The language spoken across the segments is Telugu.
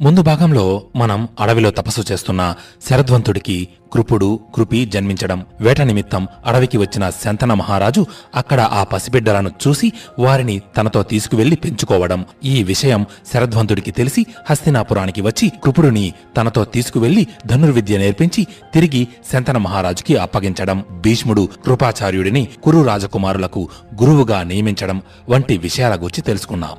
ముందు భాగంలో మనం అడవిలో తపస్సు చేస్తున్న శరధ్వంతుడికి కృపి జన్మించడం, వేట నిమిత్తం అడవికి వచ్చిన శంతన మహారాజు అక్కడ ఆ పసిబిడ్డలను చూసి వారిని తనతో తీసుకువెళ్లి పెంచుకోవడం. ఈ విషయం శరధ్వంతుడికి తెలిసి హస్తినాపురానికి వచ్చి కృపుడిని తనతో తీసుకువెళ్లి ధనుర్విద్య నేర్పించి తిరిగి శంతన మహారాజుకి అప్పగించడం, భీష్ముడు కృపాచార్యుడిని కురు రాజకుమారులకు గురువుగా నియమించడం వంటి విషయాల గురించి తెలుసుకున్నాం.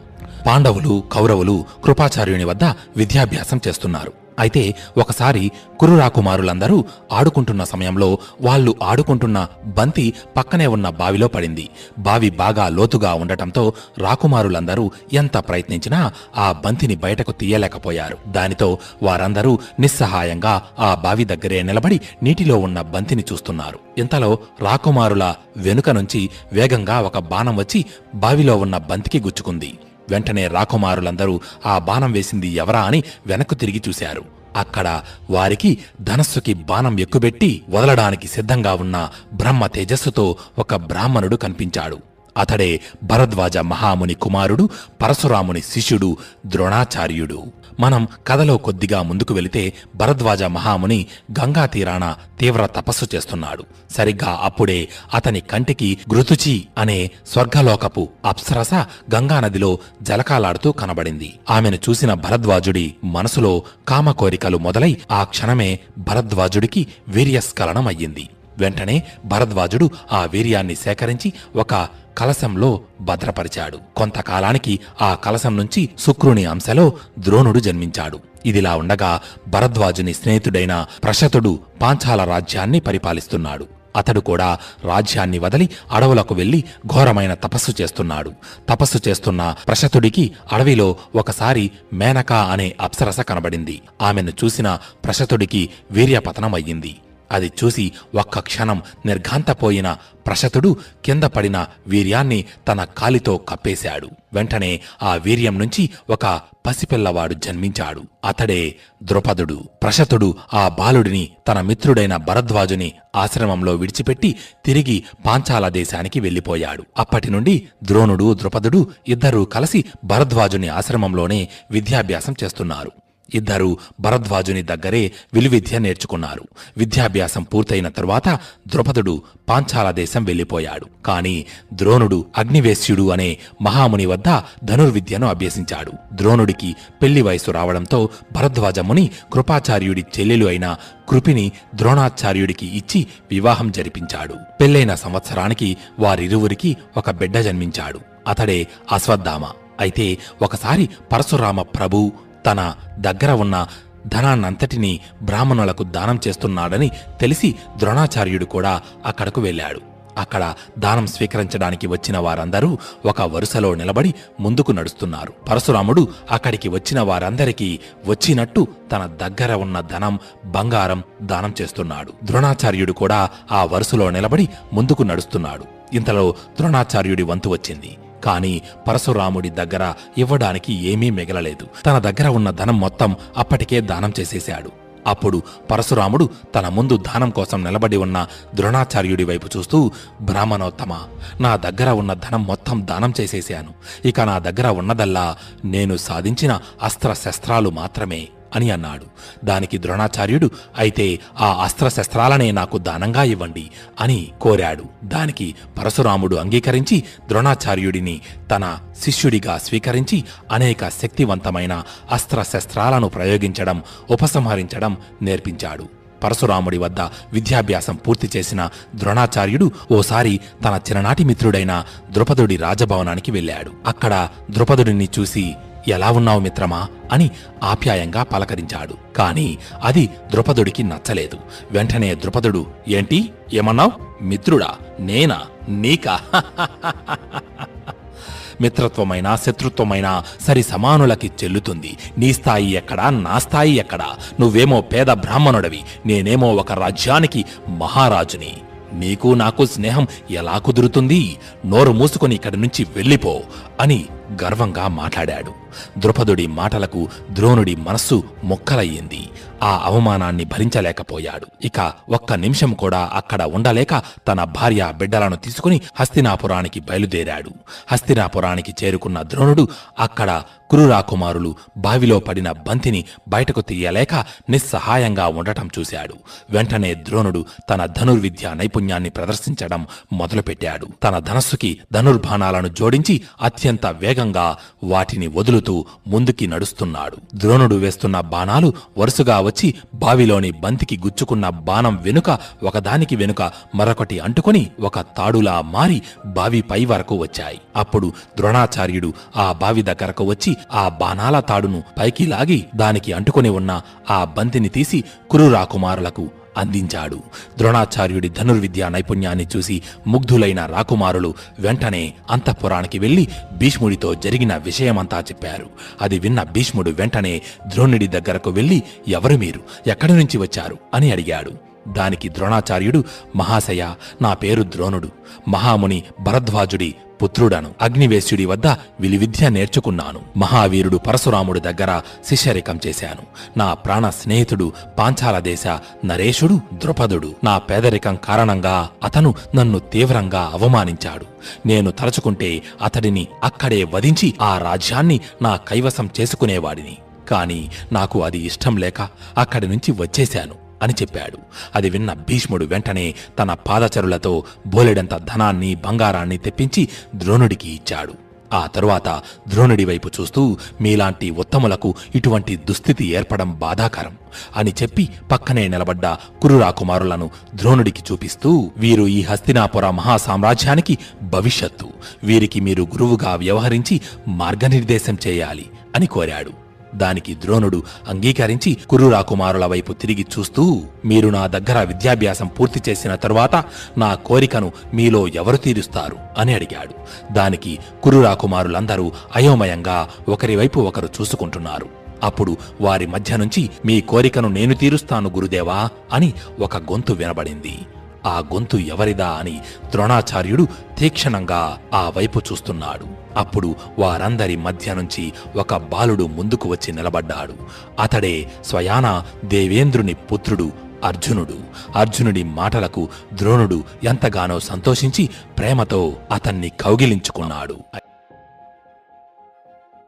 పాండవులు, కౌరవులు కృపాచార్యుని వద్ద విద్యాభ్యాసం చేస్తున్నారు. అయితే ఒకసారి కురు రాకుమారులందరూ ఆడుకుంటున్న సమయంలో వాళ్ళు ఆడుకుంటున్న బంతి పక్కనే ఉన్న బావిలో పడింది. బావి బాగా లోతుగా ఉండటంతో రాకుమారులందరూ ఎంత ప్రయత్నించినా ఆ బంతిని బయటకు తీయలేకపోయారు. దానితో వారందరూ నిస్సహాయంగా ఆ బావి దగ్గరే నిలబడి నీటిలో ఉన్న బంతిని చూస్తున్నారు. ఇంతలో రాకుమారుల వెనుక నుంచి వేగంగా ఒక బాణం వచ్చి బావిలో ఉన్న బంతికి గుచ్చుకుంది. వెంటనే రాకుమారులందరూ ఆ బాణం వేసింది ఎవరా అని వెనక్కు తిరిగి చూశారు. అక్కడ వారికి ధనస్సుకి బాణం ఎక్కుబెట్టి వదలడానికి సిద్ధంగా ఉన్న బ్రహ్మ తేజస్సుతో ఒక బ్రాహ్మణుడు కనిపించాడు. అతడే భరద్వాజ మహాముని కుమారుడు, పరశురాముని శిష్యుడు ద్రోణాచార్యుడు. మనం కథలో కొద్దిగా ముందుకు వెళితే భరద్వాజ మహాముని గంగా తీరాన తీవ్ర తపస్సు చేస్తున్నాడు. సరిగ్గా అప్పుడే అతని కంటికి ఘృతుచి అనే స్వర్గలోకపు అప్సరస గంగానదిలో జలకాలాడుతూ కనబడింది. ఆమెను చూసిన భరద్వాజుడి మనసులో కామకోరికలు మొదలై ఆ క్షణమే భరద్వాజుడికి వీర్యస్ఖలనం అయ్యింది. వెంటనే భరద్వాజుడు ఆ వీర్యాన్ని సేకరించి ఒక కలశంలో భద్రపరిచాడు. కొంతకాలానికి ఆ కలశం నుంచి శుక్రుని అంశలో ద్రోణుడు జన్మించాడు. ఇదిలా ఉండగా భరద్వాజుని స్నేహితుడైన ప్రశతుడు పాంచాల రాజ్యాన్ని పరిపాలిస్తున్నాడు. అతడు కూడా రాజ్యాన్ని వదిలి అడవులకు వెళ్లి ఘోరమైన తపస్సు చేస్తున్నాడు. తపస్సు చేస్తున్న ప్రశతుడికి అడవిలో ఒకసారి మేనక అనే అప్సరస కనబడింది. ఆమెను చూసిన ప్రశతుడికి వీర్యపతనం అయ్యింది. అది చూసి ఒక్క క్షణం నిర్ఘాంతపోయిన ప్రశతుడు కింద పడిన వీర్యాన్ని తన కాలితో కప్పేశాడు. వెంటనే ఆ వీర్యం నుంచి ఒక పసిపిల్లవాడు జన్మించాడు. అతడే ద్రుపదుడు. ప్రశతుడు ఆ బాలుడిని తన మిత్రుడైన భరద్వాజుని ఆశ్రమంలో విడిచిపెట్టి తిరిగి పాంచాల దేశానికి వెళ్లిపోయాడు. అప్పటి నుండి ద్రోణుడు, ద్రుపదుడు ఇద్దరూ కలిసి భరద్వాజుని ఆశ్రమంలోనే విద్యాభ్యాసం చేస్తున్నారు. ఇద్దరూ భరద్వాజుని దగ్గరే విలువిద్య నేర్చుకున్నారు. విద్యాభ్యాసం పూర్తయిన తరువాత ద్రుపదుడు పాంచాల దేశం వెళ్లిపోయాడు. కాని ద్రోణుడు అగ్నివేశ్యుడు అనే మహాముని వద్ద ధనుర్విద్యను అభ్యసించాడు. ద్రోణుడికి పెళ్లి వయసు రావడంతో భరద్వాజముని కృపాచార్యుడి చెల్లెలు అయిన కృపిని ద్రోణాచార్యుడికి ఇచ్చి వివాహం జరిపించాడు. పెళ్లైన సంవత్సరానికి వారిరువురికి ఒక బిడ్డ జన్మించాడు. అతడే అశ్వత్థామ. అయితే ఒకసారి పరశురామ ప్రభు తన దగ్గర ఉన్న ధనాన్నంతటినీ బ్రాహ్మణులకు దానం చేస్తున్నాడని తెలిసి ద్రోణాచార్యుడు కూడా అక్కడకు వెళ్ళాడు. అక్కడ దానం స్వీకరించడానికి వచ్చిన వారందరూ ఒక వరుసలో నిలబడి ముందుకు నడుస్తున్నారు. పరశురాముడు అక్కడికి వచ్చిన వారందరికీ వచ్చినట్టు తన దగ్గర ఉన్న ధనం, బంగారం దానం చేస్తున్నాడు. ద్రోణాచార్యుడు కూడా ఆ వరుసలో నిలబడి ముందుకు నడుస్తున్నాడు. ఇంతలో ద్రోణాచార్యుడి వంతు వచ్చింది. కాని పరశురాముడి దగ్గర ఇవ్వడానికి ఏమీ మిగలలేదు. తన దగ్గర ఉన్న ధనం మొత్తం అప్పటికే దానం చేసేశాడు. అప్పుడు పరశురాముడు తన ముందు దానం కోసం నిలబడి ఉన్న ద్రోణాచార్యుడి వైపు చూస్తూ, బ్రాహ్మణోత్తమ, నా దగ్గర ఉన్న ధనం మొత్తం దానం చేసేశాను. ఇక నా దగ్గర ఉన్నదల్లా నేను సాధించిన అస్త్రశస్త్రాలు మాత్రమే అని అన్నాడు. దానికి ద్రోణాచార్యుడు, అయితే ఆ అస్త్రశస్త్రాలనే నాకు దానంగా ఇవ్వండి అని కోరాడు. దానికి పరశురాముడు అంగీకరించి ద్రోణాచార్యుడిని తన శిష్యుడిగా స్వీకరించి అనేక శక్తివంతమైన అస్త్రశస్త్రాలను ప్రయోగించడం, ఉపసంహరించడం నేర్పించాడు. పరశురాముడి వద్ద విద్యాభ్యాసం పూర్తి చేసిన ద్రోణాచార్యుడు ఓసారి తన చిన్ననాటి మిత్రుడైన ద్రుపదుడి రాజభవనానికి వెళ్ళాడు. అక్కడ ద్రుపదుడిని చూసి, ఎలా ఉన్నావు మిత్రమా అని ఆప్యాయంగా పలకరించాడు. కాని అది ద్రుపదుడికి నచ్చలేదు. వెంటనే ద్రుపదుడు, ఏంటి, ఏమన్నావు? మిత్రుడా? నేనా? నీకా? మిత్రత్వమైనా శత్రుత్వమైనా సరి సమానులకి చెల్లుతుంది. నీ స్థాయి ఎక్కడా, నా స్థాయి ఎక్కడా? నువ్వేమో పేద బ్రాహ్మణుడవి, నేనేమో ఒక రాజ్యానికి మహారాజుని. నీకు నాకు స్నేహం ఎలా కుదురుతుంది? నోరు మూసుకొని ఇక్కడి నుంచి వెళ్ళిపో అని గర్వంగా మాట్లాడాడు. ద్రుపదుడి మాటలకు ద్రోణుడి మనస్సు మొక్కలయ్యింది. ఆ అవమానాన్ని భరించలేకపోయాడు. ఇక ఒక్క నిమిషం కూడా అక్కడ ఉండలేక తన భార్య బిడ్డలను తీసుకుని హస్తినాపురానికి బయలుదేరాడు. హస్తినాపురానికి చేరుకున్న ద్రోణుడు అక్కడ కురురాకుమారులు బావిలో పడిన బంతిని బయటకు తీయలేక నిస్సహాయంగా ఉండటం చూశాడు. వెంటనే ద్రోణుడు తన ధనుర్విద్య నైపుణ్యాన్ని ప్రదర్శించడం మొదలుపెట్టాడు. తన ధనస్సుకి ధనుర్బాణాలను జోడించి అత్యంత వేగంగా వాటిని వదులుతూ ముందుకి నడుస్తున్నాడు. ద్రోణుడు వేస్తున్న బాణాలు వరుసగా వచ్చి బావిలోని బంతికి గుచ్చుకున్న బాణం వెనుక ఒకదానికి వెనుక మరొకటి అంటుకొని ఒక తాడులా మారి బావి పై వరకు వచ్చాయి. అప్పుడు ద్రోణాచార్యుడు ఆ బావి దగ్గరకు వచ్చి ఆ బాణాల తాడును పైకి లాగి దానికి అంటుకొని ఉన్న ఆ బంతిని తీసి కురురాకుమారులకు అందించాడు. ద్రోణాచార్యుడి ధనుర్విద్యా నైపుణ్యాన్ని చూసి ముగ్ధులైన రాకుమారులు వెంటనే అంతఃపురానికి వెళ్లి భీష్ముడితో జరిగిన విషయమంతా చెప్పారు. అది విన్న భీష్ముడు వెంటనే ద్రోణుడి దగ్గరకు వెళ్లి, ఎవరు మీరు, ఎక్కడి నుంచి వచ్చారు అని అడిగాడు. దానికి ద్రోణాచార్యుడు, మహాశయ, నా పేరు ద్రోణుడు, మహాముని భరద్వాజుడి పుత్రుడను. అగ్నివేశ్యుడి వద్ద విలువిద్య నేర్చుకున్నాను. మహావీరుడు పరశురాముడు దగ్గర శిష్యరికం చేశాను. నా ప్రాణ స్నేహితుడు పాంచాల దేశ నరేషుడు ద్రుపదుడు. నా పేదరికం కారణంగా అతను నన్ను తీవ్రంగా అవమానించాడు. నేను తలచుకుంటే అతడిని అక్కడే వధించి ఆ రాజ్యాన్ని నా కైవసం చేసుకునేవాడిని. కాని నాకు అది ఇష్టం లేక అక్కడి నుంచి వచ్చేశాను అని చెప్పాడు. అది విన్న భీష్ముడు వెంటనే తన పాదచరులతో బోలెడంత ధనాన్ని బంగారాన్ని తెప్పించి ద్రోణుడికి ఇచ్చాడు. ఆ తరువాత ద్రోణుడి వైపు చూస్తూ, మీలాంటి ఉత్తములకు ఇటువంటి దుస్థితి ఏర్పడం బాధాకరం అని చెప్పి పక్కనే నిలబడ్డ కురురాకుమారులను ద్రోణుడికి చూపిస్తూ, వీరు ఈ హస్తినాపుర మహాసామ్రాజ్యానికి భవిష్యత్తు. వీరికి మీరు గురువుగా వ్యవహరించి మార్గనిర్దేశం చేయాలి అని కోరాడు. దానికి ద్రోణుడు అంగీకరించి కురురాకుమారుల వైపు తిరిగి చూస్తూ, మీరు నా దగ్గర విద్యాభ్యాసం పూర్తి చేసిన తరువాత నా కోరికను మీలో ఎవరు తీరుస్తారు అని అడిగాడు. దానికి కురురాకుమారులందరూ అయోమయంగా ఒకరివైపు ఒకరు చూసుకుంటున్నారు. అప్పుడు వారి మధ్య నుంచి, మీ కోరికను నేను తీరుస్తాను గురుదేవా అని ఒక గొంతు వినబడింది. ఆ గొంతు ఎవరిదా అని ద్రోణాచార్యుడు తీక్షణంగా ఆ వైపు చూస్తున్నాడు. అప్పుడు వారందరి మధ్య నుంచి ఒక బాలుడు ముందుకు వచ్చి నిలబడ్డాడు. అతడే స్వయాన దేవేంద్రుని పుత్రుడు అర్జునుడు. అర్జునుడి మాటలకు ద్రోణుడు ఎంతగానో సంతోషించి ప్రేమతో అతన్ని కౌగిలించుకున్నాడు.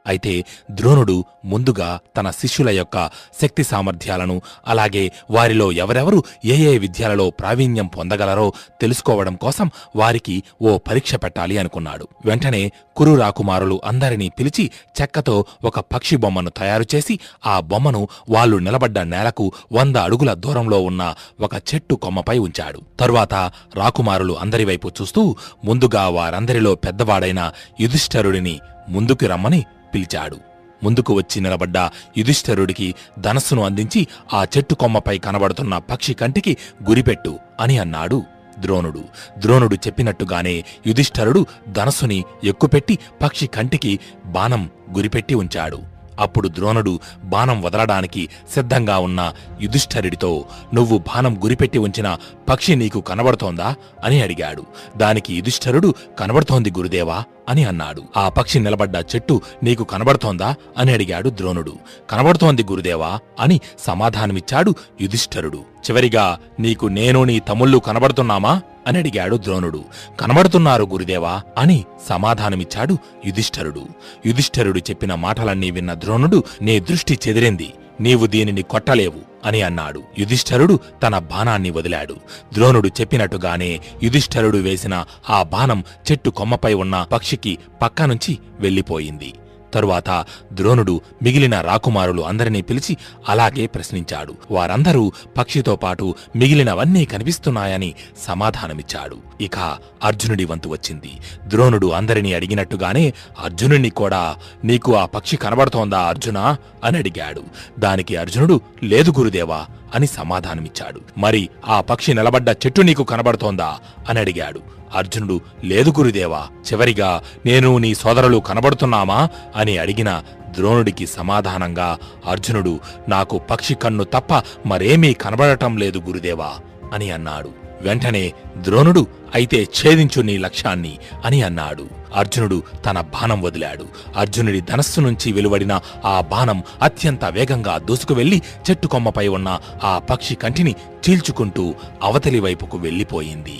అయితే ద్రోణుడు ముందుగా తన శిష్యుల యొక్క శక్తి సామర్థ్యాలను, అలాగే వారిలో ఎవరెవరు ఏ ఏ విద్యలలో ప్రావీణ్యం పొందగలరో తెలుసుకోవడం కోసం వారికి ఓ పరీక్ష పెట్టాలి అనుకున్నాడు. వెంటనే కురురాకుమారులు అందరినీ పిలిచి చెక్కతో ఒక పక్షి బొమ్మను తయారు చేసి ఆ బొమ్మను వాళ్ళు నిలబడ్డ నేలకు 100 అడుగుల దూరంలో ఉన్న ఒక చెట్టు కొమ్మపై ఉంచాడు. తరువాత రాకుమారులు అందరివైపు చూస్తూ ముందుగా వారందరిలో పెద్దవాడైన యుధిష్ఠరుడిని ముందుకు రమ్మని పిలిచాడు. ముందుకు వచ్చి నిలబడ్డ యుధిష్ఠరుడికి ధనస్సును అందించి ఆ చెట్టు కొమ్మపై కనబడుతున్న పక్షి కంటికి గురిపెట్టు అని అన్నాడు ద్రోణుడు. ద్రోణుడు చెప్పినట్టుగానే యుధిష్ఠరుడు ధనస్సుని ఎక్కుపెట్టి పక్షి కంటికి బాణం గురిపెట్టి ఉంచాడు. అప్పుడు ద్రోణుడు బాణం వదలడానికి సిద్ధంగా ఉన్న యుధిష్ఠరుడితో, నువ్వు బాణం గురిపెట్టి ఉంచిన పక్షి నీకు కనబడుతోందా అని అడిగాడు. దానికి యుధిష్ఠరుడు, కనబడుతోంది గురుదేవా అని అన్నాడు. ఆ పక్షి నిలబడ్డ చెట్టు నీకు కనబడుతోందా అని అడిగాడు ద్రోణుడు. కనబడుతోంది గురుదేవా అని సమాధానమిచ్చాడు యుధిష్ఠరుడు. చివరిగా, నీకు నేను నీ తమ్ముళ్ళు కనబడుతున్నామా అని అడిగాడు ద్రోణుడు. కనబడుతున్నారు గురుదేవా అని సమాధానమిచ్చాడు యుధిష్ఠరుడు. యుధిష్ఠరుడు చెప్పిన మాటలన్నీ విన్న ద్రోణుడు, నీ దృష్టి చెదిరింది, నీవు దీనిని కొట్టలేవు అని అన్నాడు. యుధిష్ఠరుడు తన బాణాన్ని వదిలాడు. ద్రోణుడు చెప్పినట్టుగానే యుధిష్ఠరుడు వేసిన ఆ బాణం చెట్టు కొమ్మపై ఉన్న పక్షికి పక్కనుంచి వెళ్లిపోయింది. తరువాత ద్రోణుడు మిగిలిన రాకుమారులు అందరినీ పిలిచి అలాగే ప్రశ్నించాడు. వారందరూ పక్షితో పాటు మిగిలినవన్నీ కనిపిస్తున్నాయని సమాధానమిచ్చాడు. ఇక అర్జునుడి వంతు వచ్చింది. ద్రోణుడు అందరినీ అడిగినట్టుగానే అర్జునుడిని కూడా, నీకు ఆ పక్షి కనబడుతోందా అర్జునా అని అడిగాడు. దానికి అర్జునుడు, లేదు గురుదేవా అని సమాధానమిచ్చాడు. మరి ఆ పక్షి నిలబడ్డ చెట్టు నీకు కనబడుతోందా అని అడిగాడు. అర్జునుడు, లేదు గురుదేవా. చివరిగా, నేను నీ సోదరులు కనబడుతున్నామా అని అడిగిన ద్రోణుడికి సమాధానంగా అర్జునుడు, నాకు పక్షి కన్ను తప్ప మరేమీ కనబడటం లేదు గురుదేవా అని అన్నాడు. వెంటనే ద్రోణుడు, అయితే ఛేదించు నీ లక్ష్యాన్ని అని అన్నాడు. అర్జునుడు తన బాణం వదిలాడు. అర్జునుడి ధనస్సు నుంచి వెలువడిన ఆ బాణం అత్యంత వేగంగా దూసుకువెళ్లి చెట్టు కొమ్మపై ఉన్న ఆ పక్షి కంటిని చీల్చుకుంటూ అవతలి వైపుకు వెళ్లిపోయింది.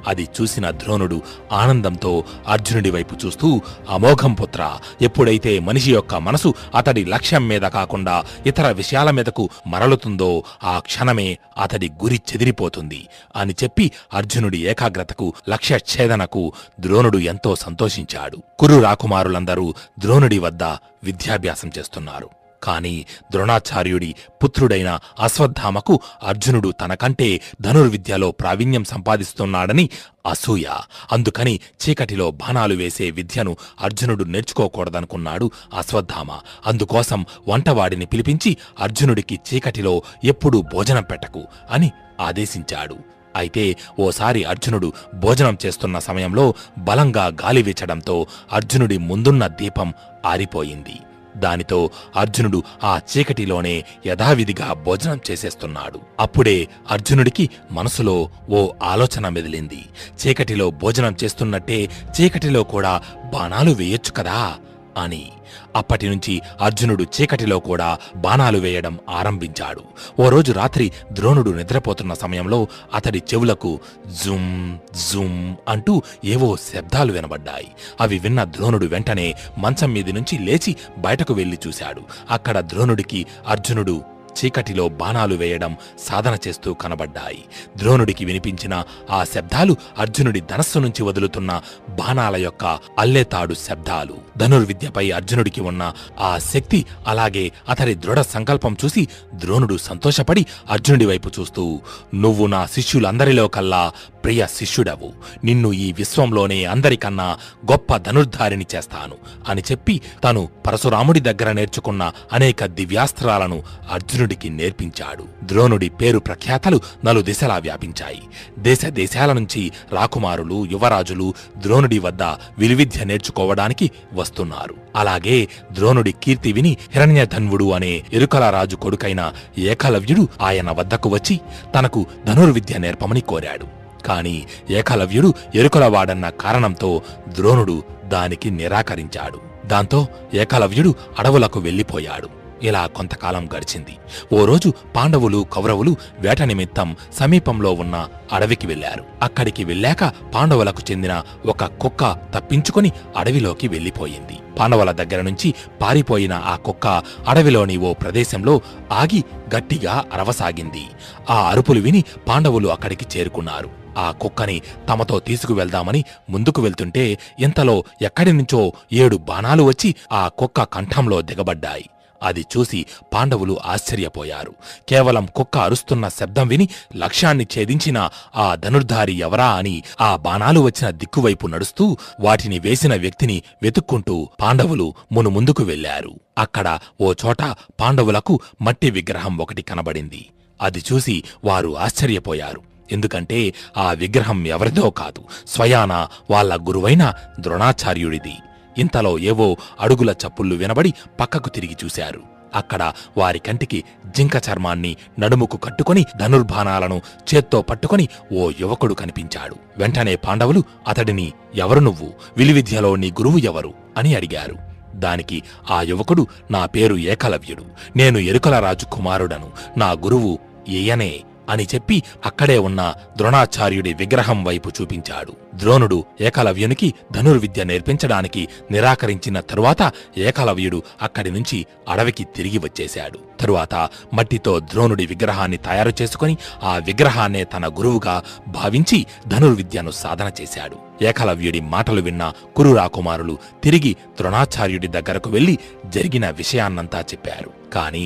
అది చూసిన ద్రోణుడు ఆనందంతో అర్జునుడి వైపు చూస్తూ, అమోఘం పుత్ర, ఎప్పుడైతే మనిషి యొక్క మనసు అతడి లక్ష్యం మీద కాకుండా ఇతర విషయాల మీదకు మరలుతుందో ఆ క్షణమే అతడి గురి చెదిరిపోతుంది అని చెప్పి అర్జునుడి ఏకాగ్రతకు, లక్ష్య ఛేదనకు ద్రోణుడు ఎంతో సంతోషించాడు. కురు రాకుమారులందరూ ద్రోణుడి వద్ద విద్యాభ్యాసం చేస్తున్నారు. కాని ద్రోణాచార్యుడి పుత్రుడైన అశ్వత్థామకు అర్జునుడు తనకంటే ధనుర్విద్యలో ప్రావీణ్యం సంపాదిస్తున్నాడని అసూయ. అందుకని చీకటిలో బాణాలు వేసే విద్యను అర్జునుడు నేర్చుకోకూడదనుకున్నాడు అశ్వత్థామ. అందుకోసం వంటవాడిని పిలిపించి అర్జునుడికి చీకటిలో ఎప్పుడూ భోజనం పెట్టకు అని ఆదేశించాడు. అయితే ఓసారి అర్జునుడు భోజనం చేస్తున్న సమయంలో బలంగా గాలి వీచడంతో అర్జునుడి ముందున్న దీపం ఆరిపోయింది. దానితో అర్జునుడు ఆ చీకటిలోనే యథావిధిగా భోజనం చేసేస్తున్నాడు. అప్పుడే అర్జునుడికి మనసులో ఓ ఆలోచన మెదిలింది. చీకటిలో భోజనం చేస్తున్నట్టే చీకటిలో కూడా బాణాలు వేయొచ్చు కదా అని. అప్పటినుంచి అర్జునుడు చీకటిలో కూడా బాణాలు వేయడం ఆరంభించాడు. ఓ రోజు రాత్రి ద్రోణుడు నిద్రపోతున్న సమయంలో అతడి చెవులకు జుమ్ జుమ్ అంటూ ఏవో శబ్దాలు వినబడ్డాయి. అవి విన్న ద్రోణుడు వెంటనే మంచం మీది నుంచి లేచి బయటకు వెళ్లి చూశాడు. అక్కడ ద్రోణుడికి అర్జునుడు చీకటిలో బాణాలు వేయడం సాధన చేస్తూ కనబడ్డాయి. ద్రోణుడికి వినిపించిన ఆ శబ్దాలు అర్జునుడి ధనస్సు నుంచి వదులుతున్న బాణాల యొక్క అల్లేతాడు శబ్దాలు. ధనుర్విద్యపై అర్జునుడికి ఉన్న ఆ శక్తి, అలాగే అతడి దృఢ సంకల్పం చూసి ద్రోణుడు సంతోషపడి అర్జునుడి వైపు చూస్తూ, నువ్వు నా శిష్యులందరిలో కల్లా ప్రియ శిష్యుడవు. నిన్ను ఈ విశ్వంలోనే అందరికన్నా గొప్ప ధనుర్ధారిని చేస్తాను అని చెప్పి తను పరశురాముడి దగ్గర నేర్చుకున్న అనేక దివ్యాస్త్రాలను అర్జునుడికి నేర్పించాడు. ద్రోణుడి పేరు ప్రఖ్యాతలు నలుదిశలా వ్యాపించాయి. దేశ దేశాల నుంచి రాకుమారులు, యువరాజులు ద్రోణుడి వద్ద విలువిద్య నేర్చుకోవడానికి వస్తున్నారు. అలాగే ద్రోణుడి కీర్తి విని హిరణ్యధన్వుడు అనే ఎరుకల రాజు కొడుకైన ఏకలవ్యుడు ఆయన వద్దకు వచ్చి తనకు ధనుర్విద్య నేర్పమని కోరాడు. కాని ఏకలవ్యుడు ఎరుకలవాడన్న కారణంతో ద్రోణుడు దానికి నిరాకరించాడు. దాంతో ఏకలవ్యుడు అడవులకు వెళ్లిపోయాడు. ఇలా కొంతకాలం గడిచింది. ఓ రోజు పాండవులు, కౌరవులు వేట నిమిత్తం సమీపంలో ఉన్న అడవికి వెళ్లారు. అక్కడికి వెళ్ళాక పాండవులకు చెందిన ఒక కుక్క తప్పించుకుని అడవిలోకి వెళ్లిపోయింది. పాండవుల దగ్గర నుంచి పారిపోయిన ఆ కుక్క అడవిలోని ఓ ప్రదేశంలో ఆగి గట్టిగా అరవసాగింది. ఆ అరుపులు విని పాండవులు అక్కడికి చేరుకున్నారు. ఆ కుక్కని తమతో తీసుకువెళ్దామని ముందుకు వెళ్తుంటే ఇంతలో ఎక్కడి నుంచో 7 బాణాలు వచ్చి ఆ కుక్క కంఠంలో దిగబడ్డాయి. అది చూసి పాండవులు ఆశ్చర్యపోయారు. కేవలం కుక్క అరుస్తున్న శబ్దం విని లక్ష్యాన్ని ఛేదించిన ఆ ధనుర్ధారి ఎవరా అని ఆ బాణాలు వచ్చిన దిక్కువైపు నడుస్తూ వాటిని వేసిన వ్యక్తిని వెతుక్కుంటూ పాండవులు ముందుకు వెళ్లారు. అక్కడ ఓ చోట పాండవులకు మట్టి విగ్రహం ఒకటి కనబడింది. అది చూసి వారు ఆశ్చర్యపోయారు. ఎందుకంటే ఆ విగ్రహం ఎవరిదో కాదు, స్వయాన వాళ్ల గురువైన ద్రోణాచార్యుడిది. ఇంతలో ఏవో అడుగుల చప్పుళ్లు వినబడి పక్కకు తిరిగి చూశారు. అక్కడ వారి కంటికి జింక చర్మాన్ని నడుముకు కట్టుకుని ధనుర్బాణాలను చేత్తో పట్టుకుని ఓ యువకుడు కనిపించాడు. వెంటనే పాండవులు అతడిని, ఎవరు నువ్వు? విలువిద్యలో నీ గురువు ఎవరు అని అడిగారు. దానికి ఆ యువకుడు, నా పేరు ఏకలవ్యుడు, నేను ఎరుకల రాజు కుమారుడను, నా గురువు ఈయనే అని చెప్పి అక్కడే ఉన్న ద్రోణాచార్యుడి విగ్రహం వైపు చూపించాడు. ద్రోణుడు ఏకలవ్యునికి ధనుర్విద్య నేర్పించడానికి నిరాకరించిన తరువాత ఏకలవ్యుడు అక్కడి నుంచి అడవికి తిరిగి వచ్చేశాడు. తరువాత మట్టితో ద్రోణుడి విగ్రహాన్ని తయారు చేసుకుని ఆ విగ్రహాన్నే తన గురువుగా భావించి ధనుర్విద్యను సాధన చేశాడు. ఏకలవ్యుడి మాటలు విన్న కురు రాకుమారులు తిరిగి ద్రోణాచార్యుడి దగ్గరకు వెళ్లి జరిగిన విషయాన్నంతా చెప్పారు. కాని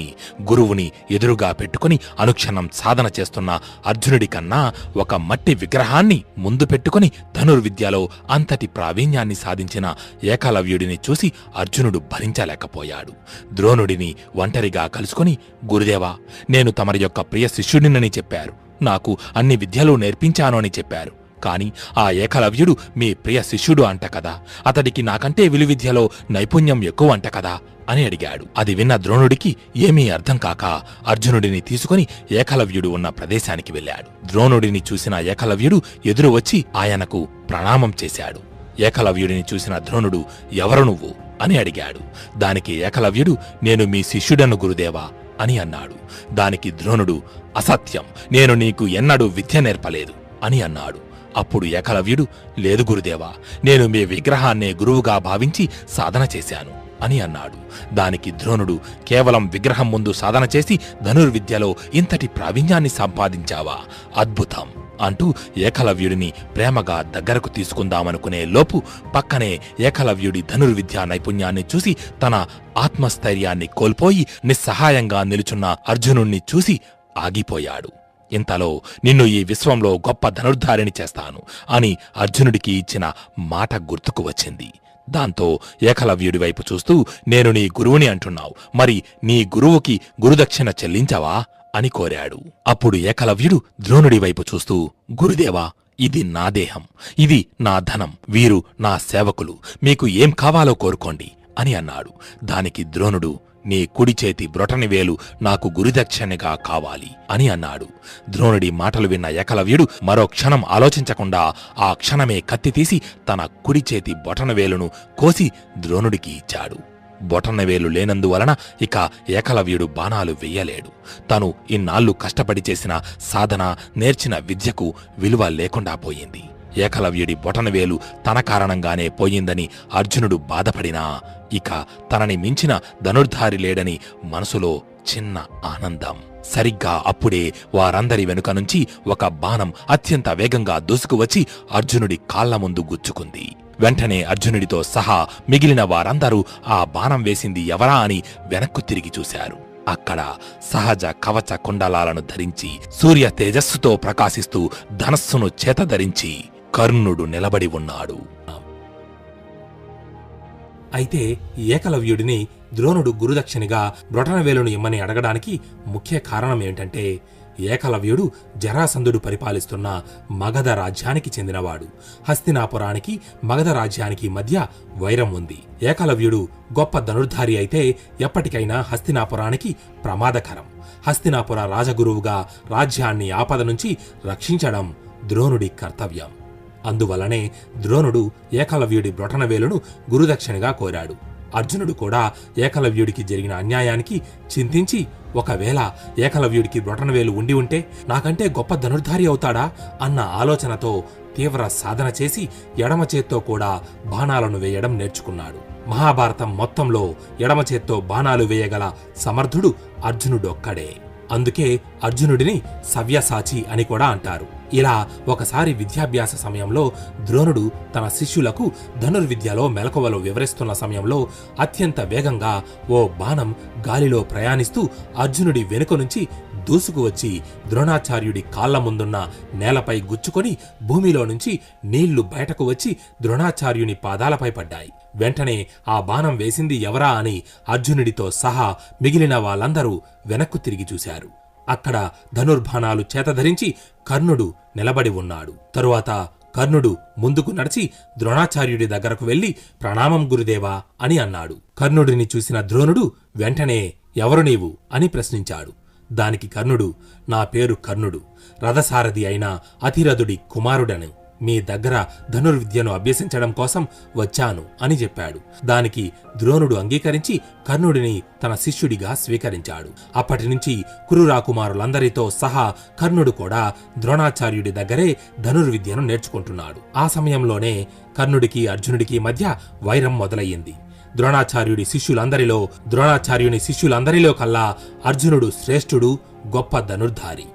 గురువుని ఎదురుగా పెట్టుకుని అనుక్షణం సాధన చేస్తున్న అర్జునుడి కన్నా ఒక మట్టి విగ్రహాన్ని ముందు పెట్టుకుని ధనుర్విద్యలో అంతటి ప్రావీణ్యాన్ని సాధించిన ఏకలవ్యుడిని చూసి అర్జునుడు భరించలేకపోయాడు. ద్రోణుడిని ఒంటరిగా కలుసుకుని, గురుదేవా, నేను తమరి యొక్క ప్రియ శిష్యుడినని చెప్పారు. నాకు అన్ని విద్యలు నేర్పించాను అని చెప్పారు. కాని ఆ ఏకలవ్యుడు మీ ప్రియ శిష్యుడు అంట కదా, అతడికి నాకంటే విలువిద్యలో నైపుణ్యం ఎక్కువ అంట కదా అని అడిగాడు. అది విన్న ద్రోణుడికి ఏమీ అర్థం కాక అర్జునుడిని తీసుకుని ఏకలవ్యుడు ఉన్న ప్రదేశానికి వెళ్ళాడు. ద్రోణుడిని చూసిన ఏకలవ్యుడు ఎదురు వచ్చి ఆయనకు ప్రణామం చేశాడు. ఏకలవ్యుడిని చూసిన ద్రోణుడు ఎవరు నువ్వు అని అడిగాడు. దానికి ఏకలవ్యుడు నేను మీ శిష్యుడను గురుదేవా అని అన్నాడు. దానికి ద్రోణుడు అసత్యం, నేను నీకు ఎన్నడూ విద్య నేర్పలేదు అని అన్నాడు. అప్పుడు ఏకలవ్యుడు లేదు గురుదేవా, నేను మీ విగ్రహాన్నే గురువుగా భావించి సాధన చేశాను అని అన్నాడు. దానికి ద్రోణుడు కేవలం విగ్రహం ముందు సాధన చేసి ధనుర్విద్యలో ఇంతటి ప్రావీణ్యాన్ని సంపాదించావా, అద్భుతం అంటూ ఏకలవ్యుడిని ప్రేమగా దగ్గరకు తీసుకుందామనుకునే లోపు పక్కనే ఏకలవ్యుడి ధనుర్విద్యా నైపుణ్యాన్ని చూసి తన ఆత్మస్థైర్యాన్ని కోల్పోయి నిస్సహాయంగా నిలుచున్న అర్జునుణ్ణి చూసి ఆగిపోయాడు. ఇంతలో నిన్ను ఈ విశ్వంలో గొప్ప ధనుర్ధారిని చేస్తాను అని అర్జునుడికి ఇచ్చిన మాట గుర్తుకు వచ్చింది. దాంతో ఏకలవ్యుడి వైపు చూస్తూ నేను నీ గురువుని అంటున్నావు, మరి నీ గురువుకి గురుదక్షిణ చెల్లించవా అని కోరాడు. అప్పుడు ఏకలవ్యుడు ద్రోణుడి వైపు చూస్తూ గురుదేవా, ఇది నా దేహం, ఇది నా ధనం, వీరు నా సేవకులు, మీకు ఏం కావాలో కోరుకోండి అని అన్నాడు. దానికి ద్రోణుడు నీ కుడి చేతి బ్రొటనివేలు నాకు గురుదక్షిణగా కావాలి అని అన్నాడు. ద్రోణుడి మాటలు విన్న ఏకలవ్యుడు మరో క్షణం ఆలోచించకుండా ఆ క్షణమే కత్తి తీసి తన కుడి చేతి బొటనవేలును కోసి ద్రోణుడికి ఇచ్చాడు. బొటనవేలు లేనందువలన ఇక ఏకలవ్యుడు బాణాలు వెయ్యలేడు. తను ఇన్నాళ్లు కష్టపడి చేసిన సాధన, నేర్చిన విద్యకు విలువ లేకుండా పోయింది. ఏకలవ్యుడి బొటనవేలు తన కారణంగానే పోయిందని అర్జునుడు బాధపడినా ఇక తనని మించిన ధనుర్ధారి లేడని మనసులో చిన్న ఆనందం. సరిగ్గా అప్పుడే వారందరి వెనుక నుంచి ఒక బాణం అత్యంత వేగంగా దూసుకువచ్చి అర్జునుడి కాళ్ల ముందు గుచ్చుకుంది. వెంటనే అర్జునుడితో సహా మిగిలిన వారందరూ ఆ బాణం వేసింది ఎవరా అని వెనక్కు తిరిగి చూశారు. అక్కడ సహజ కవచ కుండలాలను ధరించి సూర్య తేజస్సుతో ప్రకాశిస్తూ ధనస్సును చేతధరించి కర్ణుడు నిలబడి ఉన్నాడు. అయితే ఏకలవ్యుడిని ద్రోణుడు గురుదక్షిణగా బ్రొటనవేలును ఇమ్మని అడగడానికి ముఖ్య కారణం ఏమిటంటే ఏకలవ్యుడు జరాసంధుడు పరిపాలిస్తున్న మగధ రాజ్యానికి చెందినవాడు. హస్తినాపురానికి మగధ రాజ్యానికి మధ్య వైరం ఉంది. ఏకలవ్యుడు గొప్ప ధనుర్ధారి అయితే ఎప్పటికైనా హస్తినాపురానికి ప్రమాదకరం. హస్తినాపుర రాజగురువుగా రాజ్యాన్ని ఆపద నుంచి రక్షించడం ద్రోణుడి కర్తవ్యం. అందువలనే ద్రోణుడు ఏకలవ్యుడి బ్రొటనవేలును గురుదక్షిణగా కోరాడు. అర్జునుడు కూడా ఏకలవ్యుడికి జరిగిన అన్యాయానికి చింతించి ఒకవేళ ఏకలవ్యుడికి బ్రొటనవేలు ఉండి ఉంటే నాకంటే గొప్ప ధనుర్ధారి అవుతాడా అన్న ఆలోచనతో తీవ్ర సాధన చేసి ఎడమ చేత్తో కూడా బాణాలను వేయడం నేర్చుకున్నాడు. మహాభారతం మొత్తంలో ఎడమ చేత్తో బాణాలు వేయగల సమర్థుడు అర్జునుడొక్కడే. అందుకే అర్జునుడిని సవ్యసాచి అని కూడా అంటారు. ఇలా ఒకసారి విద్యాభ్యాస సమయంలో ద్రోణుడు తన శిష్యులకు ధనుర్విద్యలో మెలకువలు వివరిస్తున్న సమయంలో అత్యంత వేగంగా ఓ బాణం గాలిలో ప్రయాణిస్తూ అర్జునుడి వెనుక నుంచి దూసుకువచ్చి ద్రోణాచార్యుడి కాళ్ల ముందున్న నేలపై గుచ్చుకొని భూమిలో నుంచి నీళ్లు బయటకు వచ్చి ద్రోణాచార్యుని పాదాలపై పడ్డాయి. వెంటనే ఆ బాణం వేసింది ఎవరా అని అర్జునుడితో సహా మిగిలిన వాళ్ళందరూ వెనక్కు తిరిగి చూశారు. అక్కడ ధనుర్బాణాలు చేతధరించి కర్ణుడు నిలబడి ఉన్నాడు. తరువాత కర్ణుడు ముందుకు నడిచి ద్రోణాచార్యుడి దగ్గరకు వెళ్లి ప్రణామం గురుదేవా అని అన్నాడు. కర్ణుడిని చూసిన ద్రోణుడు వెంటనే ఎవరు నీవు అని ప్రశ్నించాడు. దానికి కర్ణుడు నా పేరు కర్ణుడు, రథసారథి అయిన అతిరథుడి కుమారుడను. మీ దగ్గర ధనుర్విద్యను అభ్యసించడం కోసం వచ్చాను అని చెప్పాడు. దానికి ద్రోణుడు అంగీకరించి కర్ణుడిని తన శిష్యుడిగా స్వీకరించాడు. అప్పటినుంచి కురురాకుమారులందరితో సహా కర్ణుడు కూడా ద్రోణాచార్యుడి దగ్గరే ధనుర్విద్యను నేర్చుకుంటున్నాడు. ఆ సమయంలోనే కర్ణుడికి అర్జునుడికి మధ్య వైరం మొదలయ్యింది. ద్రోణాచార్యుని శిష్యులందరిలో కల్లా అర్జునుడు శ్రేష్ఠుడు, గొప్ప ధనుర్ధారి.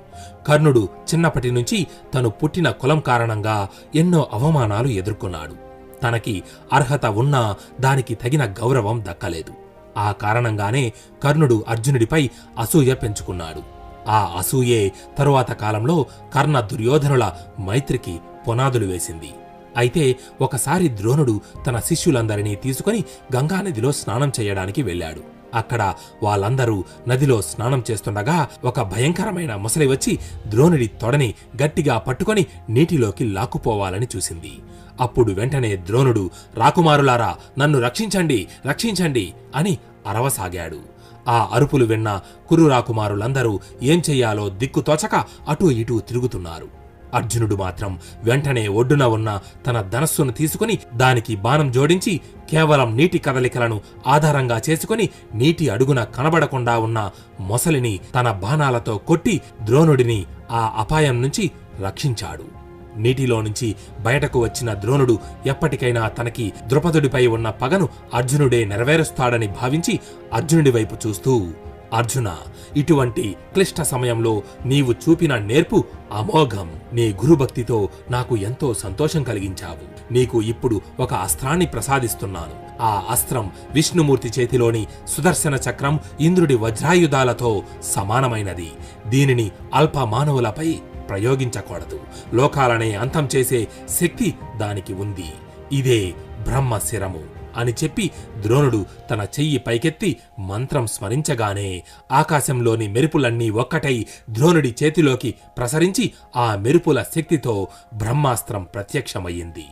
కర్ణుడు చిన్నప్పటి నుంచి తను పుట్టిన కులం కారణంగా ఎన్నో అవమానాలు ఎదుర్కొన్నాడు. తనకి అర్హత ఉన్నా దానికి తగిన గౌరవం దక్కలేదు. ఆ కారణంగానే కర్ణుడు అర్జునుడిపై అసూయ పెంచుకున్నాడు. ఆ అసూయే తరువాత కాలంలో కర్ణ దుర్యోధనుల మైత్రికి పునాదులు వేసింది. అయితే ఒకసారి ద్రోణుడు తన శిష్యులందరినీ తీసుకుని గంగానదిలో స్నానం చేయడానికి వెళ్ళాడు. అక్కడ వాళ్ళందరూ నదిలో స్నానం చేస్తుండగా ఒక భయంకరమైన ముసలి వచ్చి ద్రోణుడి తొడని గట్టిగా పట్టుకొని నీటిలోకి లాక్కుపోవాలని చూసింది. అప్పుడు వెంటనే ద్రోణుడు రాకుమారులారా నన్ను రక్షించండి రక్షించండి అని అరవసాగాడు. ఆ అరుపులు విన్న కురు రాకుమారులందరూ ఏం చెయ్యాలో దిక్కుతోచక అటూ ఇటూ తిరుగుతున్నారు. అర్జునుడు మాత్రం వెంటనే ఒడ్డున ఉన్న తన ధనస్సును తీసుకుని దానికి బాణం జోడించి కేవలం నీటి కదలికలను ఆధారంగా చేసుకుని నీటి అడుగున కనబడకుండా ఉన్న మొసలిని తన బాణాలతో కొట్టి ద్రోణుడిని ఆ అపాయం నుంచి రక్షించాడు. నీటిలో నుంచి బయటకు వచ్చిన ద్రోణుడు ఎప్పటికైనా తనకి ద్రుపదుడిపై ఉన్న పగను అర్జునుడే నెరవేరుస్తాడని భావించి అర్జునుడి వైపు చూస్తూ, అర్జున, ఇటువంటి క్లిష్ట సమయంలో నీవు చూపిన నేర్పు అమోఘం. నీ గురుభక్తితో నాకు ఎంతో సంతోషం కలిగించావు. నీకు ఇప్పుడు ఒక అస్త్రాన్ని ప్రసాదిస్తున్నాను. ఆ అస్త్రం విష్ణుమూర్తి చేతిలోని సుదర్శన చక్రం ఇంద్రుడి వజ్రాయుధాలతో సమానమైనది. దీనిని అల్ప మానవులపై ప్రయోగించకూడదు. లోకాలనే అంతం చేసే శక్తి దానికి ఉంది. ఇదే బ్రహ్మశిరము అని చెప్పి ద్రోణుడు తన చెయ్యి పైకెత్తి మంత్రం స్మరించగానే ఆకాశంలోని మెరుపులన్నీ ఒక్కటై ద్రోణుడి చేతిలోకి ప్రసరించి ఆ మెరుపుల శక్తితో బ్రహ్మాస్త్రం ప్రత్యక్షమయ్యింది.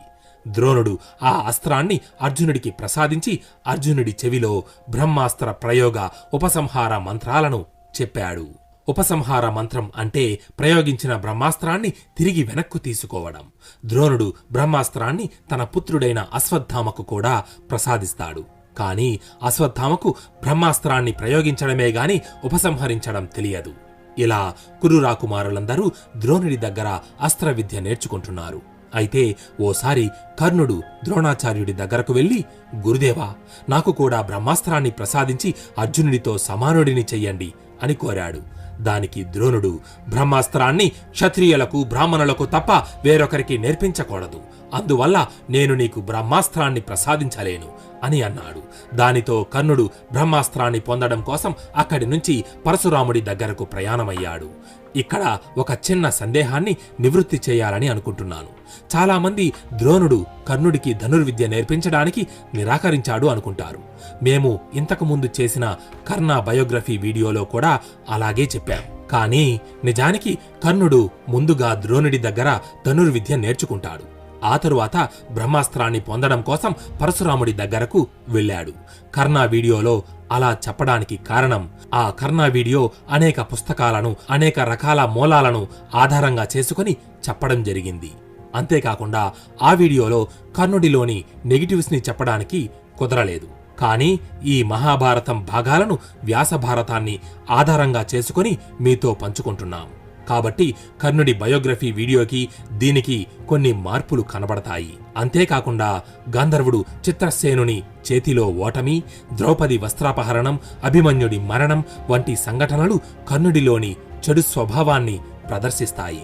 ద్రోణుడు ఆ అస్త్రాన్ని అర్జునుడికి ప్రసాదించి అర్జునుడి చెవిలో బ్రహ్మాస్త్ర ప్రయోగ ఉపసంహార మంత్రాలను చెప్పాడు. ఉపసంహార మంత్రం అంటే ప్రయోగించిన బ్రహ్మాస్త్రాన్ని తిరిగి వెనక్కు తీసుకోవడం. ద్రోణుడు బ్రహ్మాస్త్రాన్ని తన పుత్రుడైన అశ్వత్థామకు కూడా ప్రసాదిస్తాడు. కాని అశ్వత్థామకు బ్రహ్మాస్త్రాన్ని ప్రయోగించడమే గాని ఉపసంహరించడం తెలియదు. ఇలా కురు రాకుమారులందరూ ద్రోణుడి దగ్గర అస్త్ర విద్య నేర్చుకుంటున్నారు. అయితే ఓసారి కర్ణుడు ద్రోణాచార్యుడి దగ్గరకు వెళ్లి, గురుదేవా, నాకు కూడా బ్రహ్మాస్త్రాన్ని ప్రసాదించి అర్జునుడితో సమానుడిని చెయ్యండి అని కోరాడు. దానికి ద్రోణుడు, బ్రహ్మాస్త్రాన్ని క్షత్రియులకు బ్రాహ్మణులకు తప్ప వేరొకరికి నేర్పించకూడదు. అందువల్ల నేను నీకు బ్రహ్మాస్త్రాన్ని ప్రసాదించలేను అని అన్నాడు. దానితో కర్ణుడు బ్రహ్మాస్త్రాన్ని పొందడం కోసం అక్కడి నుంచి పరశురాముడి దగ్గరకు ప్రయాణమయ్యాడు. ఇక్కడ ఒక చిన్న సందేహాన్ని నివృత్తి చేయాలని అనుకుంటున్నాను. చాలామంది ద్రోణుడు కర్ణుడికి ధనుర్విద్య నేర్పించడానికి నిరాకరించాడు అనుకుంటారు. మేము ఇంతకుముందు చేసిన కర్ణ బయోగ్రఫీ వీడియోలో కూడా అలాగే చెప్పాం. కానీ నిజానికి కర్ణుడు ముందుగా ద్రోణుడి దగ్గర ధనుర్విద్య నేర్చుకుంటాడు. ఆ తరువాత బ్రహ్మాస్త్రాన్ని పొందడం కోసం పరశురాముడి దగ్గరకు వెళ్ళాడు. కర్ణ వీడియోలో అలా చెప్పడానికి కారణం, ఆ కర్ణ వీడియో అనేక పుస్తకాలను, అనేక రకాల మూలాలను ఆధారంగా చేసుకుని చెప్పడం జరిగింది. అంతేకాకుండా ఆ వీడియోలో కర్ణుడిలోని నెగిటివ్స్ ని చెప్పడానికి కుదరలేదు. కానీ ఈ మహాభారతం భాగాలను వ్యాసభారతాన్ని ఆధారంగా చేసుకుని మీతో పంచుకుంటున్నాం. కాబట్టి కర్ణుడి బయోగ్రఫీ వీడియోకి దీనికి కొన్ని మార్పులు కనబడతాయి. అంతేకాకుండా గంధర్వుడు చిత్రసేనుని చేతిలో ఓటమి, ద్రౌపది వస్త్రాపహరణం, అభిమన్యుడి మరణం వంటి సంఘటనలు కర్ణుడిలోని చెడు స్వభావాన్ని ప్రదర్శిస్తాయి.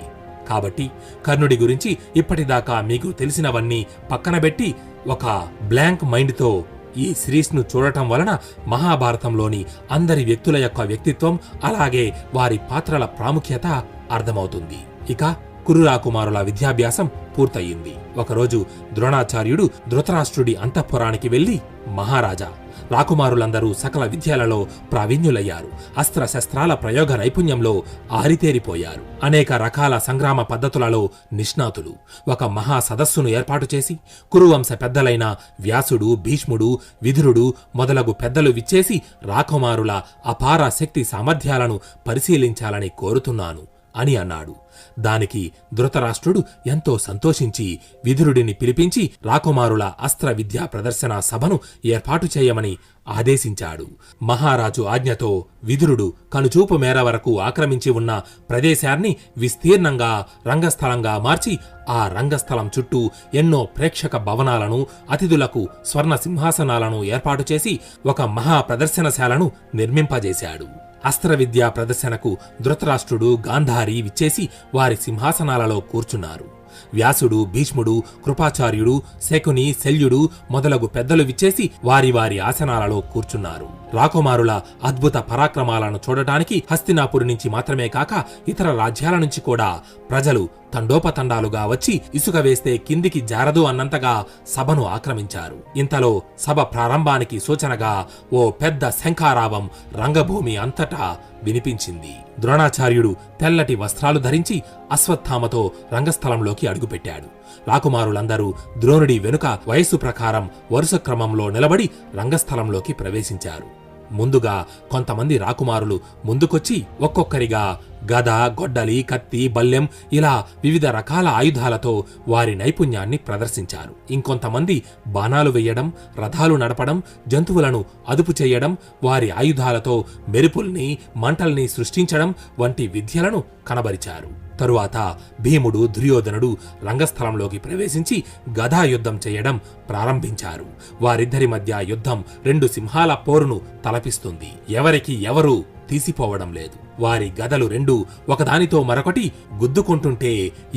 కాబట్టి కర్ణుడి గురించి ఇప్పటిదాకా మీకు తెలిసినవన్నీ పక్కనబెట్టి ఒక బ్లాంక్ మైండ్తో ఈ సిరీస్ను చూడటం వలన మహాభారతంలోని అందరి వ్యక్తుల యొక్క వ్యక్తిత్వం, అలాగే వారి పాత్రల ప్రాముఖ్యత అర్థమవుతుంది. ఇక కురు రాకుమారుల విద్యాభ్యాసం పూర్తయింది. ఒకరోజు ద్రోణాచార్యుడు ధృతరాష్ట్రుడి అంతఃపురానికి వెళ్లి, మహారాజా, రాకుమారులందరూ సకల విద్యలలో ప్రావీణ్యులయ్యారు. అస్త్రశస్త్రాల ప్రయోగ నైపుణ్యంలో ఆరితేరిపోయారు. అనేక రకాల సంగ్రామ పద్ధతులలో నిష్ణాతులు. ఒక మహా సదస్సును ఏర్పాటు చేసి కురువంశ పెద్దలైన వ్యాసుడు, భీష్ముడు, విదురుడు మొదలగు పెద్దలు విచ్చేసి రాకుమారుల అపార శక్తి సామర్థ్యాలను పరిశీలించాలని కోరుతున్నాను అని అన్నాడు. దానికి ధృతరాష్ట్రుడు ఎంతో సంతోషించి విదురుడిని పిలిపించి రాకుమారుల అస్త్ర విద్యా ప్రదర్శన సభను ఏర్పాటు చేయమని ఆదేశించాడు. మహారాజు ఆజ్ఞతో విదురుడు కనుచూపు మేర వరకు ఆక్రమించి ఉన్న ప్రదేశాన్ని విస్తీర్ణంగా రంగస్థలంగా మార్చి ఆ రంగస్థలం చుట్టూ ఎన్నో ప్రేక్షక భవనాలను, అతిథులకు స్వర్ణ సింహాసనాలను ఏర్పాటు చేసి ఒక మహా ప్రదర్శనశాలను నిర్మింపజేశాడు. అస్త్ర విద్యా ప్రదర్శనకు ధృతరాష్ట్రుడు, గాంధారి విచ్చేసి వారి సింహాసనాలలో కూర్చున్నారు. వ్యాసుడు, భీష్ముడు, కృపాచార్యుడు, శకుని, శల్యుడు మొదలగు పెద్దలు విచ్చేసి వారి వారి ఆసనాలలో కూర్చున్నారు. రాకుమారుల అద్భుత పరాక్రమాలను చూడటానికి హస్తినాపురి నుంచి మాత్రమే కాక ఇతర రాజ్యాల నుంచి కూడా ప్రజలు తండోపతండాలుగా వచ్చి ఇసుక వేస్తే కిందికి జారదు అన్నంతగా సభను ఆక్రమించారు. ఇంతలో సభ ప్రారంభానికి సూచనగా ఓ పెద్ద శంఖారావం రంగభూమి అంతటా వినిపించింది. ద్రోణాచార్యుడు తెల్లటి వస్త్రాలు ధరించి అశ్వత్థామతో రంగస్థలంలోకి అడుగుపెట్టాడు. రాకుమారులందరూ ద్రోణుడి వెనుక వయస్సు ప్రకారం వరుస క్రమంలో నిలబడి రంగస్థలంలోకి ప్రవేశించారు. ముందుగా కొంతమంది రాకుమారులు ముందుకొచ్చి ఒక్కొక్కరిగా గద, గొడ్డలి, కత్తి, బల్లెం ఇలా వివిధ రకాల ఆయుధాలతో వారి నైపుణ్యాన్ని ప్రదర్శించారు. ఇంకొంతమంది బాణాలు వెయ్యడం, రథాలు నడపడం, జంతువులను అదుపు చేయడం, వారి ఆయుధాలతో మెరుపుల్ని, మంటల్ని సృష్టించడం వంటి విద్యలను కనబరిచారు. తరువాత భీముడు, దుర్యోధనుడు రంగస్థలంలోకి ప్రవేశించి గదాయుద్ధం చేయడం ప్రారంభించారు. వారిద్దరి మధ్య యుద్ధం 2 సింహాల పోరును తలపిస్తుంది. ఎవరికి ఎవరు తీసిపోవడం లేదు. వారి గదలు 2 ఒకదానితో మరొకటి గుద్దుకుంటుంటే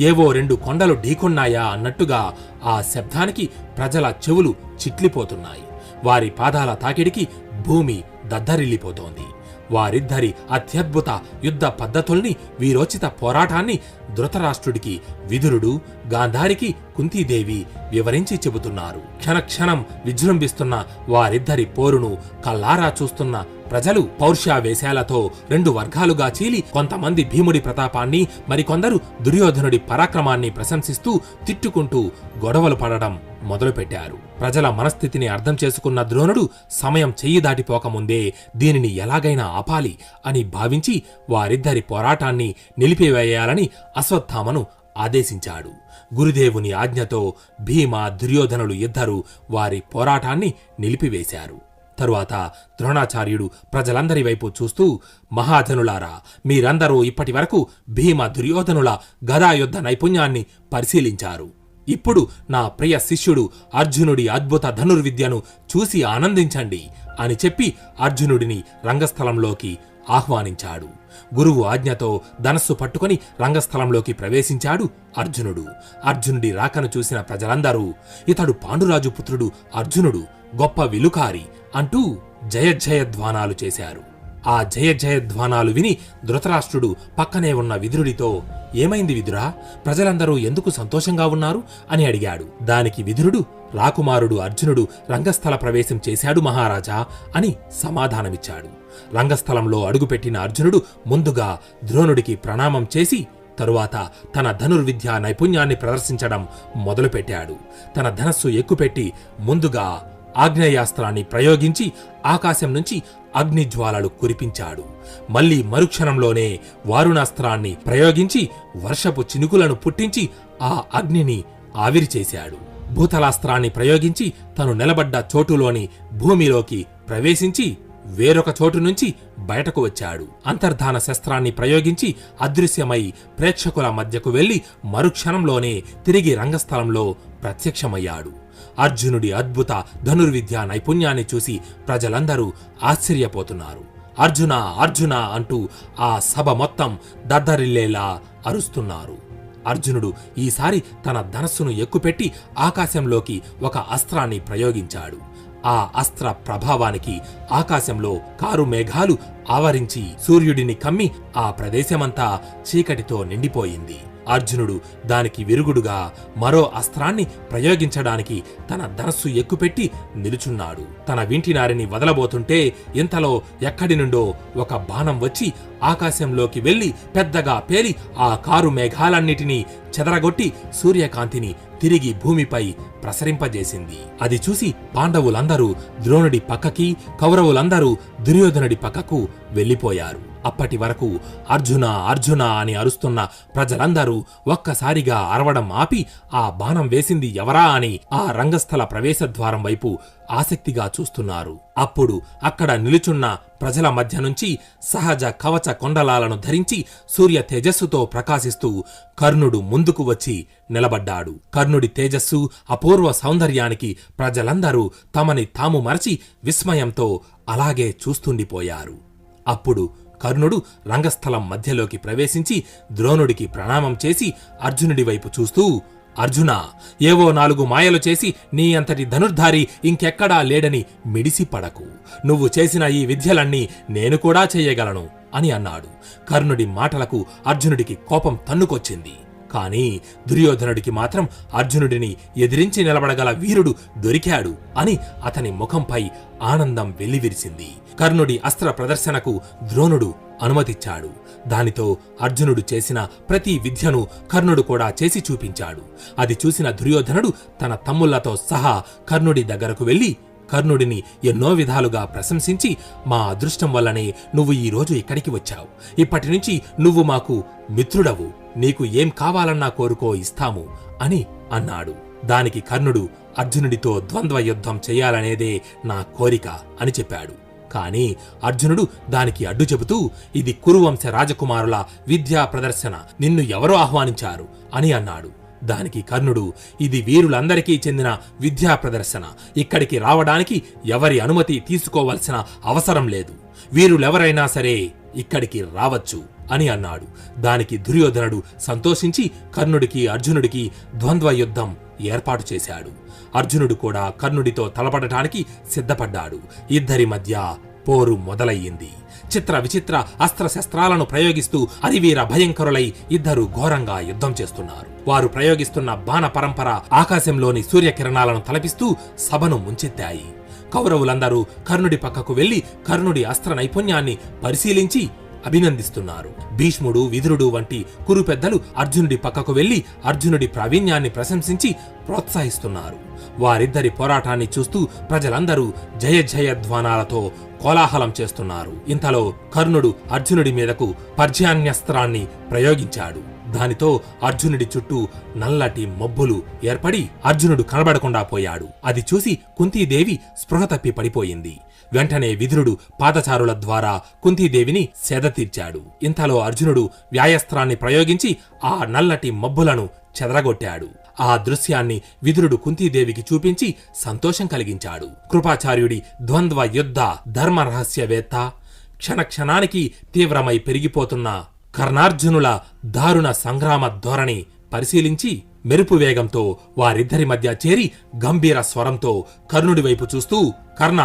ఏవో 2 కొండలు ఢీకొన్నాయా అన్నట్టుగా ఆ శబ్దానికి ప్రజల చెవులు చిట్లిపోతున్నాయి. వారి పాదాల తాకిడికి భూమి దద్దరిల్లిపోతోంది. వారిద్దరి అత్యద్భుత యుద్ధ పద్ధతుల్ని, వీరోచిత పోరాటాన్ని ధృతరాష్ట్రుడికి విదురుడు, గాంధారికి కుంతీదేవి వివరించి చెబుతున్నారు. క్షణక్షణం విజృంభిస్తున్న వారిద్దరి పోరును కల్లారా చూస్తున్న ప్రజలు పౌరుషావేశాలతో 2 వర్గాలుగా చీలి కొంతమంది భీముడి ప్రతాపాన్ని, మరికొందరు దుర్యోధనుడి పరాక్రమాన్ని ప్రశంసిస్తూ తిట్టుకుంటూ గొడవలు పడడం మొదలుపెట్టారు. ప్రజల మనస్థితిని అర్థం చేసుకున్న ద్రోణుడు సమయం చెయ్యి దాటిపోకముందే దీనిని ఎలాగైనా ఆపాలి అని భావించి వారిద్దరి పోరాటాన్ని నిలిపివేయాలని అశ్వత్థామను ఆదేశించాడు. గురుదేవుని ఆజ్ఞతో భీమ, దుర్యోధనులు ఇద్దరూ వారి పోరాటాన్ని నిలిపివేశారు. తరువాత ద్రోణాచార్యుడు ప్రజలందరి వైపు చూస్తూ, మహాజనులారా, మీరందరూ ఇప్పటివరకు భీమ, దుర్యోధనుల గదాయుద్ధ నైపుణ్యాన్ని పరిశీలించారు. ఇప్పుడు నా ప్రియ శిష్యుడు అర్జునుడి అద్భుత ధనుర్విద్యను చూసి ఆనందించండి అని చెప్పి అర్జునుడిని రంగస్థలంలోకి ఆహ్వానించాడు. గురువు ఆజ్ఞతో ధనస్సు పట్టుకుని రంగస్థలంలోకి ప్రవేశించాడు అర్జునుడు. అర్జునుడి రాకను చూసిన ప్రజలందరూ, ఇతడు పాండురాజు పుత్రుడు అర్జునుడు, గొప్ప విలుకారి అంటూ జయజయధ్వానాలు చేశారు. ఆ జయజయధ్వానాలు విని ధృతరాష్ట్రుడు పక్కనే ఉన్న విదురుడితో, ఏమైంది విదురా, ప్రజలందరూ ఎందుకు సంతోషంగా ఉన్నారు అని అడిగాడు. దానికి విదురుడు, రాకుమారుడు అర్జునుడు రంగస్థల ప్రవేశం చేశాడు మహారాజా అని సమాధానమిచ్చాడు. రంగస్థలంలో అడుగుపెట్టిన అర్జునుడు ముందుగా ద్రోణుడికి ప్రణామం చేసి తరువాత తన ధనుర్విద్యా నైపుణ్యాన్ని ప్రదర్శించడం మొదలుపెట్టాడు. తన ధనస్సు ఎక్కుపెట్టి ముందుగా ఆగ్నేయాస్త్రాన్ని ప్రయోగించి ఆకాశం నుంచి అగ్నిజ్వాలలు కురిపించాడు. మళ్లీ మరుక్షణంలోనే వారుణాస్త్రాన్ని ప్రయోగించి వర్షపు చినుకులను పుట్టించి ఆ అగ్నిని ఆవిరి చేశాడు. భూతలాస్త్రాన్ని ప్రయోగించి తను నిలబడ్డ చోటులోని భూమిలోకి ప్రవేశించి వేరొక చోటు నుంచి బయటకు వచ్చాడు. అంతర్ధాన శస్త్రాన్ని ప్రయోగించి అదృశ్యమై ప్రేక్షకుల మధ్యకు వెళ్లి మరుక్షణంలోనే తిరిగి రంగస్థలంలో ప్రత్యక్షమయ్యాడు. అర్జునుడి అద్భుత ధనుర్విద్యా నైపుణ్యాన్ని చూసి ప్రజలందరూ ఆశ్చర్యపోతున్నారు. అర్జున, అర్జున అంటూ ఆ సభ మొత్తం దద్దరిల్లేలా అరుస్తున్నారు. అర్జునుడు ఈసారి తన ధనస్సును ఎక్కుపెట్టి ఆకాశంలోకి ఒక అస్త్రాన్ని ప్రయోగించాడు. ఆ అస్త్ర ప్రభావానికి ఆకాశంలో కారు మేఘాలు ఆవరించి సూర్యుడిని కమ్మి ఆ ప్రదేశమంతా చీకటితో నిండిపోయింది. అర్జునుడు దానికి విరుగుడుగా మరో అస్త్రాన్ని ప్రయోగించడానికి తన ధనస్సు ఎక్కుపెట్టి నిలుచున్నాడు. తన వింటినారిని వదలబోతుంటే ఇంతలో ఎక్కడి నుండో ఒక బాణం వచ్చి ఆకాశంలోకి వెళ్లి పెద్దగా పేలి ఆ కారు మేఘాలన్నిటినీ చెదరగొట్టి సూర్యకాంతిని తిరిగి భూమిపై ప్రసరింపజేసింది. అది చూసి పాండవులందరూ ద్రోణుడి పక్కకి, కౌరవులందరూ దుర్యోధనుడి పక్కకు వెళ్లిపోయారు. అప్పటి వరకు అర్జున, అర్జున అని అరుస్తున్న ప్రజలందరూ ఒక్కసారిగా అరవడం ఆపి ఆ బాణం వేసింది ఎవరా అని ఆ రంగస్థల ప్రవేశద్వారం వైపు ఆసక్తిగా చూస్తున్నారు. అప్పుడు అక్కడ నిలుచున్న ప్రజల మధ్య నుంచి సహజ కవచ కొండలాలను ధరించి సూర్య తేజస్సుతో ప్రకాశిస్తూ కర్ణుడు ముందుకు వచ్చి నిలబడ్డాడు. కర్ణుడి తేజస్సు, అపూర్వ సౌందర్యానికి ప్రజలందరూ తమని తాము మరచి విస్మయంతో అలాగే చూస్తుండిపోయారు. అప్పుడు కర్ణుడు రంగస్థలం మధ్యలోకి ప్రవేశించి ద్రోణుడికి ప్రణామం చేసి అర్జునుడి వైపు చూస్తూ, అర్జున, ఏవో 4 మాయలు చేసి నీ అంతటి ధనుర్ధారి ఇంకెక్కడా లేడని మిడిసిపడకు. నువ్వు చేసిన ఈ విద్యలన్నీ నేను కూడా చెయ్యగలను అని అన్నాడు. కర్ణుడి మాటలకు అర్జునుడికి కోపం తన్నుకొచ్చింది. కాని దుర్యోధనుడికి మాత్రం అర్జునుడిని ఎదిరించి నిలబడగల వీరుడు దొరికాడు అని అతని ముఖంపై ఆనందం వెల్లివిరిసింది. కర్ణుడి అస్త్ర ప్రదర్శనకు ద్రోణుడు అనుమతిచ్చాడు. దానితో అర్జునుడు చేసిన ప్రతి విద్యను కర్ణుడు కూడా చేసి చూపించాడు. అది చూసిన దుర్యోధనుడు తన తమ్ముళ్లతో సహా కర్ణుడి దగ్గరకు వెళ్లి, కర్ణుడిని ఎన్నో విధాలుగా ప్రశంసించి, మా అదృష్టం వల్లనే నువ్వు ఈరోజు ఇక్కడికి వచ్చావు. ఇప్పటి నుంచి నువ్వు మాకు మిత్రుడవు. నీకు ఏం కావాలన్నా కోరుకో, ఇస్తాము అని అన్నాడు. దానికి కర్ణుడు, అర్జునుడితో ద్వంద్వ యుద్ధం చెయ్యాలనేదే నా కోరిక అని చెప్పాడు. కాని అర్జునుడు దానికి అడ్డు చెబుతూ, ఇది కురువంశ రాజకుమారుల విద్యా ప్రదర్శన, నిన్ను ఎవరు ఆహ్వానించారు అని అన్నాడు. దానికి కర్ణుడు, ఇది వీరులందరికీ చెందిన విద్యా ప్రదర్శన, ఇక్కడికి రావడానికి ఎవరి అనుమతి తీసుకోవలసిన అవసరం లేదు. వీరులెవరైనా సరే ఇక్కడికి రావచ్చు అని అన్నాడు. దానికి దుర్యోధనుడు సంతోషించి కర్ణుడికి అర్జునుడికి ద్వంద్వ యుద్ధం ఏర్పాటు చేశాడు. అర్జునుడు కూడా కర్ణుడితో తలపడటానికి సిద్ధపడ్డాడు. ఇద్దరి మధ్య పోరు మొదలయ్యింది. చిత్ర విచిత్ర అస్త్రశస్త్రాలను ప్రయోగిస్తూ అరివీర భయంకరులై ఇద్దరు ఘోరంగా యుద్ధం చేస్తున్నారు. వారు ప్రయోగిస్తున్న బాణ పరంపర ఆకాశంలోని సూర్యకిరణాలను తలపిస్తూ సభను ముంచెత్తాయి. కౌరవులందరూ కర్ణుడి పక్కకు వెళ్లి కర్ణుడి అస్త్ర నైపుణ్యాన్ని పరిశీలించి అభినందిస్తున్నారు. భీష్ముడు, విదురుడు వంటి కురు పెద్దలు అర్జునుడి పక్కకు వెళ్లి అర్జునుడి ప్రావీణ్యాన్ని ప్రశంసించి ప్రోత్సహిస్తున్నారు. వారిద్దరి పోరాటాన్ని చూస్తూ ప్రజలందరూ జయ జయధ్వానాలతో కోలాహలం చేస్తున్నారు. ఇంతలో కర్ణుడు అర్జునుడి మీదకు పర్జన్యాస్త్రాన్ని ప్రయోగించాడు. దానితో అర్జునుడి చుట్టూ నల్లటి మబ్బులు ఏర్పడి అర్జునుడు కనబడకుండా పోయాడు. అది చూసి కుంతీదేవి స్పృహ తప్పి పడిపోయింది. వెంటనే విదురుడు పాదచారుల ద్వారా కుంతీదేవిని సేదతీర్చాడు. ఇంతలో అర్జునుడు వ్యాయస్త్రాన్ని ప్రయోగించి ఆ నల్లటి మబ్బులను చెదరగొట్టాడు. ఆ దృశ్యాన్ని విదురుడు కుంతీదేవికి చూపించి సంతోషం కలిగించాడు. కృపాచార్యుడి ద్వంద్వ యుద్ధ ధర్మ రహస్యవేత్త, క్షణక్షణానికి తీవ్రమై పెరిగిపోతున్న కర్ణార్జునుల దారుణ సంగ్రామ ధోరణి పరిశీలించి మెరుపు వేగంతో వారిద్దరి మధ్య చేరి గంభీర స్వరంతో కర్ణుడి వైపు చూస్తూ, కర్ణ,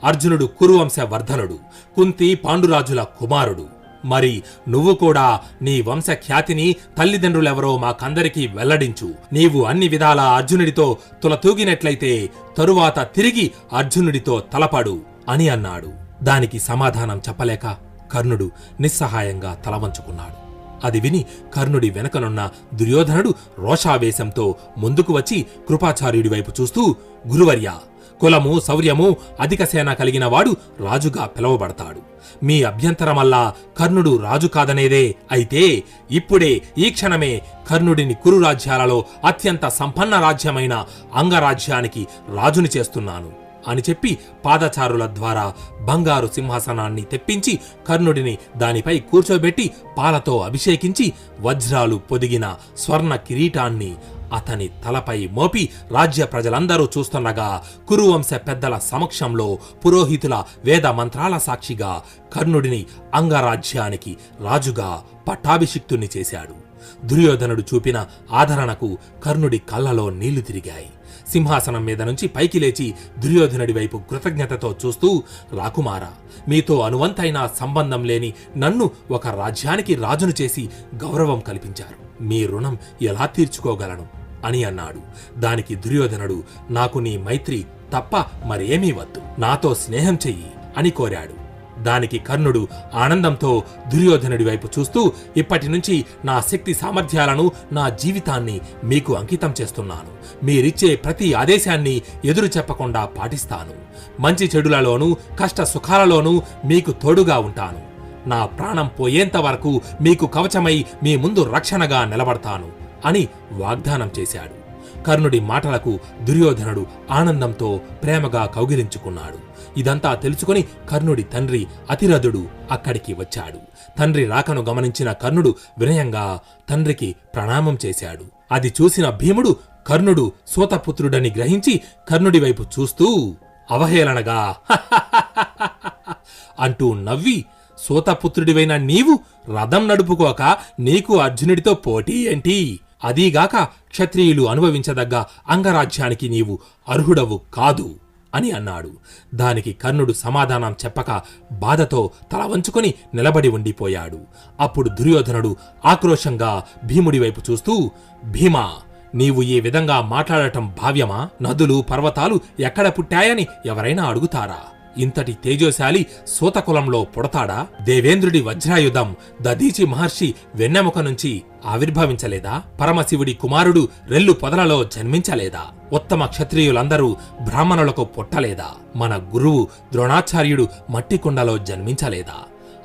అర్జునుడు కురువంశ వర్ధనుడు, కుంతి పాండురాజుల కుమారుడు. మరి నువ్వు కూడా నీ వంశ ఖ్యాతిని, తల్లిదండ్రులెవరో మాకందరికీ వెల్లడించు. నీవు అన్ని విధాలా అర్జునుడితో తులతూగినట్లయితే తరువాత తిరిగి అర్జునుడితో తలపడు అని అన్నాడు. దానికి సమాధానం చెప్పలేక కర్ణుడు నిస్సహాయంగా తలవంచుకున్నాడు. అది విని కర్ణుడి వెనకనున్న దుర్యోధనుడు రోషావేశంతో ముందుకు వచ్చి కృపాచార్యుడి వైపు చూస్తూ, గురువర్య, కులము శౌర్యము అధిక సేన కలిగిన వాడు రాజుగా పిలువబడతాడు. మీ అభ్యంతరమల్లా కర్ణుడు రాజు కాదనేదే. అయితే ఇప్పుడే ఈ క్షణమే కర్ణుడిని కురు రాజ్యాలలో అత్యంత సంపన్న రాజ్యమైన అంగరాజ్యానికి రాజుని చేస్తున్నాను అని చెప్పి పాదచారుల ద్వారా బంగారు సింహాసనాన్ని తెప్పించి కర్ణుడిని దానిపై కూర్చోబెట్టి పాలతో అభిషేకించి వజ్రాలు పొదిగిన స్వర్ణ కిరీటాన్ని అతని తలపై మోపి రాజ్య ప్రజలందరూ చూస్తుండగా కురువంశ పెద్దల సమక్షంలో పురోహితుల వేద మంత్రాల సాక్షిగా కర్ణుడిని అంగరాజ్యానికి రాజుగా పట్టాభిషిక్తుణ్ణి చేశాడు. దుర్యోధనుడు చూపిన ఆదరణకు కర్ణుడి కళ్ళలో నీళ్లు తిరిగాయి. సింహాసనం మీద నుంచి పైకి లేచి దుర్యోధనుడి వైపు కృతజ్ఞతతో చూస్తూ, రాకుమారా, మీతో అనువంతైన సంబంధం లేని నన్ను ఒక రాజ్యానికి రాజును చేసి గౌరవం కల్పించారు. మీ రుణం ఎలా తీర్చుకోగలను అని అన్నాడు. దానికి దుర్యోధనుడు, నాకు నీ మైత్రి తప్ప మరేమీ వద్దు, నాతో స్నేహం చెయ్యి అని కోరాడు. దానికి కర్ణుడు ఆనందంతో దుర్యోధనుడి వైపు చూస్తూ, ఇప్పటి నుంచి నా శక్తి సామర్థ్యాలను, నా జీవితాన్ని మీకు అంకితం చేస్తున్నాను. మీరిచ్చే ప్రతి ఆదేశాన్ని ఎదురు చెప్పకుండా పాటిస్తాను. మంచి చెడులలోనూ కష్ట సుఖాలలోనూ మీకు తోడుగా ఉంటాను. నా ప్రాణం పోయేంత వరకు మీకు కవచమై మీ ముందు రక్షణగా నిలబడతాను అని వాగ్దానం చేశాడు. కర్ణుడి మాటలకు దుర్యోధనుడు ఆనందంతో ప్రేమగా కౌగిలించుకున్నాడు. ఇదంతా తెలుసుకుని కర్ణుడి తండ్రి అతిరథుడు అక్కడికి వచ్చాడు. తండ్రి రాకను గమనించిన కర్ణుడు వినయంగా తండ్రికి ప్రణామం చేశాడు. అది చూసిన భీముడు కర్ణుడు సూతపుత్రుడని గ్రహించి కర్ణుడి వైపు చూస్తూ అవహేళనగా అంటూ నవ్వి, సూతపుత్రుడివైన నీవు రథం నడుపుకోక నీకు అర్జునుడితో పోటీ ఏంటి? అదీగాక క్షత్రియులు అనుభవించదగ్గ అంగరాజ్యానికి నీవు అర్హుడవు కాదు అని అన్నాడు. దానికి కర్ణుడు సమాధానం చెప్పక బాధతో తల వంచుకొని నిలబడి ఉండిపోయాడు. అప్పుడు దుర్యోధనుడు ఆక్రోశంగా భీముడి వైపు చూస్తూ, భీమా, నీవు ఈ విధంగా మాట్లాడటం భావ్యమా? నదులు పర్వతాలు ఎక్కడ పుట్టాయని ఎవరైనా అడుగుతారా? ఇంతటి తేజోశాలి సూతకులంలో పుడతాడా? దేవేంద్రుడి వజ్రాయుధం దదీచి మహర్షి వెన్నెముక నుంచి ఆవిర్భవించలేదా? పరమశివుడి కుమారుడు రెల్లు పొదలలో జన్మించలేదా? ఉత్తమ క్షత్రియులందరూ బ్రాహ్మణులకు పుట్టలేదా? మన గురువు ద్రోణాచార్యుడు మట్టికుండలో జన్మించలేదా?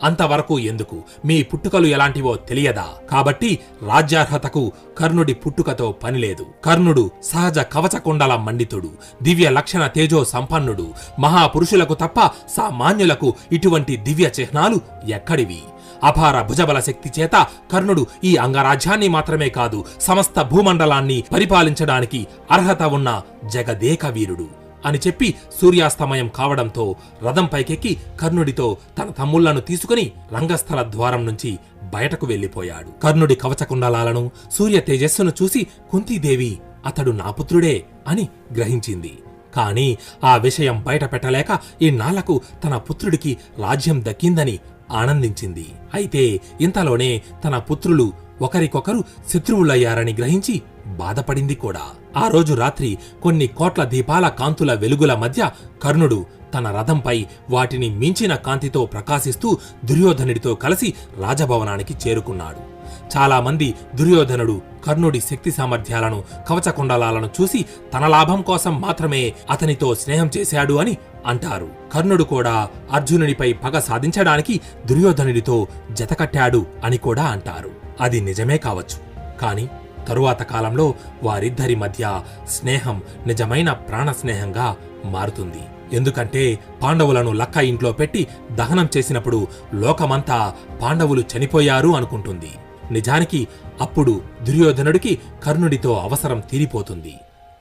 అంతవరకు ఎందుకు? మీ పుట్టుకలు ఎలాంటివో తెలియదా? కాబట్టి రాజ్యార్హతకు కర్ణుడి పుట్టుకతో పనిలేదు. కర్ణుడు సహజ కవచకుండల మండితుడు, దివ్య లక్షణ తేజో సంపన్నుడు. మహాపురుషులకు తప్ప సామాన్యులకు ఇటువంటి దివ్య చిహ్నాలు ఎక్కడివి? అపార భుజబల శక్తి చేత కర్ణుడు ఈ అంగరాజ్యాన్ని మాత్రమే కాదు, సమస్త భూమండలాన్ని పరిపాలించడానికి అర్హత ఉన్న జగదేక వీరుడు అని చెప్పి సూర్యాస్తమయం కావడంతో రథం పైకెక్కి కర్ణుడితో తన తమ్ముళ్లను తీసుకుని రంగస్థల ద్వారం నుంచి బయటకు వెళ్లిపోయాడు. కర్ణుడి కవచకుండలాలను, సూర్య తేజస్సును చూసి కుంతీదేవి అతడు నా పుత్రుడే అని గ్రహించింది. కాని ఆ విషయం బయట పెట్టలేక ఇన్నాళ్లకు తన పుత్రుడికి రాజ్యం దక్కిందని ఆనందించింది. అయితే ఇంతలోనే తన పుత్రులు ఒకరికొకరు శత్రువులయ్యారని గ్రహించి బాధపడింది కూడా. ఆ రోజు రాత్రి కొన్ని కోట్ల దీపాల కాంతుల వెలుగుల మధ్య కర్ణుడు తన రథంపై వాటిని మించిన కాంతితో ప్రకాశిస్తూ దుర్యోధనుడితో కలిసి రాజభవనానికి చేరుకున్నాడు. చాలామంది దుర్యోధనుడు కర్ణుడి శక్తి సామర్థ్యాలను, కవచకుండలాలను చూసి తన లాభం కోసం మాత్రమే అతనితో స్నేహం చేశాడు అని అంటారు. కర్ణుడు కూడా అర్జునుడిపై పగ సాధించడానికి దుర్యోధనుడితో జతకట్టాడు అని కూడా అంటారు. అది నిజమే కావచ్చు. కాని తరువాత కాలంలో వారిద్దరి మధ్య స్నేహం నిజమైన ప్రాణ స్నేహంగా మారుతుంది. ఎందుకంటే పాండవులను లక్క ఇంట్లో పెట్టి దహనం చేసినప్పుడు లోకమంతా పాండవులు చనిపోయారు అనుకుంటుంది. నిజానికి అప్పుడు దుర్యోధనుడికి కర్ణుడితో అవసరం తీరిపోతుంది.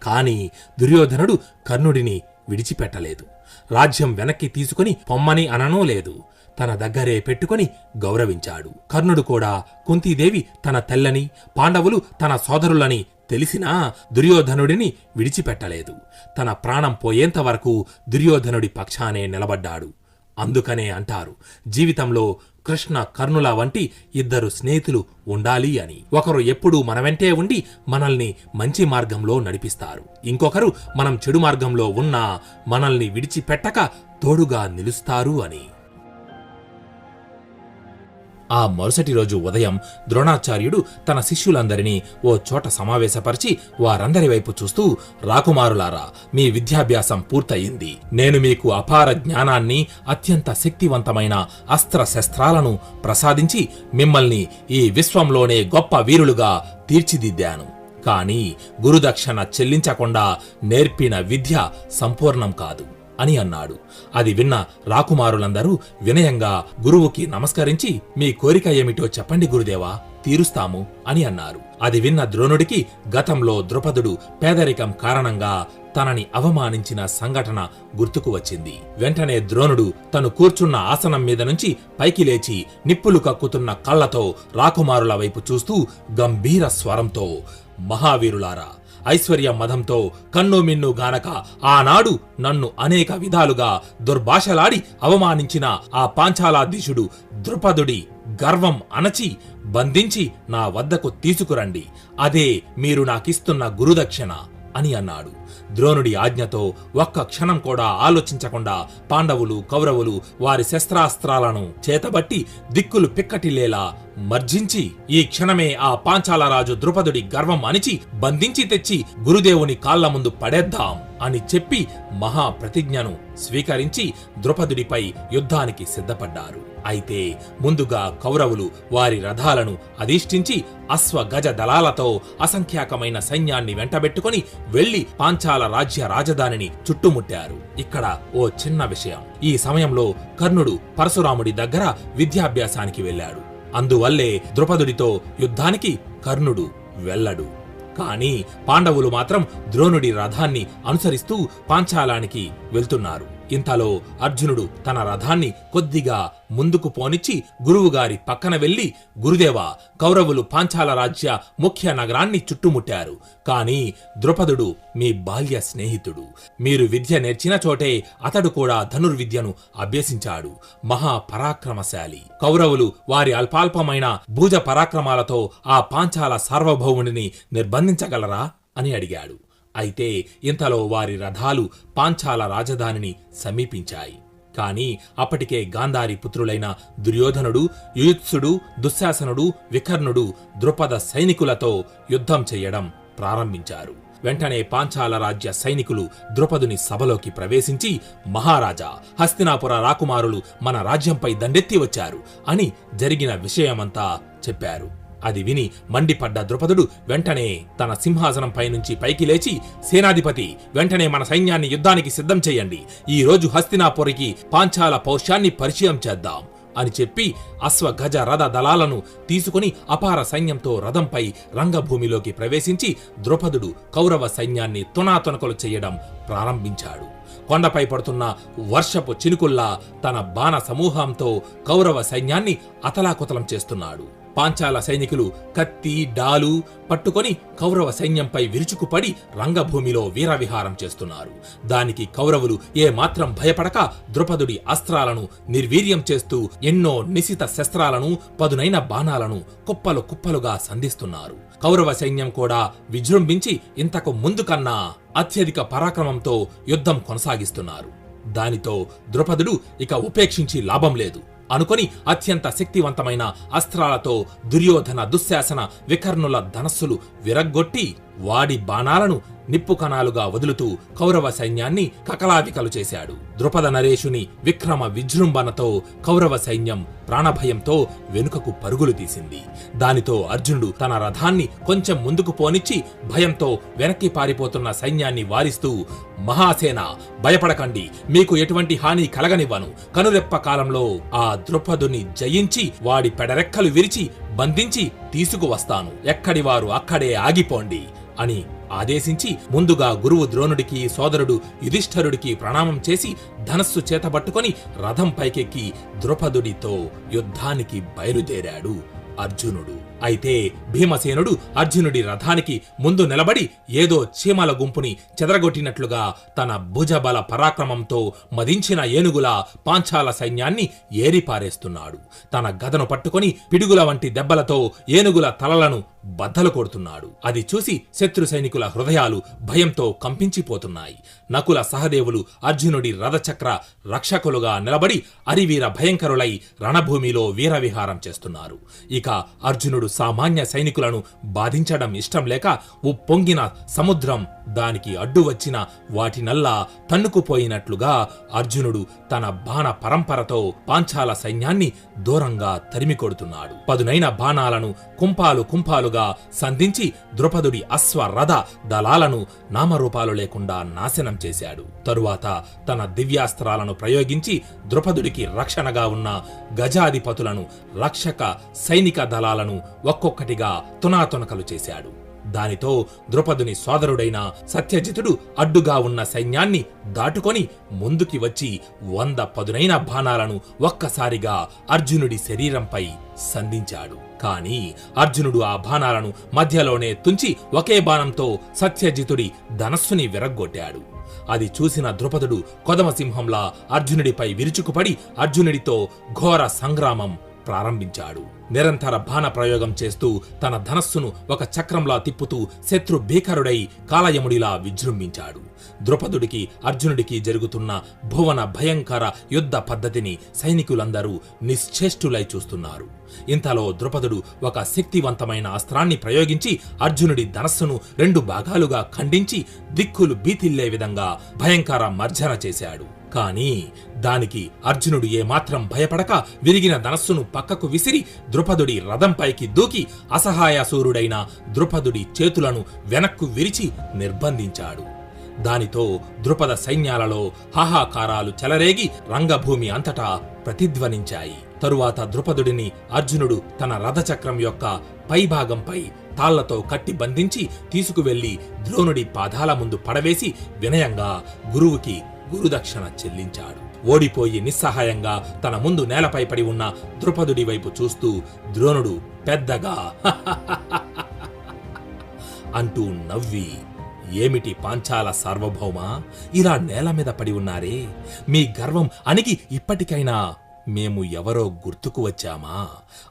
కాని దుర్యోధనుడు కర్ణుడిని విడిచిపెట్టలేదు. రాజ్యం వెనక్కి తీసుకుని పొమ్మని అననూ లేదు. తన దగ్గరే పెట్టుకుని గౌరవించాడు. కర్ణుడు కూడా కుంతీదేవి తన తల్లని, పాండవులు తన సోదరులని తెలిసినా దుర్యోధనుడిని విడిచిపెట్టలేదు. తన ప్రాణం పోయేంత వరకు దుర్యోధనుడి పక్షానే నిలబడ్డాడు. అందుకనే అంటారు, జీవితంలో కృష్ణ కర్ణుల వంటి ఇద్దరు స్నేహితులు ఉండాలి అని. ఒకరు ఎప్పుడూ మన వెంటే ఉండి మనల్ని మంచి మార్గంలో నడిపిస్తారు. ఇంకొకరు మనం చెడు మార్గంలో ఉన్నా మనల్ని విడిచిపెట్టక తోడుగా నిలుస్తారు అని. ఆ మరుసటి రోజు ఉదయం ద్రోణాచార్యుడు తన శిష్యులందరినీ ఓ చోట సమావేశపరిచి వారందరి వైపు చూస్తూ, రాకుమారులారా, మీ విద్యాభ్యాసం పూర్తయింది. నేను మీకు అపార జ్ఞానాన్ని, అత్యంత శక్తివంతమైన అస్త్రశస్త్రాలను ప్రసాదించి మిమ్మల్ని ఈ విశ్వంలోనే గొప్ప వీరులుగా తీర్చిదిద్దాను. కాని గురుదక్షిణ చెల్లించకుండా నేర్పిన విద్య సంపూర్ణం కాదు అని అన్నాడు. అది విన్న రాకుమారులందరూ వినయంగా గురువుకి నమస్కరించి, మీ కోరిక ఏమిటో చెప్పండి గురుదేవా, తీరుస్తాము అని అన్నారు. అది విన్న ద్రోణుడికి గతంలో ద్రుపదుడు పేదరికం కారణంగా తనని అవమానించిన సంఘటన గుర్తుకు వచ్చింది. వెంటనే ద్రోణుడు తను కూర్చున్న ఆసనం మీద నుంచి పైకి లేచి నిప్పులు కక్కుతున్న కళ్లతో రాకుమారుల వైపు చూస్తూ గంభీర స్వరంతో, మహావీరులారా, ఐశ్వర్య మదంతో కన్నుమిన్ను గానక ఆనాడు నన్ను అనేక విధాలుగా దుర్భాషలాడి అవమానించిన ఆ పాంచాలాధీశుడు ద్రుపదుడి గర్వం అణచి బంధించి నా వద్దకు తీసుకురండి. అదే మీరు నాకిస్తున్న గురుదక్షిణ అని అన్నాడు. ద్రోణుడి ఆజ్ఞతో ఒక్క క్షణం కూడా ఆలోచించకుండా పాండవులు, కౌరవులు వారి శస్త్రాస్త్రాలను చేతబట్టి దిక్కులు పిక్కటిల్లేలా మర్జించి ఈ క్షణమే ఆ పాంచాలరాజు ద్రుపదుడి గర్వం అణిచి బంధించి తెచ్చి గురుదేవుని కాళ్ల ముందు పడేద్దాం అని చెప్పి మహాప్రతిజ్ఞను స్వీకరించి ద్రుపదుడిపై యుద్ధానికి సిద్ధపడ్డారు. అయితే ముందుగా కౌరవులు వారి రథాలను అధిష్ఠించి అశ్వ గజ దళాలతో అసంఖ్యాకమైన సైన్యాన్ని వెంటబెట్టుకుని వెళ్లి పాంచాల రాజ్య రాజధానిని చుట్టుముట్టారు. ఇక్కడ ఓ చిన్న విషయం. ఈ సమయంలో కర్ణుడు పరశురాముడి దగ్గర విద్యాభ్యాసానికి వెళ్లాడు. అందువల్లే ద్రుపదుడితో యుద్ధానికి కర్ణుడు వెళ్ళడు. కాని పాండవులు మాత్రం ద్రోణుడి రథాన్ని అనుసరిస్తూ పాంచాలానికి వెళ్తున్నారు. ఇంతలో అర్జునుడు తన రథాన్ని కొద్దిగా ముందుకు పోనిచ్చి గురువుగారి పక్కన వెళ్లి, గురుదేవా, కౌరవులు పాంచాల రాజ్య ముఖ్య నగరాన్ని చుట్టుముట్టారు. కాని ద్రుపదుడు మీ బాల్య స్నేహితుడు. మీరు విద్య నేర్చిన చోటే అతడు కూడా ధనుర్విద్యను అభ్యసించాడు. మహాపరాక్రమశాలి. కౌరవులు వారి అల్పాల్పమైన భుజ పరాక్రమాలతో ఆ పాంచాల సార్వభౌముడిని నిర్బంధించగలరా అని అడిగాడు. అయితే ఇంతలో వారి రథాలు పాంచాల రాజధానిని సమీపించాయి. కాని అప్పటికే గాంధారి పుత్రులైన దుర్యోధనుడు, యుయుత్సుడు, దుశ్శాసనుడు, వికర్ణుడు ద్రుపద సైనికులతో యుద్ధం చెయ్యడం ప్రారంభించారు. వెంటనే పాంచాల రాజ్య సైనికులు ద్రుపదుని సభలోకి ప్రవేశించి, మహారాజా, హస్తినాపుర రాకుమారులు మన రాజ్యంపై దండెత్తి వచ్చారు అని జరిగిన విషయమంతా చెప్పారు. అది విని మండిపడ్డ ద్రుపదుడు వెంటనే తన సింహాసనంపై నుంచి పైకి లేచి, సేనాధిపతి, వెంటనే మన సైన్యాన్ని యుద్ధానికి సిద్ధం చెయ్యండి. ఈ రోజు హస్తినాపురికి పాంచాల పౌరుషాన్ని పరిచయం చేద్దాం అని చెప్పి అశ్వ, గజ, రథ దళాలను తీసుకుని అపార సైన్యంతో రథంపై రంగభూమిలోకి ప్రవేశించి ద్రుపదుడు కౌరవ సైన్యాన్ని తునాతునకలు చెయ్యడం ప్రారంభించాడు. కొండపై పడుతున్న వర్షపు చినుకుల్లా తన బాణ సమూహంతో కౌరవ సైన్యాన్ని అతలాకుతలం చేస్తున్నాడు. పాంచాల సైనికులు కత్తి, డాలు పట్టుకొని కౌరవ సైన్యంపై విరుచుకుపడి రంగభూమిలో వీరవిహారం చేస్తున్నారు. దానికి కౌరవులు ఏమాత్రం భయపడక ద్రుపదుడి అస్త్రాలను నిర్వీర్యం చేస్తూ ఎన్నో నిశిత శస్త్రాలను, పదునైన బాణాలను కుప్పలు కుప్పలుగా సంధిస్తున్నారు. కౌరవ సైన్యం కూడా విజృంభించి ఇంతకు ముందు కన్నా అత్యధిక పరాక్రమంతో యుద్ధం కొనసాగిస్తున్నారు. దానితో ద్రుపదుడు ఇక ఉపేక్షించి లాభం లేదు అనుకొని అత్యంత శక్తివంతమైన అస్త్రాలతో దుర్యోధన, దుశ్శాసన, వికర్ణుల ధనస్సులు విరగ్గొట్టి వాడి బాణాలను నిప్పు కణాలుగా వదులుతూ కౌరవ సైన్యాన్ని కకలావికలు చేశాడు. ద్రుపద నరేషుని విక్రమ విజృంభణతో కౌరవ సైన్యం ప్రాణభయంతో వెనుకకు పరుగులు తీసింది. దానితో అర్జునుడు తన రథాన్ని కొంచెం ముందుకు పోనిచ్చి భయంతో వెనక్కి పారిపోతున్న సైన్యాన్ని వారిస్తూ, మహాసేన, భయపడకండి, మీకు ఎటువంటి హాని కలగనివ్వను. కనురెప్ప కాలంలో ఆ ద్రుపదుని జయించి వాడి పెడరెక్కలు విరిచి బంధించి తీసుకువస్తాను. ఎక్కడివారు అక్కడే ఆగిపోండి అని ఆదేశించి ముందుగా గురువు ద్రోణుడికి, సోదరుడు యుధిష్ఠరుడికి ప్రణామం చేసి ధనస్సు చేతబట్టుకొని రథం పైకెక్కి ద్రుపదుడితో యుద్ధానికి బయలుదేరాడు అర్జునుడు. అయితే భీమసేనుడు అర్జునుడి రథానికి ముందు నిలబడి ఏదో చీమల గుంపుని చెదరగొట్టినట్లుగా తన భుజబల పరాక్రమంతో మదించిన ఏనుగులా పాంచాల సైన్యాన్ని ఏరిపారేస్తున్నాడు. తన గదను పట్టుకొని పిడుగుల వంటి దెబ్బలతో ఏనుగుల తలలను బద్దలు కొడుతున్నాడు. అది చూసి శత్రు సైనికుల హృదయాలు భయంతో కంపించిపోతున్నాయి. నకుల, సహదేవులు అర్జునుడి రథచక్ర రక్షకులుగా నిలబడి అరివీర భయంకరులై రణభూమిలో వీరవిహారం చేస్తున్నారు. ఇక అర్జునుడు సామాన్య సైనికులను బాధించడం ఇష్టం లేక ఉప్పొంగిన సముద్రం దానికి అడ్డు వచ్చిన వాటినల్లా తన్నుకుపోయినట్లుగా అర్జునుడు తన బాణ పరంపరతో పాంచాల సైన్యాన్ని దూరంగా తరిమి కొడుతున్నాడు. పదునైన బాణాలను కుంపాలు కుంపాలుగా సంధించి ద్రుపదుడి అశ్వ, రథ దళాలను నామరూపాలు లేకుండా నాశనం చేశాడు. తరువాత తన దివ్యాస్త్రాలను ప్రయోగించి ద్రుపదుడికి రక్షణగా ఉన్న గజాధిపతులను, రక్షక సైనిక దళాలను ఒక్కొక్కటిగా తునాతునకలు చేశాడు. దానితో ద్రుపదుని సోదరుడైన సత్యజితుడు అడ్డుగా ఉన్న సైన్యాన్ని దాటుకొని ముందుకి వచ్చి 100 పదునైన బాణాలను ఒక్కసారిగా అర్జునుడి శరీరంపై సంధించాడు. కాని అర్జునుడు ఆ బాణాలను మధ్యలోనే తుంచి ఒకే బాణంతో సత్యజితుడి ధనస్సుని విరగ్గొట్టాడు. అది చూసిన ద్రుపదుడు కొదమసింహంలా అర్జునుడిపై విరుచుకుపడి అర్జునుడితో ఘోర సంగ్రామం ప్రారంభించాడు. నిరంతర బాణ ప్రయోగం చేస్తూ తన ధనస్సును ఒక చక్రంలా తిప్పుతూ శత్రు భీకరుడై కాలయముడిలా విజృంభించాడు. ద్రుపదుడికి, అర్జునుడికి జరుగుతున్న భువన భయంకర యుద్ధ పద్ధతిని సైనికులందరూ నిశ్చేష్టులై చూస్తున్నారు. ఇంతలో ద్రుపదుడు ఒక శక్తివంతమైన అస్త్రాన్ని ప్రయోగించి అర్జునుడి ధనస్సును 2 భాగాలుగా ఖండించి దిక్కులు బీతిల్లే విధంగా భయంకర మర్జన చేశాడు. కాని దానికి అర్జునుడు ఏమాత్రం భయపడక విరిగిన ధనస్సును పక్కకు విసిరి ద్రుపదుడి రథంపైకి దూకి అసహాయసూరుడైన ద్రుపదుడి చేతులను వెనక్కు విరిచి నిర్బంధించాడు. దానితో ద్రుపద సైన్యాలలో హాహాకారాలు చెలరేగి రంగభూమి అంతటా ప్రతిధ్వనించాయి. తరువాత ద్రుపదుడిని అర్జునుడు తన రథచక్రం యొక్క పైభాగంపై తాళ్లతో కట్టి బంధించి తీసుకువెళ్లి ద్రోణుడి పాదాల ముందు పడవేసి వినయంగా గురువుకి గురుదక్షిణ చెల్లించాడు. ఓడిపోయి నిస్సహాయంగా తన ముందు నేలపై పడి ఉన్న ద్రుపదుడి వైపు చూస్తూ ద్రోణుడు పెద్దగా అంటూ నవ్వి, ఏమిటి పాంచాల సార్వభౌమా, ఇలా నేల మీద పడి ఉన్నారే? మీ గర్వం అణిగి ఇప్పటికైనా మేము ఎవరో గుర్తుకు వచ్చామా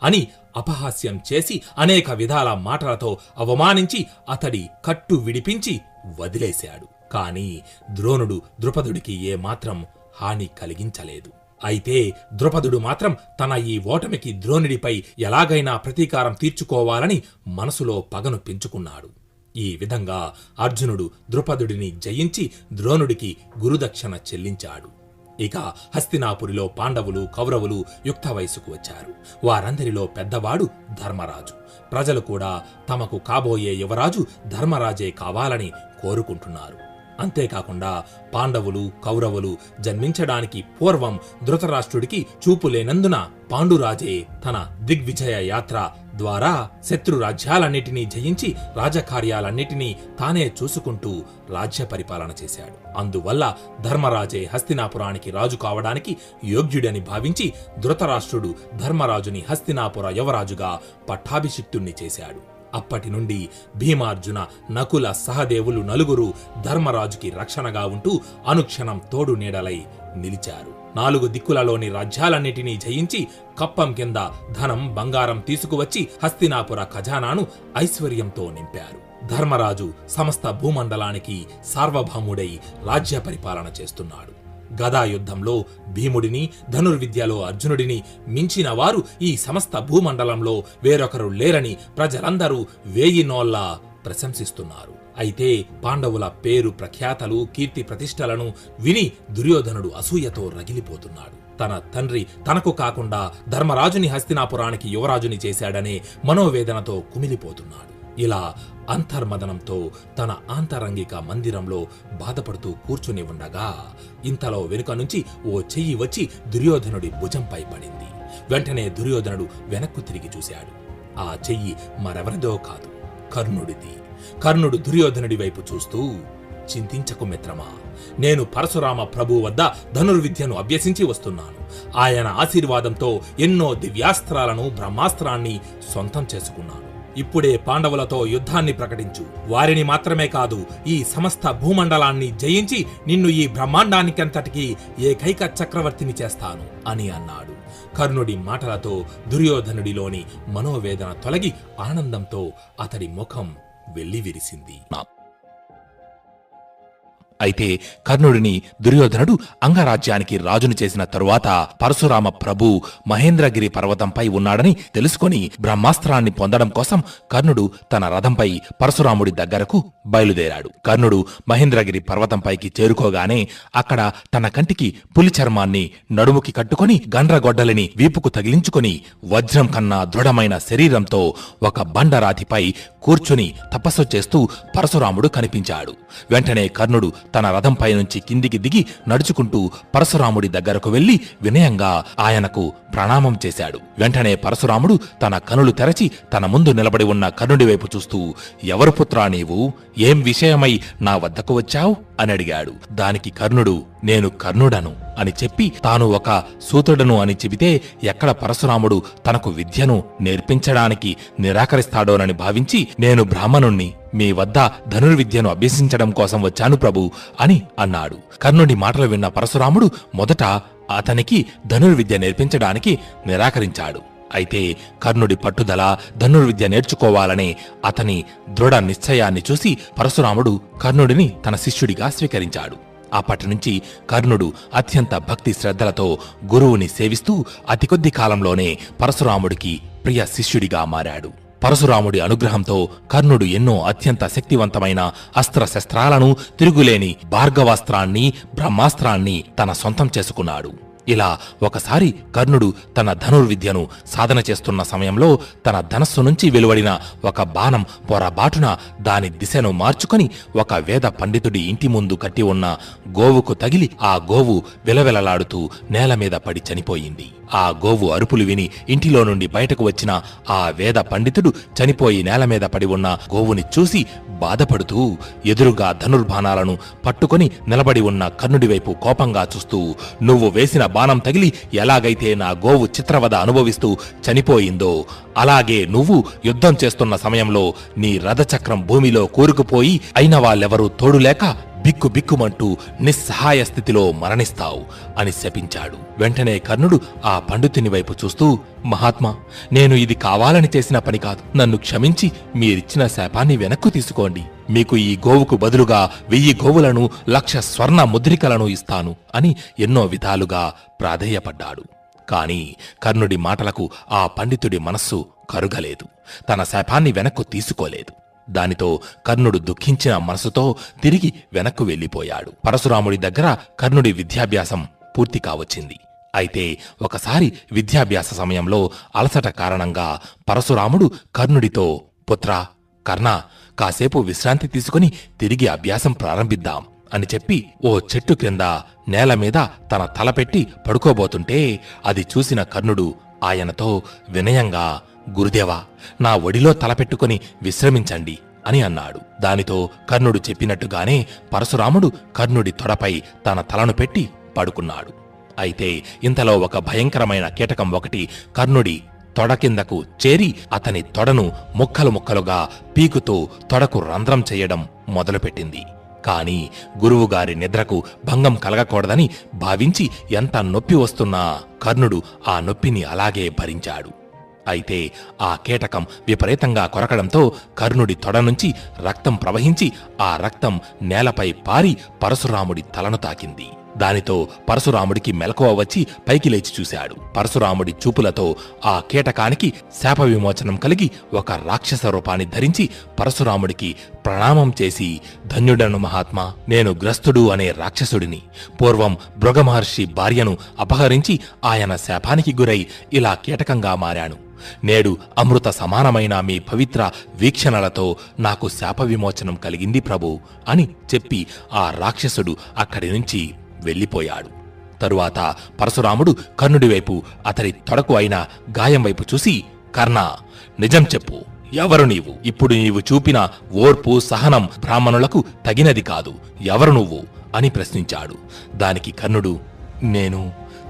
అని అపహాస్యం చేసి అనేక విధాల మాటలతో అవమానించి అతడి కట్టు విడిపించి వదిలేశాడు. కాని ద్రోణుడు ద్రుపదుడికి ఏమాత్రం హాని కలిగించలేదు. అయితే ద్రుపదుడు మాత్రం తన ఈ ఓటమికి ద్రోణుడిపై ఎలాగైనా ప్రతీకారం తీర్చుకోవాలని మనసులో పగను పెంచుకున్నాడు. ఈ విధంగా అర్జునుడు ద్రుపదుడిని జయించి ద్రోణుడికి గురుదక్షిణ చెల్లించాడు. ఇక హస్తినాపురిలో పాండవులు కౌరవులు యుక్త వయసుకు వచ్చారు. వారందరిలో పెద్దవాడు ధర్మరాజు. ప్రజలు కూడా తమకు కాబోయే యువరాజు ధర్మరాజే కావాలని కోరుకుంటున్నారు. అంతేకాకుండా పాండవులు కౌరవులు జన్మించడానికి పూర్వం ధృతరాష్ట్రుడికి చూపు లేనందున పాండురాజే తన దిగ్విజయ యాత్ర ద్వారా శత్రు రాజ్యాలన్నిటినీ జయించి రాజకార్యాలన్నిటినీ తానే చూసుకుంటూ రాజ్య పరిపాలన చేశాడు. అందువల్ల ధర్మరాజే హస్తినాపురానికి రాజు కావడానికి యోగ్యుడని భావించి ధృతరాష్ట్రుడు ధర్మరాజుని హస్తినాపుర యువరాజుగా పట్టాభిషిక్తుణ్ణి చేశాడు. అప్పటి నుండి భీమార్జున నకుల సహదేవులు నలుగురు ధర్మరాజుకి రక్షణగా ఉంటూ అనుక్షణం తోడు నీడలై నిలిచారు. 4 దిక్కులలోని రాజ్యాలన్నిటినీ జయించి కప్పం కింద ధనం బంగారం తీసుకువచ్చి హస్తినాపుర ఖజానాను ఐశ్వర్యంతో నింపారు. ధర్మరాజు సమస్త భూమండలానికి సార్వభౌముడై రాజ్య పరిపాలన చేస్తున్నాడు. గదాయుద్ధంలో భీముడిని ధనుర్విద్యలో అర్జునుడిని మించిన వారు ఈ సమస్త భూమండలంలో వేరొకరు లేరని ప్రజలందరూ 1000 నోళ్లా ప్రశంసిస్తున్నారు. అయితే పాండవుల పేరు ప్రఖ్యాతలు కీర్తి ప్రతిష్టలను విని దుర్యోధనుడు అసూయతో రగిలిపోతున్నాడు. తన తండ్రి తనకు కాకుండా ధర్మరాజుని హస్తినాపురానికి యువరాజుని చేశాడనే మనోవేదనతో కుమిలిపోతున్నాడు. ఇలా అంతర్మదనంతో తన ఆంతరంగిక మందిరంలో బాధపడుతూ కూర్చుని ఉండగా ఇంతలో వెనుక నుంచి ఓ చెయ్యి వచ్చి దుర్యోధనుడి భుజంపై పడింది. వెంటనే దుర్యోధనుడు వెనక్కు తిరిగి చూశాడు. ఆ చెయ్యి మరెవరిదో కాదు, కర్ణుడిది. కర్ణుడు దుర్యోధనుడి వైపు చూస్తూ, చింతించకు మిత్రమా, నేను పరశురామ ప్రభు వద్ద ధనుర్విద్యను అభ్యసించి వస్తున్నాను. ఆయన ఆశీర్వాదంతో ఎన్నో దివ్యాస్త్రాలను బ్రహ్మాస్త్రాన్ని సొంతం చేసుకున్నాను. ఇప్పుడే పాండవులతో యుద్ధాన్ని ప్రకటించు. వారిని మాత్రమే కాదు, ఈ సమస్త భూమండలాన్ని జయించి నిన్ను ఈ బ్రహ్మాండానికంతటికీ ఏకైక చక్రవర్తిని చేస్తాను అని అన్నాడు. కర్ణుడి మాటలతో దుర్యోధనుడిలోని మనోవేదన తొలగి ఆనందంతో అతడి ముఖం వెల్లివిరిసింది. అయితే కర్ణుడిని దుర్యోధనుడు అంగరాజ్యానికి రాజును చేసిన తరువాత పరశురామ ప్రభు మహేంద్రగిరి పర్వతంపై ఉన్నాడని తెలుసుకొని బ్రహ్మాస్త్రాన్ని పొందడం కోసం కర్ణుడు తన రథంపై పరశురాముడి దగ్గరకు బయలుదేరాడు. కర్ణుడు మహేంద్రగిరి పర్వతంపైకి చేరుకోగానే అక్కడ తన కంటికి పులి చర్మాన్ని నడుముకి కట్టుకొని గండ్రగొడ్డలిని వీపుకు తగిలించుకొని వజ్రం కన్నా దృఢమైన శరీరంతో ఒక బండరాతిపై కూర్చుని తపస్సు చేస్తూ పరశురాముడు కనిపించాడు. వెంటనే కర్ణుడు తన రథంపై నుంచి కిందికి దిగి నడుచుకుంటూ పరశురాముడి దగ్గరకు వెళ్లి వినయంగా ఆయనకు ప్రణామం చేశాడు. వెంటనే పరశురాముడు తన కనులు తెరచి తన ముందు నిలబడి ఉన్న కర్ణుడి వైపు చూస్తూ, ఎవరు పుత్రా నీవు? ఏం విషయమై నా వద్దకు వచ్చావు అని అడిగాడు. దానికి కర్ణుడు, నేను కర్ణుడను అని చెప్పి తాను ఒక సూతుడను అని చెబితే ఎక్కడ పరశురాముడు తనకు విద్యను నేర్పించడానికి నిరాకరిస్తాడోనని భావించి, నేను బ్రాహ్మణుణ్ణి, మీ వద్ద ధనుర్విద్యను అభ్యసించడం కోసం వచ్చాను ప్రభు అని అన్నాడు. కర్ణుడి మాటలు విన్న పరశురాముడు మొదట అతనికి ధనుర్విద్య నేర్పించడానికి నిరాకరించాడు. అయితే కర్ణుడి పట్టుదల ధనుర్విద్య నేర్చుకోవాలనే అతని దృఢ నిశ్చయాన్ని చూసి పరశురాముడు కర్ణుడిని తన శిష్యుడిగా స్వీకరించాడు. అప్పటి నుంచి కర్ణుడు అత్యంత భక్తి శ్రద్ధలతో గురువుని సేవిస్తూ అతి కొద్ది కాలంలోనే పరశురాముడికి ప్రియ శిష్యుడిగా మారాడు. పరశురాముడి అనుగ్రహంతో కర్ణుడు ఎన్నో అత్యంత శక్తివంతమైన అస్త్రశస్త్రాలను, తిరుగులేని భార్గవాస్త్రాన్ని, బ్రహ్మాస్త్రాన్ని తన సొంతం చేసుకున్నాడు. ఇలా ఒకసారి కర్ణుడు తన ధనుర్విద్యను సాధన చేస్తున్న సమయంలో తన ధనస్సు నుంచి వెలువడిన ఒక బాణం పొరబాటున దాని దిశను మార్చుకొని ఒక వేద పండితుడి ఇంటి ముందు కట్టి ఉన్న గోవుకు తగిలి ఆ గోవు విలవిలలాడుతూ నేల మీద పడి చనిపోయింది. ఆ గోవు అరుపులు విని ఇంటిలో నుండి బయటకు వచ్చిన ఆ వేద పండితుడు చనిపోయి నేల మీద పడి ఉన్న గోవుని చూసి బాధపడుతూ ఎదురుగా ధనుర్బాణాలను పట్టుకొని నిలబడి ఉన్న కర్ణుడి వైపు కోపంగా చూస్తూ, నువ్వు వేసిన బాణం తగిలి ఎలాగైతే నా గోవు చిత్రవద అనుభవిస్తూ చనిపోయిందో అలాగే నువ్వు యుద్ధం చేస్తున్న సమయంలో నీ రథచక్రం భూమిలో కూరుకుపోయి అయిన వాళ్ళెవరూ తోడులేక బిక్కుబిక్కుమంటూ నిస్సహాయ స్థితిలో మరణిస్తావు అని శపించాడు. వెంటనే కర్ణుడు ఆ పండితుని వైపు చూస్తూ, మహాత్మా, నేను ఇది కావాలని చేసిన పని కాదు. నన్ను క్షమించి మీరిచ్చిన శాపాన్ని వెనక్కు తీసుకోండి. మీకు ఈ గోవుకు బదులుగా 1000 గోవులను 1,00,000 స్వర్ణ ముద్రికలను ఇస్తాను అని ఎన్నో విధాలుగా ప్రాధేయపడ్డాడు. కాని కర్ణుడి మాటలకు ఆ పండితుడి మనస్సు కరుగలేదు. తన శాపాన్ని వెనక్కు తీసుకోలేదు. దానితో కర్ణుడు దుఃఖించిన మనసుతో తిరిగి వెనక్కు వెళ్లిపోయాడు. పరశురాముడి దగ్గర కర్ణుడి విద్యాభ్యాసం పూర్తి కావచ్చింది. అయితే ఒకసారి విద్యాభ్యాస సమయంలో అలసట కారణంగా పరశురాముడు కర్ణుడితో, పుత్రా, కర్ణ, కాసేపు విశ్రాంతి తీసుకుని తిరిగి అభ్యాసం ప్రారంభిద్దాం అని చెప్పి ఓ చెట్టు క్రింద నేల మీద తన తలపెట్టి పడుకోబోతుంటే అది చూసిన కర్ణుడు ఆయనతో వినయంగా, గురుదేవా, నా ఒడిలో తలపెట్టుకుని విశ్రమించండి అని అన్నాడు. దానితో కర్ణుడు చెప్పినట్టుగానే పరశురాముడు కర్ణుడి తొడపై తన తలను పెట్టి పడుకున్నాడు. అయితే ఇంతలో ఒక భయంకరమైన కీటకం ఒకటి కర్ణుడి తొడ కిందకు చేరి అతని తొడను ముక్కలు ముక్కలుగా పీకుతూ తొడకు రంధ్రం చెయ్యడం మొదలుపెట్టింది. కాని గురువుగారి నిద్రకు భంగం కలగకూడదని భావించి ఎంత నొప్పి వస్తున్నా కర్ణుడు ఆ నొప్పిని అలాగే భరించాడు. అయితే ఆ కీటకం విపరీతంగా కొరకడంతో కర్ణుడి తొడ నుంచి రక్తం ప్రవహించి ఆ రక్తం నేలపై పారి పరశురాముడి తలను తాకింది. దానితో పరశురాముడికి మెలకువ వచ్చి పైకి లేచి చూశాడు. పరశురాముడి చూపులతో ఆ కీటకానికి శాప విమోచనం కలిగి ఒక రాక్షస రూపాన్ని ధరించి పరశురాముడికి ప్రణామం చేసి, ధన్యుడను మహాత్మా, నేను గ్రస్తుడు అనే రాక్షసుడిని. పూర్వం భృగమహర్షి భార్యను అపహరించి ఆయన శాపానికి గురై ఇలా కీటకంగా మారాను. నేడు అమృత సమానమైన మీ పవిత్ర వీక్షణలతో నాకు శాప విమోచనం కలిగింది ప్రభు అని చెప్పి ఆ రాక్షసుడు అక్కడి నుంచి వెళ్ళిపోయాడు. తరువాత పరశురాముడు కర్ణుడి వైపు, అతడి తొడకు అయిన గాయం వైపు చూసి, కర్ణ, నిజం చెప్పు, ఎవరు నీవు? ఇప్పుడు నీవు చూపిన ఓర్పు సహనం బ్రాహ్మణులకు తగినది కాదు. ఎవరు నువ్వు అని ప్రశ్నించాడు. దానికి కర్ణుడు, నేను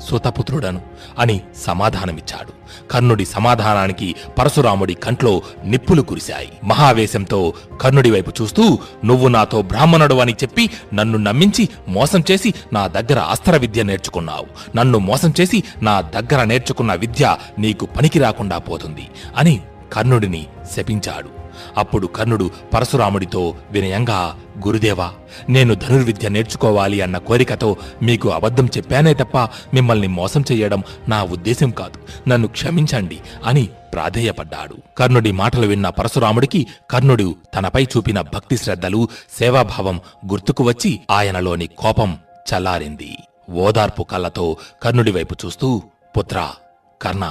సుతపుత్రుడను అని సమాధానమిచ్చాడు. కర్ణుడి సమాధానానికి పరశురాముడి కంట్లో నిప్పులు కురిశాయి. మహావేశంతో కర్ణుడి వైపు చూస్తూ, నువ్వు నాతో బ్రాహ్మణుడు అని చెప్పి నన్ను నమ్మించి మోసం చేసి నా దగ్గర అస్త్ర విద్య నేర్చుకున్నావు. నన్ను మోసం చేసి నా దగ్గర నేర్చుకున్న విద్య నీకు పనికి రాకుండా పోతుంది అని కర్ణుడిని శపించాడు. అప్పుడు కర్ణుడు పరశురాముడితో వినయంగా, గురుదేవా, నేను ధనుర్విద్య నేర్చుకోవాలి అన్న కోరికతో మీకు అబద్ధం చెప్పానే తప్ప మిమ్మల్ని మోసం చెయ్యడం నా ఉద్దేశం కాదు. నన్ను క్షమించండి అని ప్రాధేయపడ్డాడు. కర్ణుడి మాటలు విన్న పరశురాముడికి కర్ణుడు తనపై చూపిన భక్తి శ్రద్ధలు, సేవాభావం గుర్తుకు వచ్చి ఆయనలోని కోపం చల్లారింది. ఓదార్పు కళ్ళతో కర్ణుడి వైపు చూస్తూ, పుత్రా, కర్ణ,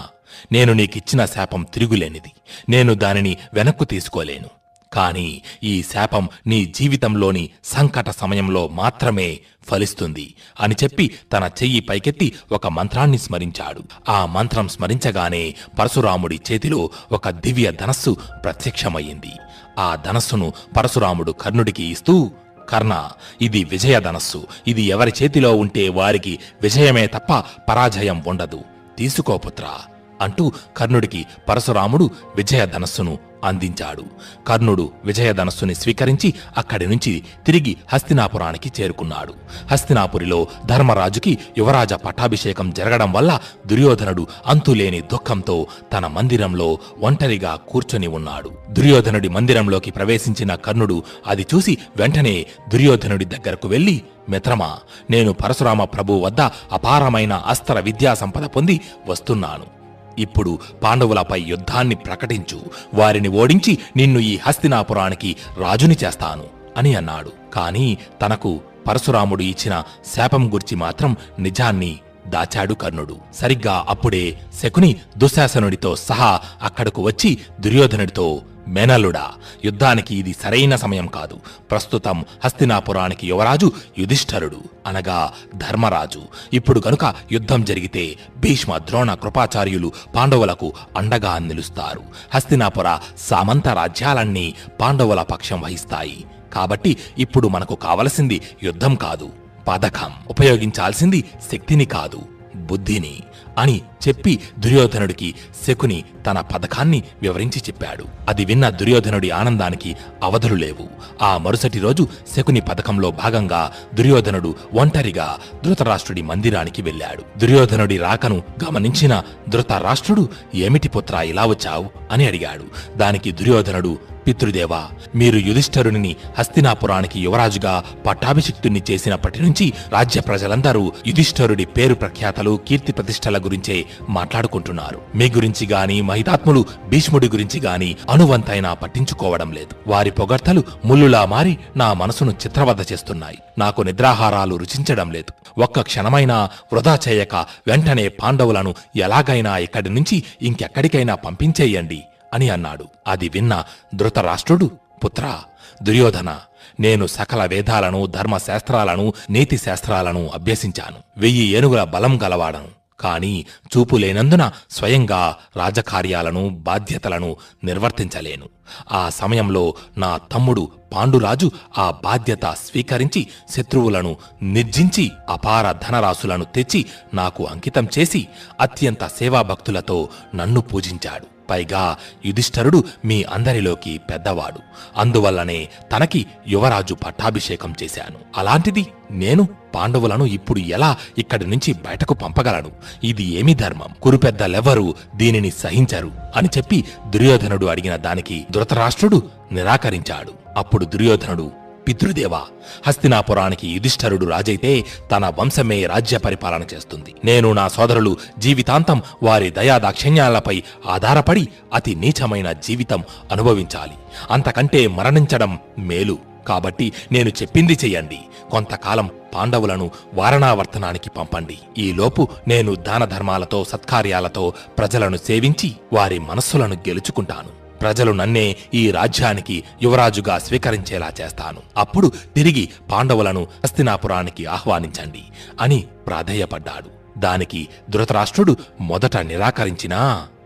నేను నీకిచ్చిన శాపం తిరుగులేనిది. నేను దానిని వెనక్కు తీసుకోలేను. కాని ఈ శాపం నీ జీవితంలోని సంకట సమయంలో మాత్రమే ఫలిస్తుంది అని చెప్పి తన చెయ్యి పైకెత్తి ఒక మంత్రాన్ని స్మరించాడు. ఆ మంత్రం స్మరించగానే పరశురాముడి చేతిలో ఒక దివ్య ధనస్సు ప్రత్యక్షమయ్యింది. ఆ ధనస్సును పరశురాముడు కర్ణుడికి ఇస్తూ, కర్ణ, ఇది విజయ ధనస్సు. ఇది ఎవరి చేతిలో ఉంటే వారికి విజయమే తప్ప పరాజయం ఉండదు. తీసుకో పుత్రా అంటూ కర్ణుడికి పరశురాముడు విజయధనస్సును అందించాడు. కర్ణుడు విజయధనస్సుని స్వీకరించి అక్కడి నుంచి తిరిగి హస్తినాపురానికి చేరుకున్నాడు. హస్తినాపురిలో ధర్మరాజుకి యువరాజ పట్టాభిషేకం జరగడం వల్ల దుర్యోధనుడు అంతులేని దుఃఖంతో తన మందిరంలో ఒంటరిగా కూర్చొని ఉన్నాడు. దుర్యోధనుడి మందిరంలోకి ప్రవేశించిన కర్ణుడు అది చూసి వెంటనే దుర్యోధనుడి దగ్గరకు వెళ్లి, మిత్రమా, నేను పరశురామ ప్రభు వద్ద అపారమైన అస్త్ర విద్యా సంపద పొంది వస్తున్నాను. ఇప్పుడు పాండవులపై యుద్ధాన్ని ప్రకటించు. వారిని ఓడించి నిన్ను ఈ హస్తినాపురానికి రాజుని చేస్తాను అని అన్నాడు. కాని తనకు పరశురాముడు ఇచ్చిన శాపం గురించి మాత్రం నిజాన్ని దాచాడు కర్ణుడు. సరిగ్గా అప్పుడే శకుని దుశ్శాసనుడితో సహా అక్కడకు వచ్చి దుర్యోధనుడితో, మేనల్లుడా, యుద్ధానికి ఇది సరైన సమయం కాదు. ప్రస్తుతం హస్తినాపురానికి యువరాజు యుధిష్ఠరుడు అనగా ధర్మరాజు. ఇప్పుడు గనుక యుద్ధం జరిగితే భీష్మ, ద్రోణ, కృపాచార్యులు పాండవులకు అండగా నిలుస్తారు. హస్తినాపుర సామంత రాజ్యాలన్నీ పాండవుల పక్షం వహిస్తాయి. కాబట్టి ఇప్పుడు మనకు కావలసింది యుద్ధం కాదు, పథకం. ఉపయోగించాల్సింది శక్తిని కాదు, బుద్ధిని అని చెప్పి దుర్యోధనుడికి శకుని తన పథకాన్ని వివరించి చెప్పాడు. అది విన్న దుర్యోధనుడి ఆనందానికి అవధులు లేవు. ఆ మరుసటి రోజు శకుని పథకంలో భాగంగా దుర్యోధనుడు ఒంటరిగా ధృతరాష్ట్రుడి మందిరానికి వెళ్ళాడు. దుర్యోధనుడి రాకను గమనించిన ధృతరాష్ట్రుడు, ఏమిటి పుత్రా ఇలా వచ్చావు అని అడిగాడు. దానికి దుర్యోధనుడు, పితృదేవా, మీరు యుధిష్ఠరుని హస్తినాపురానికి యువరాజుగా పట్టాభిషిక్తుణ్ణి చేసినప్పటి నుంచి రాజ్య ప్రజలందరూ యుధిష్ఠరుడి పేరు ప్రఖ్యాతలు కీర్తి ప్రతిష్టల గురించే మాట్లాడుకుంటున్నారు. మీ గురించి గాని మహితాత్ములు భీష్ముడి గురించి గాని అనువంతైనా పట్టించుకోవడం లేదు. వారి పొగడ్తలు ముల్లులా మారి నా మనసును చిత్రవద చేస్తున్నాయి. నాకు నిద్రాహారాలు రుచించడం లేదు. ఒక్క క్షణమైనా వృధా చేయక వెంటనే పాండవులను ఎలాగైనా ఇక్కడి నుంచి ఇంకెక్కడికైనా పంపించేయండి అని అన్నాడు. అది విన్న ధృతరాష్ట్రుడు, పుత్రా దుర్యోధన, నేను సకల వేదాలను, ధర్మశాస్త్రాలను, నీతి శాస్త్రాలను అభ్యసించాను. 1000 ఏనుగుల బలం గలవాడను. కాని చూపు లేనందున స్వయంగా రాజకార్యాలను, బాధ్యతలను నిర్వర్తించలేను. ఆ సమయంలో నా తమ్ముడు పాండురాజు ఆ బాధ్యత స్వీకరించి శత్రువులను నిర్జించి అపార ధనరాశులను తెచ్చి నాకు అంకితం చేసి అత్యంత సేవాభక్తులతో నన్ను పూజించాడు. పైగా యుధిష్ఠరుడు మీ అందరిలోకి పెద్దవాడు. అందువల్లనే తనకి యువరాజు పట్టాభిషేకం చేశాను. అలాంటిది నేను పాండవులను ఇప్పుడు ఎలా ఇక్కడి నుంచి బయటకు పంపగలను? ఇది ఏమి ధర్మం? కురుపెద్దలెవ్వరూ దీనిని సహించరు అని చెప్పి దుర్యోధనుడు అడిగిన దానికి ధృతరాష్ట్రుడు నిరాకరించాడు. అప్పుడు దుర్యోధనుడు, పితృదేవా, హస్తినాపురానికి యుధిష్ఠరుడు రాజైతే తన వంశమే రాజ్య పరిపాలన చేస్తుంది. నేను నా సోదరులు జీవితాంతం వారి దయాదాక్షిణ్యాలపై ఆధారపడి అతి నీచమైన జీవితం అనుభవించాలి. అంతకంటే మరణించడం మేలు. కాబట్టి నేను చెప్పింది చెయ్యండి. కొంతకాలం పాండవులను వారణావర్తనానికి పంపండి. ఈలోపు నేను దాన ధర్మాలతో, సత్కార్యాలతో ప్రజలను సేవించి వారి మనస్సులను గెలుచుకుంటాను. ప్రజలు నన్నే ఈ రాజ్యానికి యువరాజుగా స్వీకరించేలా చేస్తాను. అప్పుడు తిరిగి పాండవులను హస్తినాపురానికి ఆహ్వానించండి అని ప్రాధేయపడ్డాడు. దానికి ధృతరాష్ట్రుడు మొదట నిరాకరించినా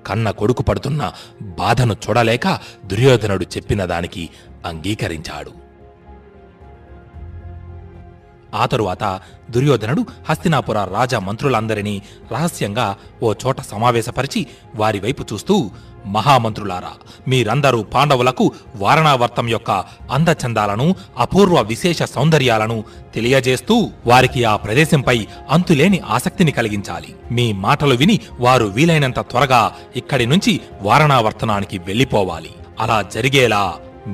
కన్న కొడుకు పడుతున్న బాధను చూడలేక దుర్యోధనుడు చెప్పిన దానికి అంగీకరించాడు. ఆ తరువాత దుర్యోధనుడు హస్తినాపుర రాజ మంత్రులందరినీ రహస్యంగా ఓ చోట సమావేశపరిచి వారి వైపు చూస్తూ, మహామంత్రులారా, మీరందరూ పాండవులకు వారణావర్తం యొక్క అందచందాలను, అపూర్వ విశేష సౌందర్యాలను తెలియజేస్తూ వారికి ఆ ప్రదేశంపై అంతులేని ఆసక్తిని కలిగించాలి. మీ మాటలు విని వారు వీలైనంత త్వరగా ఇక్కడి నుంచి వారణావర్తనానికి వెళ్ళిపోవాలి. అలా జరిగేలా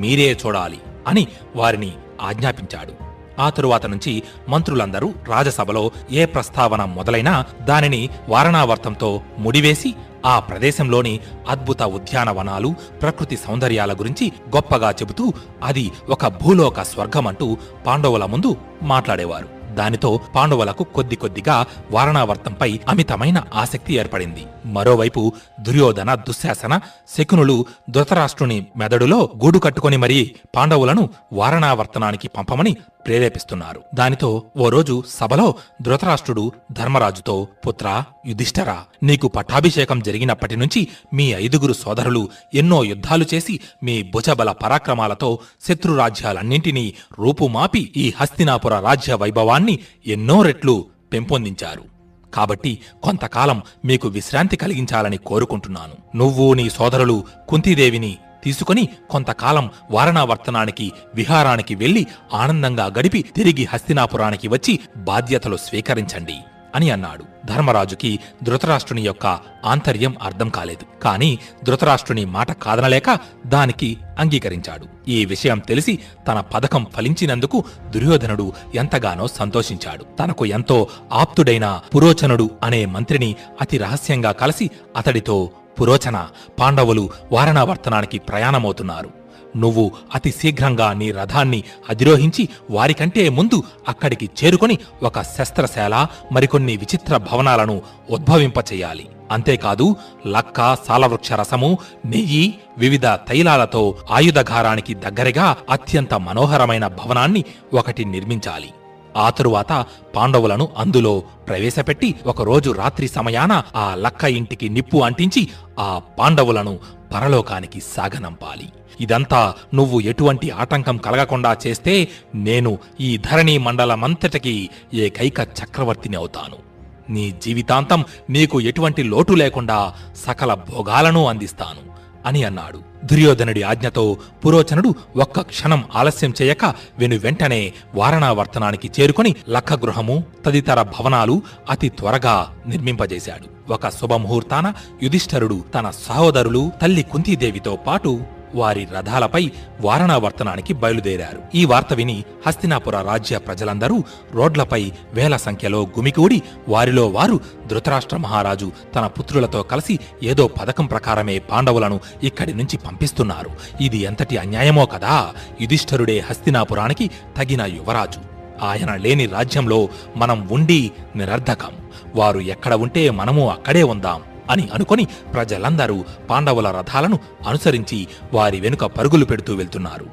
మీరే చూడాలి అని వారిని ఆజ్ఞాపించాడు. ఆ తరువాత నుంచి మంత్రులందరూ రాజసభలో ఏ ప్రస్తావన మొదలైనా దానిని వారణావర్తంతో ముడివేసి ఆ ప్రదేశంలోని అద్భుత ఉద్యానవనాలు, ప్రకృతి సౌందర్యాల గురించి గొప్పగా చెబుతూ అది ఒక భూలోక స్వర్గమంటూ పాండవుల ముందు మాట్లాడేవారు. దానితో పాండవులకు కొద్ది కొద్దిగా వారణావర్తంపై అమితమైన ఆసక్తి ఏర్పడింది. మరోవైపు దుర్యోధన, దుశ్శాసన, శకునులు ధృతరాష్ట్రుని మెదడులో గూడు కట్టుకుని మరీ పాండవులను వారణావర్తనానికి పంపమని ప్రేరేపిస్తున్నారు. దానితో ఓ రోజు సభలో ధృతరాష్ట్రుడు ధర్మరాజుతో, పుత్రా యుధిష్ఠరా, నీకు పట్టాభిషేకం జరిగినప్పటి నుంచి మీ 5 సోదరులు ఎన్నో యుద్ధాలు చేసి మీ భుజబల పరాక్రమాలతో శత్రురాజ్యాలన్నింటినీ రూపుమాపి ఈ హస్తినాపుర రాజ్య వైభవాన్ని ఎన్నో రెట్లు పెంపొందించారు. కాబట్టి కొంతకాలం మీకు విశ్రాంతి కలిగించాలని కోరుకుంటున్నాను. నువ్వు నీ సోదరులు కుంతీదేవిని తీసుకుని కొంతకాలం వారణావర్తనానికి, విహారానికి వెళ్లి ఆనందంగా గడిపి తిరిగి హస్తినాపురానికి వచ్చి బాధ్యతలు స్వీకరించండి అని అన్నాడు. ధర్మరాజుకి ధృతరాష్ట్రుని యొక్క ఆంతర్యం అర్థం కాలేదు. కాని ధృతరాష్ట్రుని మాట కాదనలేక దానికి అంగీకరించాడు. ఈ విషయం తెలిసి తన పథకం ఫలించినందుకు దుర్యోధనుడు ఎంతగానో సంతోషించాడు. తనకు ఎంతో ఆప్తుడైన పురోచనుడు అనే మంత్రిని అతి రహస్యంగా కలిసి అతడితో, పురోచన, పాండవులు వారణావర్తనానికి ప్రయాణమవుతున్నారు. నువ్వు అతి శీఘ్రంగా నీ రథాన్ని అధిరోహించి వారికంటే ముందు అక్కడికి చేరుకొని ఒక శస్త్రశాల, మరికొన్ని విచిత్ర భవనాలను ఉద్భవింపచేయాలి. అంతేకాదు లక్క, సాలవృక్ష రసము, నెయ్యి, వివిధ తైలాలతో ఆయుధఘారానికి దగ్గరగా అత్యంత మనోహరమైన భవనాన్ని ఒకటి నిర్మించాలి. ఆ తరువాత పాండవులను అందులో ప్రవేశపెట్టి ఒకరోజు రాత్రి సమయాన ఆ లక్క ఇంటికి నిప్పు అంటించి ఆ పాండవులను పరలోకానికి సాగనంపాలి. ఇదంతా నువ్వు ఎటువంటి ఆటంకం కలగకుండా చేస్తే నేను ఈ ధరణీ మండలమంతటికీ ఏకైక చక్రవర్తిని అవుతాను. నీ జీవితాంతం నీకు ఎటువంటి లోటు లేకుండా సకల భోగాలను అందిస్తాను అని అన్నాడు. దుర్యోధనుడి ఆజ్ఞతో పురోచనుడు ఒక్క క్షణం ఆలస్యం చేయక వెంటనే వారణావర్తనానికి చేరుకుని లక్కగృహము తదితర భవనాలు అతి త్వరగా నిర్మింపజేశాడు. ఒక శుభముహూర్తాన యుధిష్ఠరుడు తన సహోదరులు తల్లి కుంతీదేవితో పాటు వారి రథాలపై వారణావర్తనానికి బయలుదేరారు. ఈ వార్త విని హస్తినాపుర రాజ్య ప్రజలందరూ రోడ్లపై వేల సంఖ్యలో గుమికూడి వారిలో వారు ధృతరాష్ట్ర మహారాజు తన పుత్రులతో కలిసి ఏదో పథకం ప్రకారమే పాండవులను ఇక్కడి నుంచి పంపిస్తున్నారు, ఇది ఎంతటి అన్యాయమో కదా, యుధిష్ఠరుడే హస్తినాపురానికి తగిన యువరాజు, ఆయన లేని రాజ్యంలో మనం ఉండి నిరర్ధకం, వారు ఎక్కడ ఉంటే మనము అక్కడే ఉందాం అని అనుకొని ప్రజలందరూ పాండవుల రథాలను అనుసరించి వారి వెనుక పరుగులు పెడుతూ వెళ్తున్నారు.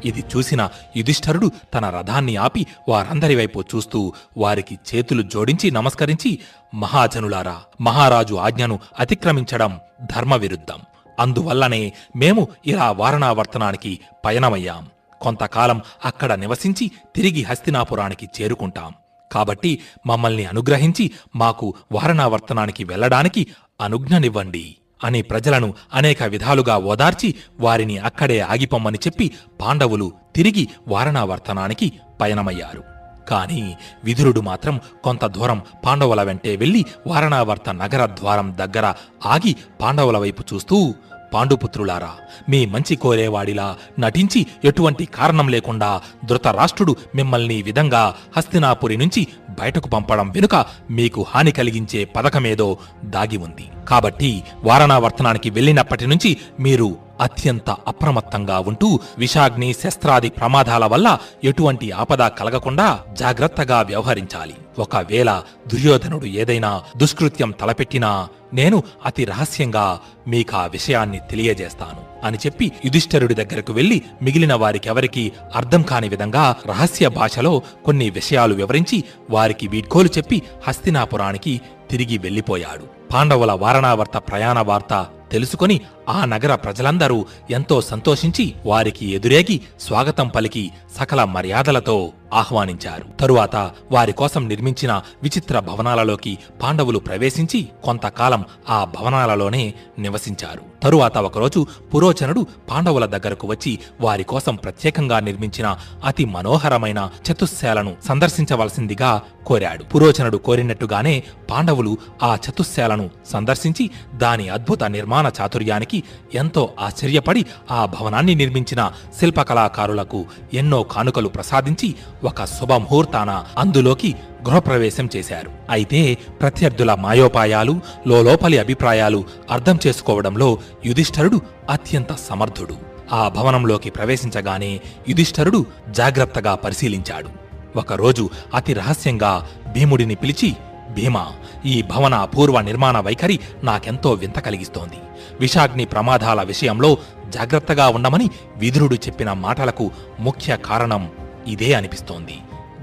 ఇది చూసిన యుధిష్ఠరుడు తన రథాన్ని ఆపి వారందరి వైపు చూస్తూ వారికి చేతులు జోడించి నమస్కరించి, మహాజనులారా, మహారాజు ఆజ్ఞను అతిక్రమించడం ధర్మవిరుద్ధం, అందువల్లనే మేము ఇలా వారణావర్తనానికి పయనమయ్యాం, కొంతకాలం అక్కడ నివసించి తిరిగి హస్తినాపురానికి చేరుకుంటాం, కాబట్టి మమ్మల్ని అనుగ్రహించి మాకు వారణావర్తనానికి వెళ్లడానికి అనుజ్ఞనివ్వండి అని ప్రజలను అనేక విధాలుగా ఓదార్చి వారిని అక్కడే ఆగిపోమ్మని చెప్పి పాండవులు తిరిగి వారణావర్తనానికి పయనమయ్యారు. కాని విదురుడు మాత్రం కొంత దూరం పాండవుల వెంటే వెళ్లి వారణావర్త నగర ద్వారం దగ్గర ఆగి పాండవుల వైపు చూస్తూ, పాండుపుత్రులారా, మీ మంచి కోరేవాడిలా నటించి ఎటువంటి కారణం లేకుండా ధృతరాష్ట్రుడు మిమ్మల్ని విధంగా హస్తినాపురి నుంచి బయటకు పంపడం వెనుక మీకు హాని కలిగించే పథకమేదో దాగి ఉంది. కాబట్టి వారణావర్తనానికి వెళ్ళినప్పటి నుంచి మీరు అత్యంత అప్రమత్తంగా ఉంటూ విషాగ్ని శస్త్రాది ప్రమాదాల వల్ల ఎటువంటి ఆపద కలగకుండా జాగ్రత్తగా వ్యవహరించాలి. ఒకవేళ దుర్యోధనుడు ఏదైనా దుష్కృత్యం తలపెట్టినా నేను అతి రహస్యంగా మీకా విషయాన్ని తెలియజేస్తాను అని చెప్పి యుధిష్ఠరుడి దగ్గరకు వెళ్లి మిగిలిన వారికెవరికీ అర్థం కాని విధంగా రహస్య భాషలో కొన్ని విషయాలు వివరించి వారికి వీడ్కోలు చెప్పి హస్తినాపురానికి తిరిగి వెళ్లిపోయాడు. పాండవుల వారణావర్త ప్రయాణ వార్త తెలుసుకొని ఆ నగర ప్రజలందరూ ఎంతో సంతోషించి వారికి ఎదురేగి స్వాగతం పలికి సకల మర్యాదలతో ఆహ్వానించారు. తరువాత వారి కోసం నిర్మించిన విచిత్ర భవనాలలోకి పాండవులు ప్రవేశించి కొంతకాలం ఆ భవనాలలోనే నివసించారు. తరువాత ఒకరోజు పురోచనుడు పాండవుల దగ్గరకు వచ్చి వారి కోసం ప్రత్యేకంగా నిర్మించిన అతి మనోహరమైన చతుశ్శాలను సందర్శించవలసిందిగా కోరాడు. పురోచనుడు కోరినట్టుగానే పాండవులు ఆ చతుశ్శాలను సందర్శించి దాని అద్భుత నిర్మాణ చాతుర్యానికి ఎంతో ఆశ్చర్యపడి ఆ భవనాన్ని నిర్మించిన శిల్పకళాకారులకు ఎన్నో కానుకలు ప్రసాదించి ఒక శుభముహూర్తాన అందులోకి గృహప్రవేశం చేశారు. అయితే ప్రత్యర్థుల మాయోపాయాలు లోపలి అభిప్రాయాలు అర్థం చేసుకోవడంలో యుధిష్ఠరుడు అత్యంత సమర్థుడు. ఆ భవనంలోకి ప్రవేశించగానే యుధిష్ఠరుడు జాగ్రత్తగా పరిశీలించాడు. ఒకరోజు అతి రహస్యంగా భీముడిని పిలిచి, భీమా, ఈ భవన అపూర్వ నిర్మాణ వైఖరి నాకెంతో వింత కలిగిస్తోంది. విషాగ్ని ప్రమాదాల విషయంలో జాగ్రత్తగా ఉండమని విదురుడు చెప్పిన మాటలకు ముఖ్య కారణం ఇదే అనిపిస్తోంది.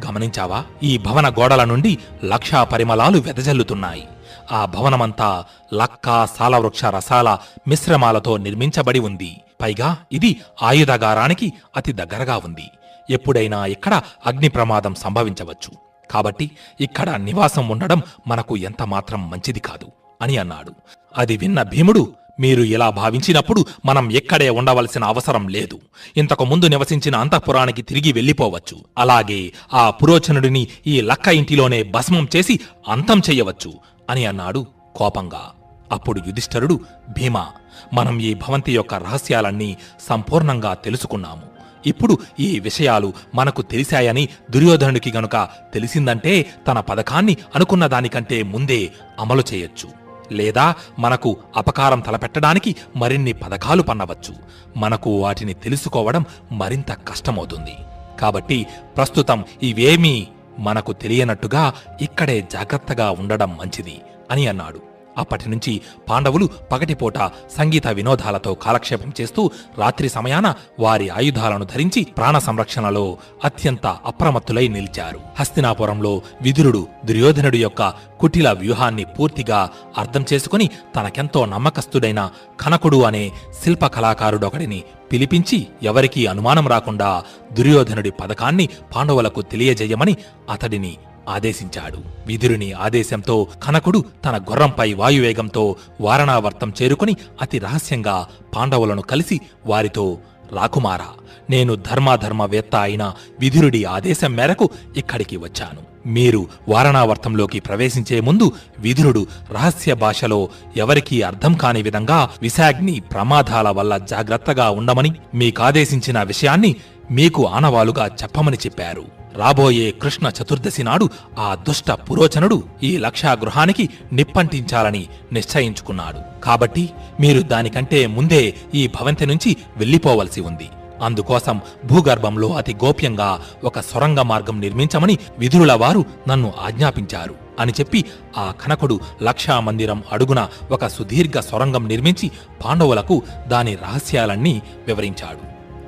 గమనించావా? ఈ భవన గోడల నుండి లక్షా పరిమళాలు వెదజల్లుతున్నాయి. ఆ భవనమంతా లక్క సాలవృక్ష రసాల మిశ్రమాలతో నిర్మించబడి ఉంది. పైగా ఇది ఆయుధగారానికి అతి దగ్గరగా ఉంది. ఎప్పుడైనా ఇక్కడ అగ్ని ప్రమాదం సంభవించవచ్చు. కాబట్టి ఇక్కడ నివాసం ఉండడం మనకు ఎంతమాత్రం మంచిది కాదు అని అన్నాడు. అది విన్న భీముడు, మీరు ఇలా భావించినప్పుడు మనం ఎక్కడే ఉండవలసిన అవసరం లేదు. ఇంతకు ముందు నివసించిన అంతఃపురానికి తిరిగి వెళ్లిపోవచ్చు. అలాగే ఆ పురోచనుడిని ఈ లక్క ఇంటిలోనే భస్మం చేసి అంతం చెయ్యవచ్చు అని అన్నాడు కోపంగా. అప్పుడు యుధిష్ఠరుడు, భీమా, మనం ఈ భవంతి యొక్క రహస్యాలన్నీ సంపూర్ణంగా తెలుసుకున్నాము. ఇప్పుడు ఈ విషయాలు మనకు తెలిశాయని దుర్యోధనుడికి గనుక తెలిసిందంటే తన పథకాన్ని అనుకున్న దానికంటే ముందే అమలు చేయొచ్చు. లేదా మనకు అపకారం తలపెట్టడానికి మరిన్ని పథకాలు పన్నవచ్చు. మనకు వాటిని తెలుసుకోవడం మరింత కష్టమవుతుంది. కాబట్టి ప్రస్తుతం ఇవేమీ మనకు తెలియనట్టుగా ఇక్కడే జాగ్రత్తగా ఉండడం మంచిది అని అన్నాడు. అప్పటి నుంచి పాండవులు పగటిపూట సంగీత వినోదాలతో కాలక్షేపం చేస్తూ రాత్రి సమయాన వారి ఆయుధాలను ధరించి ప్రాణ సంరక్షణలో అత్యంత అప్రమత్తులై నిలిచారు. హస్తినాపురంలో విదురుడు దుర్యోధనుడి యొక్క కుటిల వ్యూహాన్ని పూర్తిగా అర్థం చేసుకుని తనకెంతో నమ్మకస్తుడైన కనకుడు అనే శిల్ప కళాకారుడొకడిని పిలిపించి ఎవరికీ అనుమానం రాకుండా దుర్యోధనుడి పథకాన్ని పాండవులకు తెలియజేయమని అతడిని ఆదేశించాడు. విదురుని ఆదేశంతో కనకుడు తన గుర్రంపై వాయువేగంతో వారణావర్తం చేరుకుని అతి రహస్యంగా పాండవులను కలిసి వారితో, రాకుమారా, నేను ధర్మాధర్మవేత్త అయిన విదురుడి ఆదేశం మేరకు ఇక్కడికి వచ్చాను. మీరు వారణావర్తంలోకి ప్రవేశించే ముందు విదురుడు రహస్య భాషలో ఎవరికీ అర్థం కాని విధంగా విషాగ్ని ప్రమాదాల వల్ల జాగ్రత్తగా ఉండమని మీకాదేశించిన విషయాన్ని మీకు ఆనవాలుగా చెప్పమని చెప్పారు. రాబోయే కృష్ణ చతుర్దశి నాడు ఆ దుష్ట పురోచనుడు ఈ లక్షాగృహానికి నిప్పంటించాలని నిశ్చయించుకున్నాడు. కాబట్టి మీరు దానికంటే ముందే ఈ భవంతి నుంచి వెళ్లిపోవలసి ఉంది. అందుకోసం భూగర్భంలో అతి గోప్యంగా ఒక సొరంగ మార్గం నిర్మించమని విదురుల వారు నన్ను ఆజ్ఞాపించారు అని చెప్పి ఆ కనకుడు లక్షా మందిరం అడుగున ఒక సుదీర్ఘ సొరంగం నిర్మించి పాండవులకు దాని రహస్యాలన్నీ వివరించాడు.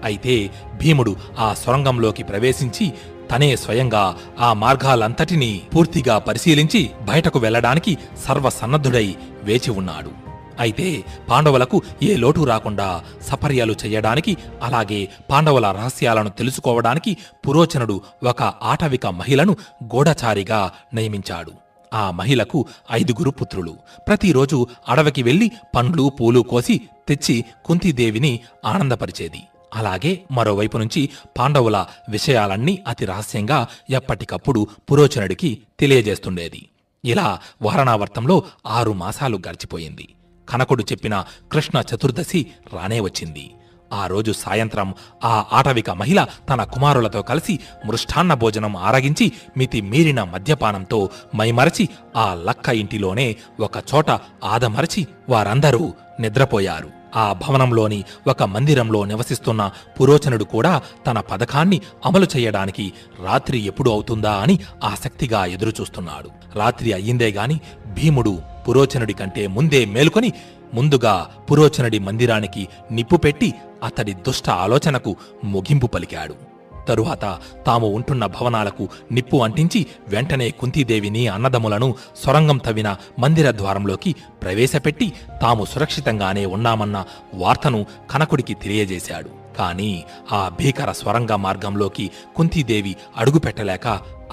అయితే భీముడు ఆ సొరంగంలోకి ప్రవేశించి తనే స్వయంగా ఆ మార్గాలంతటినీ పూర్తిగా పరిశీలించి బయటకు వెళ్లడానికి సర్వసన్నద్ధుడై వేచి ఉన్నాడు. అయితే పాండవులకు ఏ లోటు రాకుండా సపర్యలు చెయ్యడానికి, అలాగే పాండవుల రహస్యాలను తెలుసుకోవడానికి పురోచనుడు ఒక ఆటవిక మహిళను గూఢచారిగా నియమించాడు. ఆ మహిళకు 5 పుత్రులు. ప్రతిరోజు అడవికి వెళ్లి పండ్లు పూలు కోసి తెచ్చి కుంతీదేవిని ఆనందపరిచేది. అలాగే మరోవైపు నుంచి పాండవుల విషయాలన్నీ అతి రహస్యంగా ఎప్పటికప్పుడు పురోచనుడికి తెలియజేస్తుండేది. ఇలా వారణావర్తంలో 6 మాసాలు గడిచిపోయింది. కనకుడు చెప్పిన కృష్ణ చతుర్దశి రానే వచ్చింది. ఆ రోజు సాయంత్రం ఆ ఆటవిక మహిళ తన కుమారులతో కలిసి మృష్టాన్న భోజనం ఆరగించి మితి మీరిన మద్యపానంతో మైమరచి ఆ లక్క ఇంటిలోనే ఒక చోట ఆదమరచి వారందరూ నిద్రపోయారు. ఆ భవనంలోని ఒక మందిరంలో నివసిస్తున్న పురోచనుడు కూడా తన పథకాన్ని అమలు చెయ్యడానికి రాత్రి ఎప్పుడు అవుతుందా అని ఆసక్తిగా ఎదురుచూస్తున్నాడు. రాత్రి అయ్యిందే గాని భీముడు పురోచనుడి కంటే ముందే మేలుకొని ముందుగా పురోచనుడి మందిరానికి నిప్పు పెట్టి అతడి దుష్ట ఆలోచనకు ముగింపు పలికాడు. తరువాత తాము ఉంటున్న భవనాలకు నిప్పు అంటించి వెంటనే కుంతీదేవిని అన్నదమ్ములను సొరంగం తవ్విన మందిర ద్వారంలోకి ప్రవేశపెట్టి తాము సురక్షితంగానే ఉన్నామన్న వార్తను కనకుడికి తెలియజేశాడు. కాని ఆ భీకర స్వరంగ మార్గంలోకి కుంతీదేవి అడుగుపెట్టలేక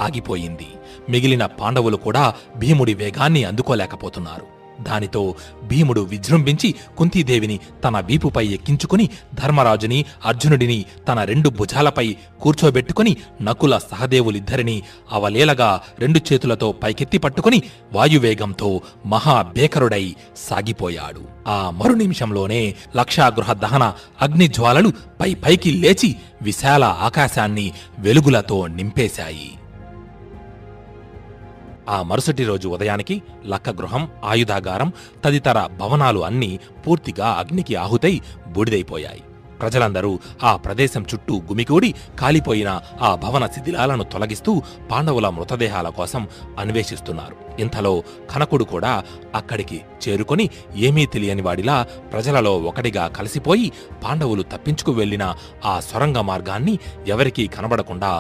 ఆగిపోయింది. మిగిలిన పాండవులు కూడా భీముడి వేగాన్ని అందుకోలేకపోతున్నారు. దానితో భీముడు విజృంభించి కుంతీదేవిని తన వీపుపై ఎక్కించుకుని ధర్మరాజుని అర్జునుడిని తన 2 భుజాలపై కూర్చోబెట్టుకుని నకుల సహదేవులిద్దరినీ అవలీలగా 2 చేతులతో పైకెత్తి పట్టుకుని వాయువేగంతో మహాభేకరుడై సాగిపోయాడు. ఆ మరు నిమిషంలోనే లక్షాగృహ దహన అగ్నిజ్వాలలు పైకి లేచి విశాల ఆకాశాన్ని వెలుగులతో నింపేశాయి. ఆ మరుసటి రోజు ఉదయానికి లక్కగృహం, ఆయుధాగారం తదితర భవనాలు అన్నీ పూర్తిగా అగ్నికి ఆహుతై బూడిదైపోయాయి. ప్రజలందరూ ఆ ప్రదేశం చుట్టూ గుమికూడి కాలిపోయిన ఆ భవన శిథిలాలను తొలగిస్తూ పాండవుల మృతదేహాల కోసం అన్వేషిస్తున్నారు. ఇంతలో కనకుడు కూడా అక్కడికి చేరుకొని ఏమీ తెలియని వాడిలా ప్రజలలో ఒకటిగా కలిసిపోయి పాండవులు తప్పించుకు వెళ్లిన ఆ సొరంగ మార్గాన్ని ఎవరికీ కనబడకుండా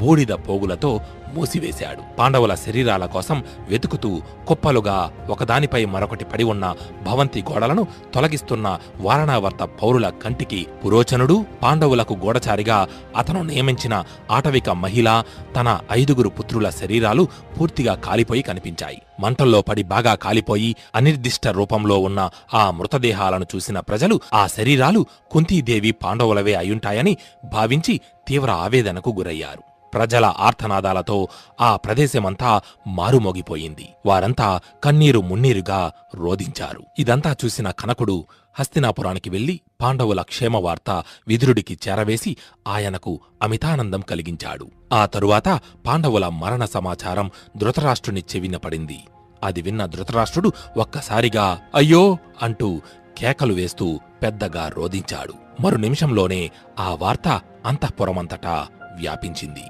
బూడిద పోగులతో మూసివేశాడు. పాండవుల శరీరాల కోసం వెతుకుతూ కుప్పలుగా ఒకదానిపై మరొకటి పడి ఉన్న భవంతి గోడలను తొలగిస్తున్న వారణావర్త పౌరుల కంటికి పురోచనుడు, పాండవులకు గూఢచారిగా అతను నియమించిన ఆటవిక మహిళ, తన 5 పుత్రుల శరీరాలు పూర్తిగా కాలిపోయి కనిపించాయి. మంటల్లో పడి బాగా కాలిపోయి అనిర్దిష్ట రూపంలో ఉన్న ఆ మృతదేహాలను చూసిన ప్రజలు ఆ శరీరాలు కుంతీదేవి పాండవులవే అయ్యుంటాయని భావించి తీవ్ర ఆవేదనకు గురయ్యారు. ప్రజల ఆర్తనాదాలతో ఆ ప్రదేశమంతా మారుమోగిపోయింది. వారంతా కన్నీరు మున్నీరుగా రోదించారు. ఇదంతా చూసిన కనకుడు హస్తినాపురానికి వెళ్లి పాండవుల క్షేమవార్త విదురుడికి చేరవేసి ఆయనకు అమితానందం కలిగించాడు. ఆ తరువాత పాండవుల మరణ సమాచారం ధృతరాష్ట్రుని చెవిన పడింది. అది విన్న ధృతరాష్ట్రుడు ఒక్కసారిగా అయ్యో అంటూ కేకలు వేస్తూ పెద్దగా రోదించాడు. మరు నిమిషంలోనే ఆ వార్త అంతఃపురమంతటా వ్యాపించింది.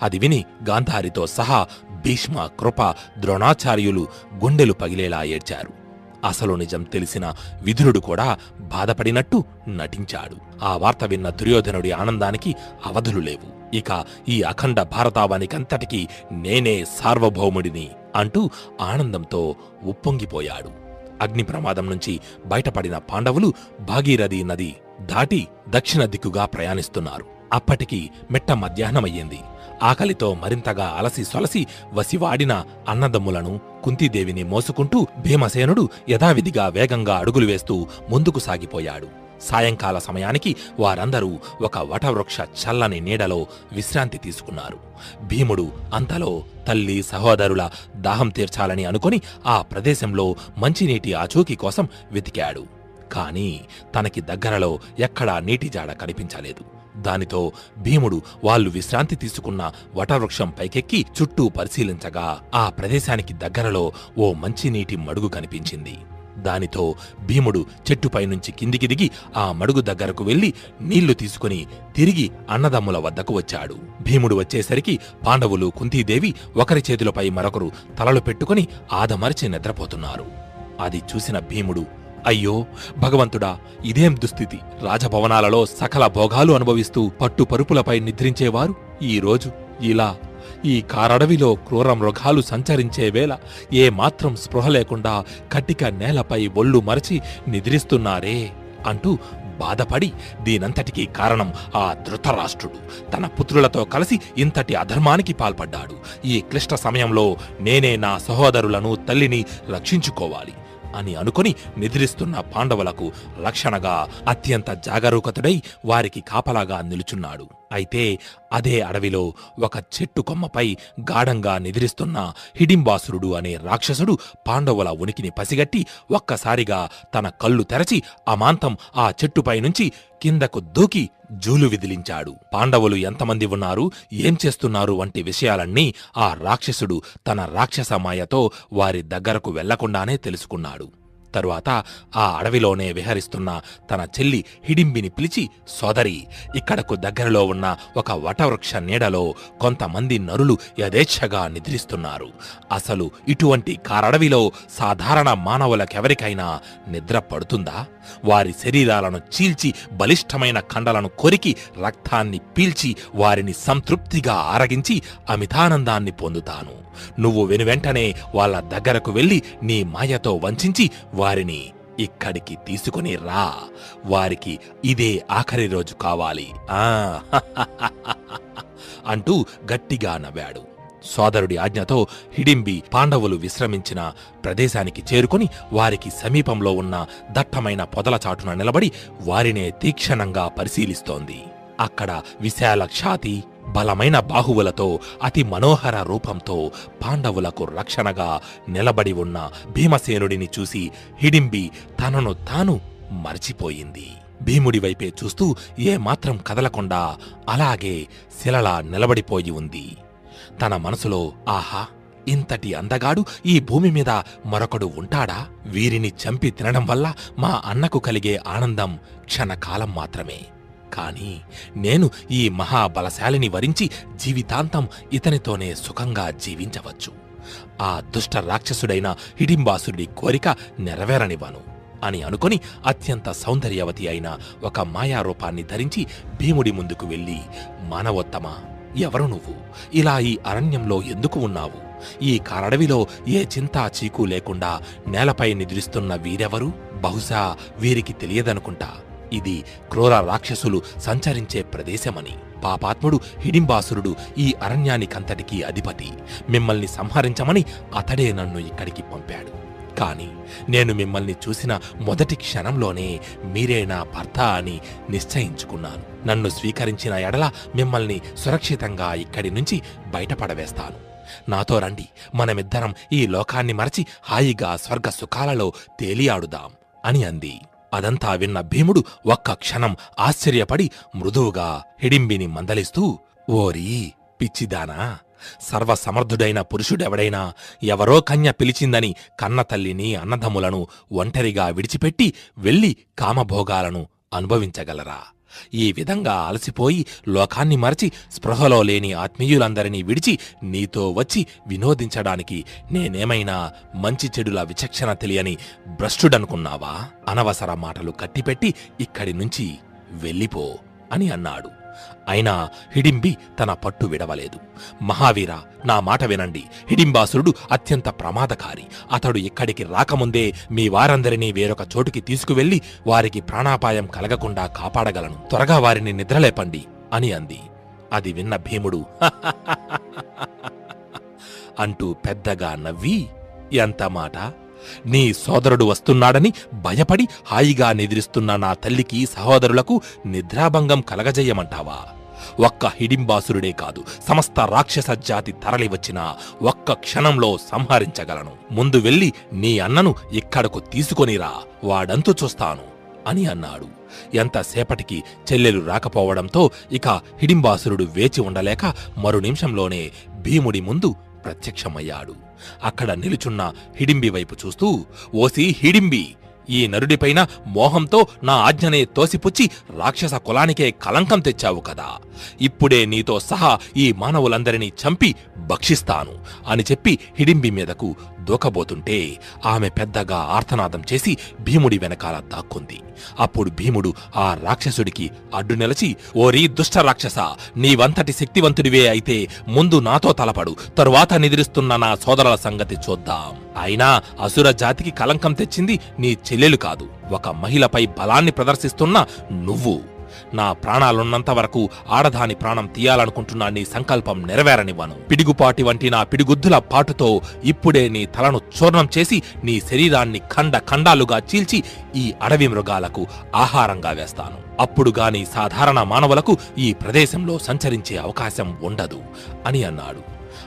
అది విని గాంధారితో సహా భీష్మ, కృప, ద్రోణాచార్యులు గుండెలు పగిలేలా ఏడ్చారు. అసలు నిజం తెలిసిన విదురుడు కూడా బాధపడినట్టు నటించాడు. ఆ వార్త విన్న దుర్యోధనుడి ఆనందానికి అవధులు లేవు. ఇక ఈ అఖండ భారతావనికంతటికీ నేనే సార్వభౌముడిని అంటూ ఆనందంతో ఉప్పొంగిపోయాడు. అగ్ని ప్రమాదం నుంచి బయటపడిన పాండవులు భాగీరథి నది దాటి దక్షిణ దిక్కుగా ప్రయాణిస్తున్నారు. అప్పటికి మిట్ట మధ్యాహ్నమయ్యింది. ఆకలితో మరింతగా అలసి సొలసి వసివాడిన అన్నదమ్ములను కుంతీదేవిని మోసుకుంటూ భీమసేనుడు యథావిధిగా వేగంగా అడుగులు వేస్తూ ముందుకు సాగిపోయాడు. సాయంకాల సమయానికి వారందరూ ఒక వటవృక్ష చల్లని నీడలో విశ్రాంతి తీసుకున్నారు. భీముడు అంతలో తల్లి సహోదరుల దాహం తీర్చాలని అనుకుని ఆ ప్రదేశంలో మంచినీటి ఆచూకీ కోసం వెతికాడు. కాని తనకి దగ్గరలో ఎక్కడా నీటి జాడ కనిపించలేదు. దానితో భీముడు వాళ్ళు విశ్రాంతి తీసుకున్న వటవృక్షం పైకెక్కి చుట్టూ పరిశీలించగా ఆ ప్రదేశానికి దగ్గరలో ఓ మంచినీటి మడుగు కనిపించింది. దానితో భీముడు చెట్టుపై నుంచి కిందికి దిగి ఆ మడుగు దగ్గరకు వెళ్లి నీళ్లు తీసుకుని తిరిగి అన్నదమ్ముల వద్దకు వచ్చాడు. భీముడు వచ్చేసరికి పాండవులు కుంతీదేవి ఒకరి చేతులపై మరొకరు తలలు పెట్టుకుని ఆదమరిచి నిద్రపోతున్నారు. అది చూసిన భీముడు, అయ్యో భగవంతుడా, ఇదేం దుస్థితి! రాజభవనాలలో సకల భోగాలు అనుభవిస్తూ పట్టుపరుపులపై నిద్రించేవారు ఈరోజు ఇలా ఈ కారడవిలో క్రూర మృగాలు సంచరించే వేళ ఏమాత్రం స్పృహ లేకుండా కట్టిక నేలపై ఒళ్ళు మరచి నిద్రిస్తున్నారే అంటూ బాధపడి దీనంతటికీ కారణం ఆ ధృతరాష్ట్రుడు తన పుత్రులతో కలిసి ఇంతటి అధర్మానికి పాల్పడ్డాడు. ఈ క్లిష్ట సమయంలో నేనే నా సహోదరులను తల్లిని రక్షించుకోవాలి అని అనుకుని నిద్రిస్తున్న పాండవులకు రక్షణగా అత్యంత జాగరూకతుడై వారికి కాపలాగా నిలుచున్నాడు. అయితే అదే అడవిలో ఒక చెట్టు కొమ్మపై గాఢంగా నిద్రిస్తున్న హిడింబాసురుడు అనే రాక్షసుడు పాండవుల ఉనికిని పసిగట్టి ఒక్కసారిగా తన కళ్ళు తెరచి అమాంతం ఆ చెట్టుపై నుంచి కిందకు దూకి జూలు విదిలించాడు. పాండవులు ఎంతమంది ఉన్నారు, ఏం చేస్తున్నారు వంటి విషయాలన్నీ ఆ రాక్షసుడు తన రాక్షస మాయతో వారి దగ్గరకు వెళ్లకుండానే తెలుసుకున్నాడు. తరువాత ఆ అడవిలోనే విహరిస్తున్న తన చెల్లి హిడింబిని పిలిచి, సోదరి, ఇక్కడకు దగ్గరలో ఉన్న ఒక వటవృక్ష నీడలో కొంతమంది నరులు యథేచ్ఛగా నిద్రిస్తున్నారు. అసలు ఇటువంటి కారడవిలో సాధారణ మానవులకెవరికైనా నిద్ర పడుతుందా? వారి శరీరాలను చీల్చి బలిష్టమైన కండలను కొరికి రక్తాన్ని పీల్చి వారిని సంతృప్తిగా ఆరగించి అమితానందాన్ని పొందుతాను. నువ్వు వెనువెంటనే వాళ్ళ దగ్గరకు వెళ్లి నీ మాయతో వంచించి వారిని ఇక్కడికి తీసుకుని రా. వారికి ఇదే ఆఖరి రోజు కావాలి అంటూ గట్టిగా నవ్వాడు. సోదరుడి ఆజ్ఞతో హిడింబి పాండవులు విశ్రమించిన ప్రదేశానికి చేరుకుని వారికి సమీపంలో ఉన్న దట్టమైన పొదల చాటున నిలబడి వారినే తీక్షణంగా పరిశీలిస్తోంది. అక్కడ విశాల ఛాతీ, బలమైన బాహువులతో అతి మనోహర రూపంతో పాండవులకు రక్షణగా నిలబడి ఉన్న భీమసేనుడిని చూసి హిడింబి తనను తాను మర్చిపోయింది. భీముడి వైపే చూస్తూ ఏమాత్రం కదలకుండా అలాగే శిలలా నిలబడిపోయి ఉంది. తన మనసులో, ఆహా, ఇంతటి అందగాడు ఈ భూమి మీద మరొకడు ఉంటాడా? వీరిని చంపి తినడం వల్ల మా అన్నకు కలిగే ఆనందం క్షణకాలం మాత్రమే. కాని నేను ఈ మహాబలశాలిని వరించి జీవితాంతం ఇతనితోనే సుఖంగా జీవించవచ్చు. ఆ దుష్ట రాక్షసుడైన హిడింబాసుడి కోరిక నెరవేరనివ్వను అని అనుకుని అత్యంత సౌందర్యవతి అయిన ఒక మాయారూపాన్ని ధరించి భీముడి ముందుకు వెళ్లి, మానవోత్తమ, ఎవరు నువ్వు? ఇలా ఈ అరణ్యంలో ఎందుకు ఉన్నావు? ఈ కారడవిలో ఏ చింతా చీకు లేకుండా నేలపై నిద్రిస్తున్న వీరెవరు? బహుశా వీరికి తెలియదనుకుంటా ఇది క్రూర రాక్షసులు సంచరించే ప్రదేశమని. పాపాత్ముడు హిడింబాసురుడు ఈ అరణ్యానికంతటికీ అధిపతి. మిమ్మల్ని సంహరించమని అతడే నన్ను ఇక్కడికి పంపాడు. కాని నేను మిమ్మల్ని చూసిన మొదటి క్షణంలోనే మీరే నా భర్త అని నిశ్చయించుకున్నాను. నన్ను స్వీకరించిన ఎడల మిమ్మల్ని సురక్షితంగా ఇక్కడి నుంచి బయటపడవేస్తాను. నాతో రండి, మనమిద్దరం ఈ లోకాన్ని మరచి హాయిగా స్వర్గ సుఖాలలో తేలియాడుదాం అని అంది. అదంతా విన్న భీముడు ఒక్క క్షణం ఆశ్చర్యపడి మృదువుగా హిడింబిని మందలిస్తూ, ఓరీ పిచ్చిదానా, సర్వసమర్థుడైన పురుషుడెవడైనా ఎవరో కన్య పిలిచిందని కన్నతల్లిని అన్నదమ్ములను ఒంటరిగా విడిచిపెట్టి వెళ్లి కామభోగాలను అనుభవించగలరా? ఈ విధంగా అలసిపోయి లోకాన్ని మరచి స్పృహలో లేని ఆత్మీయులందరినీ విడిచి నీతో వచ్చి వినోదించడానికి నేనేమైనా మంచి చెడుల విచక్షణ తెలియని భ్రష్టుడనుకున్నావా? అనవసర మాటలు కట్టిపెట్టి ఇక్కడి నుంచి వెళ్ళిపో అని అన్నాడు. అయినా హిడింబి తన పట్టు విడవలేదు. మహావీర, నా మాట వినండి. హిడింబాసురుడు అత్యంత ప్రమాదకారి. అతడు ఇక్కడికి రాకముందే మీ వారందరినీ వేరొక చోటుకి తీసుకువెళ్లి వారికి ప్రాణాపాయం కలగకుండా కాపాడగలను. త్వరగా వారిని నిద్రలేపండి అని అంది. అది విన్న భీముడు అంటూ పెద్దగా నవ్వి, ఎంత మాట! నీ సోదరుడు వస్తున్నాడని భయపడి హాయిగా నిద్రిస్తున్న నా తల్లికి సహోదరులకు నిద్రాభంగం కలగజేయమంటావా? ఒక్క హిడింబాసురుడే కాదు, సమస్త రాక్షస జాతి తరలివచ్చినా ఒక్క క్షణంలో సంహరించగలను. ముందు వెళ్ళి నీ అన్నను ఇక్కడకు తీసుకొనిరా, వాడంతు చూస్తాను అని అన్నాడు. ఎంతసేపటికి చెల్లెలు రాకపోవడంతో ఇక హిడింబాసురుడు వేచి ఉండలేక మరు నిమిషంలోనే భీముడి ముందు ప్రత్యక్షమయ్యాడు. అక్కడ నిలుచున్న హిడింబి వైపు చూస్తూ, ఓసి హిడింబి, ఈ నరుడిపైన మోహంతో నా ఆజ్ఞనే తోసిపుచ్చి రాక్షస కులానికే కలంకం తెచ్చావు కదా, ఇప్పుడే నీతో సహా ఈ మానవులందరినీ చంపి భక్షిస్తాను అని చెప్పి హిడింబి మీదకు దూకబోతుంటే ఆమె పెద్దగా ఆర్తనాదం చేసి భీముడి వెనకాల దాక్కుంది. అప్పుడు భీముడు ఆ రాక్షసుడికి అడ్డు నిలచి, ఓరి దుష్ట రాక్షస, నీవంతటి శక్తివంతుడివే అయితే ముందు నాతో తలపడు, తరువాత నిద్రిస్తున్న నా సోదరుల సంగతి చూద్దాం. అయినా అసుర జాతికి కలంకం తెచ్చింది నీ చెల్లెలు కాదు, ఒక మహిళపై బలాన్ని ప్రదర్శిస్తున్న నువ్వు. నా ప్రాణాలున్నంత వరకు ఆడదాని ప్రాణం తీయాలనుకుంటున్నా నీ సంకల్పం నెరవేరనివ్వను. పిడుగుపాటి వంటి నా పిడిగుద్దుల పాటుతో ఇప్పుడే నీ తలను చూర్ణం చేసి నీ శరీరాన్ని ఖండ ఖండాలుగా చీల్చి ఈ అడవి మృగాలకు ఆహారంగా వేస్తాను. అప్పుడుగాని సాధారణ మానవులకు ఈ ప్రదేశంలో సంచరించే అవకాశం ఉండదు అని అన్నాడు.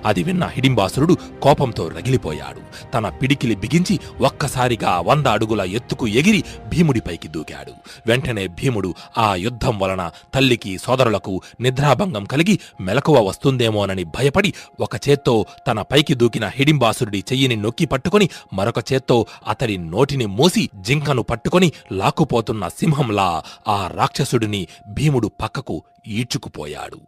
అది విన్న హిడింబాసురుడు కోపంతో రగిలిపోయాడు. తన పిడికిలి బిగించి ఒక్కసారిగా 100 అడుగుల ఎత్తుకు ఎగిరి భీముడిపైకి దూకాడు. వెంటనే భీముడు ఆ యుద్ధం వలన తల్లికి సోదరులకు నిద్రాభంగం కలిగి మెలకువ వస్తుందేమోనని భయపడి ఒక చేత్తో తన పైకి దూకిన హిడింబాసురుడి చెయ్యిని నొక్కి పట్టుకుని మరొక చేత్తో అతడి నోటిని మూసి జింకను పట్టుకుని లాక్కుపోతున్న సింహంలా ఆ రాక్షసుడిని భీముడు పక్కకు ఈడ్చుకుపోయాడు.